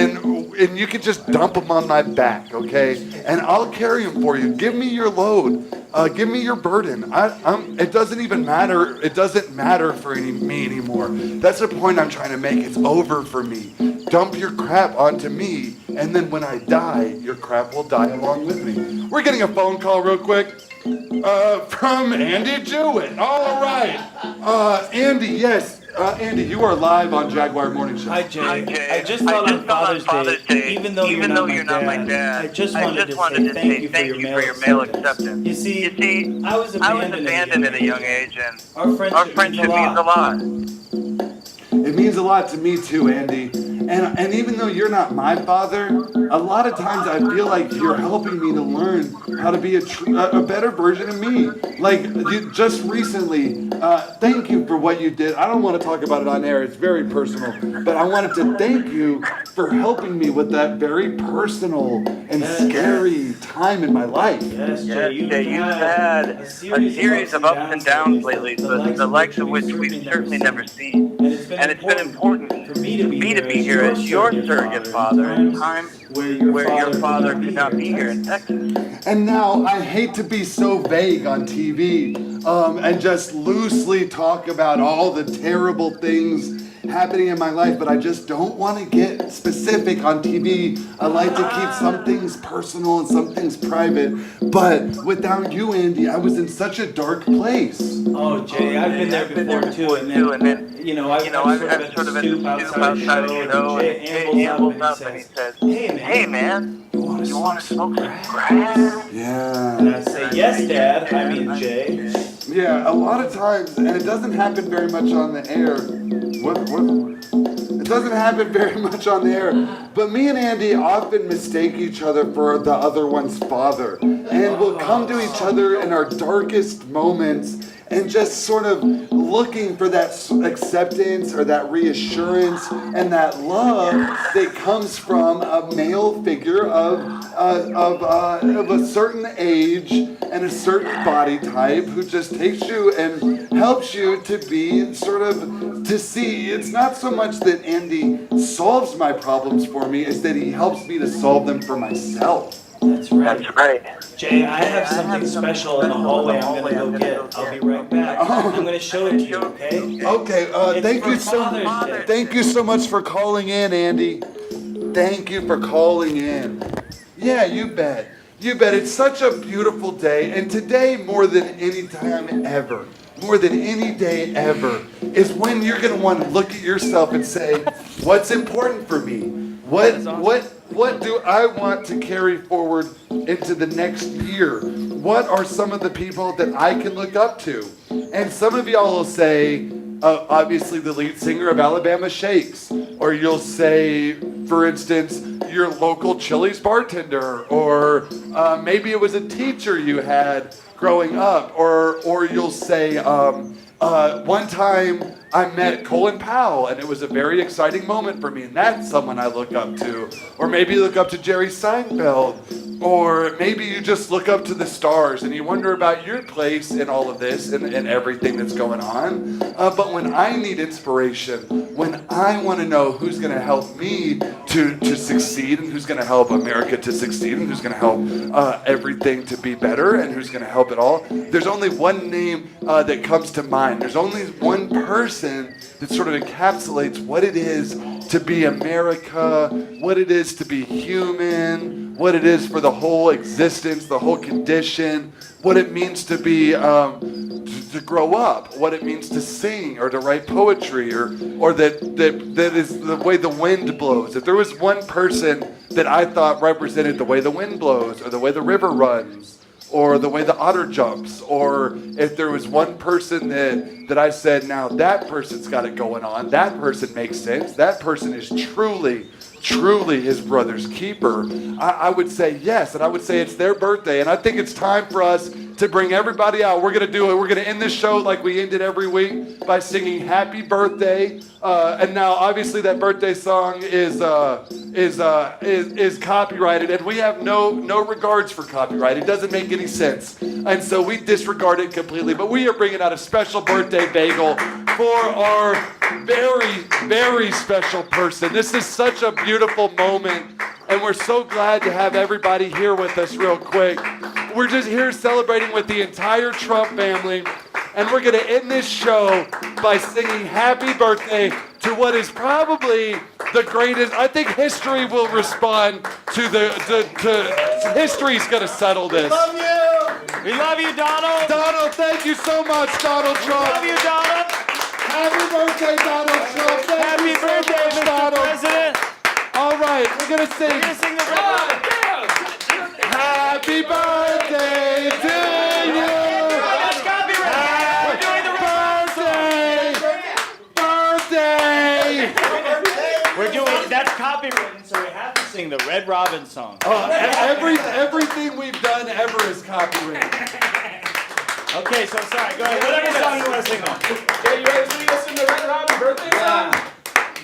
you can just dump them on my back, okay? And I'll carry them for you. Give me your load. Give me your burden. It doesn't even matter. It doesn't matter for me anymore. That's the point I'm trying to make. It's over for me. Dump your crap onto me, and then when I die, your crap will die along with me. We're getting a phone call real quick. From Andy Juett. All right. Andy, yes. Andy, you are live on Jaguar Morning Show. Hi, Jay. I just thought on Father's Day, even though you're not my dad, I just wanted to say thank you for your mail acceptance. You see, I was abandoned at a young age, and our friendship means a lot. It means a lot to me too, Andy. And even though you're not my father, a lot of times I feel like you're helping me to learn how to be a better version of me. Like you just recently, thank you for what you did. I don't want to talk about it on air. It's very personal. But I wanted to thank you for helping me with that very personal and scary time in my life. Yes, Jay, you've had a series of ups and downs lately, the likes of which we've certainly never seen. And it's been important for me to be here as your surrogate father at times where your father could not be here in Texas. And now I hate to be so vague on TV and just loosely talk about all the terrible things happening in my life, but I just don't want to get specific on TV. I like to keep some things personal and some things private. But without you, Andy, I was in such a dark place. Oh, Jay, I've been there before too, and then I've sort of at the stoop outside the show, and Jay ambles up and he says, "Hey man, you want to smoke some grass?" Yeah. And I say, "Yes, Dad." I mean, Jay. Yeah, a lot of times, and it doesn't happen very much on the air. It doesn't happen very much on the air, but me and Andy often mistake each other for the other one's father, and we'll come to each other in our darkest moments and just sort of looking for that acceptance or that reassurance and that love that comes from a male figure of a certain age and a certain body type who just takes you and helps you to be sort of, to see, it's not so much that Andy solves my problems for me, it's that he helps me to solve them for myself. That's right. Jay, I have something special in the hallway I'm going to go get. I'll be right back. I'm going to show it to you, okay? Okay, thank you so much for calling in, Andy. Thank you for calling in. Yeah, you bet. You bet. It's such a beautiful day, and today more than any time ever, more than any day ever, is when you're going to want to look at yourself and say, what's important for me? What do I want to carry forward into the next year? What are some of the people that I can look up to? And some of y'all will say, obviously the lead singer of Alabama Shakes, or you'll say, for instance, your local Chili's bartender, or maybe it was a teacher you had growing up, or you'll say, one time I met Colin Powell, and it was a very exciting moment for me, and that's someone I look up to. Or maybe you look up to Jerry Seinfeld, or maybe you just look up to the stars, and you wonder about your place in all of this and everything that's going on. But when I need inspiration, when I want to know who's going to help me to succeed, and who's going to help America to succeed, and who's going to help everything to be better, and who's going to help it all, there's only one name that comes to mind. There's only one person that sort of encapsulates what it is to be America, what it is to be human, what it is for the whole existence, the whole condition, what it means to be, to grow up, what it means to sing or to write poetry, or that is the way the wind blows. If there was one person that I thought represented the way the wind blows, or the way the river runs, or the way the otter jumps, or if there was one person that I said, now that person's got it going on, that person makes sense, that person is truly his brother's keeper, I would say yes, and I would say it's their birthday, and I think it's time for us to bring everybody out. We're going to do it. We're going to end this show like we end it every week by singing Happy Birthday. And now, obviously, that birthday song is copyrighted, and we have no regards for copyright. It doesn't make any sense, and so we disregard it completely. But we are bringing out a special birthday bagel for our very, very special person. This is such a beautiful moment, and we're so glad to have everybody here with us real quick. We're just here celebrating with the entire Trump family, and we're going to end this show by singing Happy Birthday to what is probably the greatest. I think history will respond to history's going to settle this. Love you! We love you, Donald. Donald, thank you so much, Donald Trump. We love you, Donald. Happy birthday, Donald Trump. Happy birthday, Mr. Donald. President. All right, we're going to sing. We're going to sing the Red Robin. Happy birthday to you. That's copyright. We're doing the birthday. We're doing, that's copywritten, so we have to sing the Red Robin song. Everything we've done ever is copyrighted. Okay, so sorry, go ahead. Whatever song you want to sing on. Yeah, you ready to lead us in the Red Robin birthday song?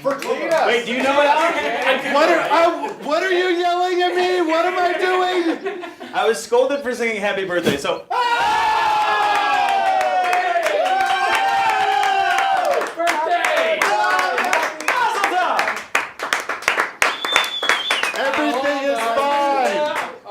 For Cletus. Wait, do you know it, Alan? What are you yelling at me? What am I doing? I was scolded for singing Happy Birthday, so. Birthday! Everything is fine.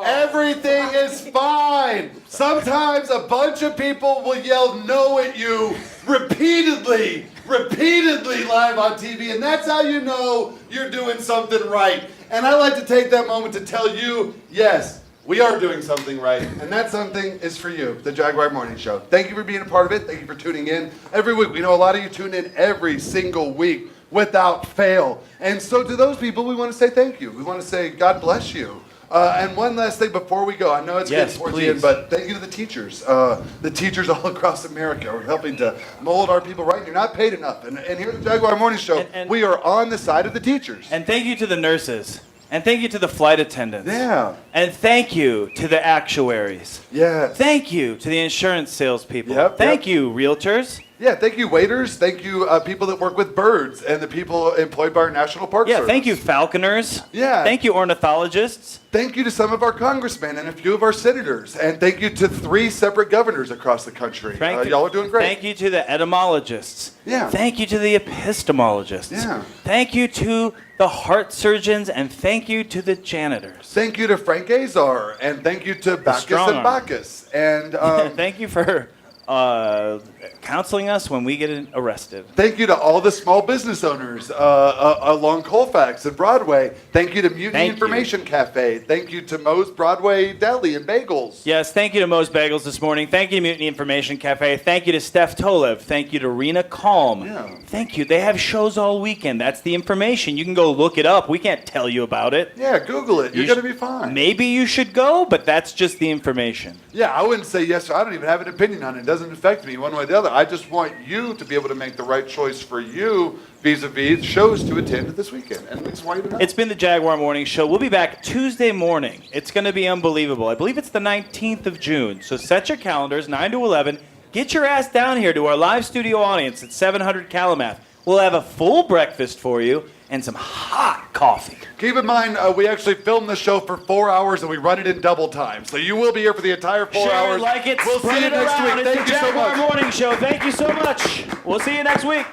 Everything is fine. Sometimes a bunch of people will yell no at you repeatedly live on TV, and that's how you know you're doing something right. And I like to take that moment to tell you, yes, we are doing something right, and that something is for you, the Jaguar Morning Show. Thank you for being a part of it. Thank you for tuning in every week. We know a lot of you tune in every single week without fail. And so to those people, we want to say thank you. We want to say God bless you. And one last thing before we go. I know it's getting towards the end, but thank you to the teachers. The teachers all across America are helping to mold our people right. You're not paid enough. And here at the Jaguar Morning Show, we are on the side of the teachers. And thank you to the nurses. And thank you to the flight attendants. Yeah. And thank you to the actuaries. Yeah. Thank you to the insurance salespeople. Yep, thank you, realtors. Yeah, thank you, waiters. Thank you, people that work with birds and the people employed by our National Park Service. Yeah, thank you, falconers. Yeah. Thank you, ornithologists. Thank you to some of our congressmen and a few of our senators. And thank you to 3 separate governors across the country. Y'all are doing great. Thank you to the etymologists. Yeah. Thank you to the epistemologists. Yeah. Thank you to the heart surgeons, and thank you to the janitors. Thank you to Frank Azar, and thank you to Bacchus and Bacchus. And thank you for counseling us when we get arrested. Thank you to all the small business owners along Colfax and Broadway. Thank you to Mutiny Information Cafe. Thank you to Moe's Broadway Deli and Bagels. Yes, thank you to Moe's Bagels this morning. Thank you to Mutiny Information Cafe. Thank you to Steph Tolev. Thank you to Reena Calm. Yeah. Thank you. They have shows all weekend. That's the information. You can go look it up. We can't tell you about it. Yeah, Google it. You're going to be fine. Maybe you should go, but that's just the information. Yeah, I wouldn't say yes. I don't even have an opinion on it. It doesn't affect me one way or the other. I just want you to be able to make the right choice for you vis-a-vis shows to attend this weekend. And that's why you know. It's been the Jaguar Morning Show. We'll be back Tuesday morning. It's going to be unbelievable. I believe it's the 19th of June. So set your calendars, 9 to 11. Get your ass down here to our live studio audience at 700 Kalamath. We'll have a full breakfast for you and some hot coffee. Keep in mind, we actually film the show for 4 hours and we run it in double time. So you will be here for the entire 4 Share hours. It, like it, we'll spread see you it next around. week. It's Thank the you so Jaguar much. Morning Show. Thank you so much. We'll see you next week.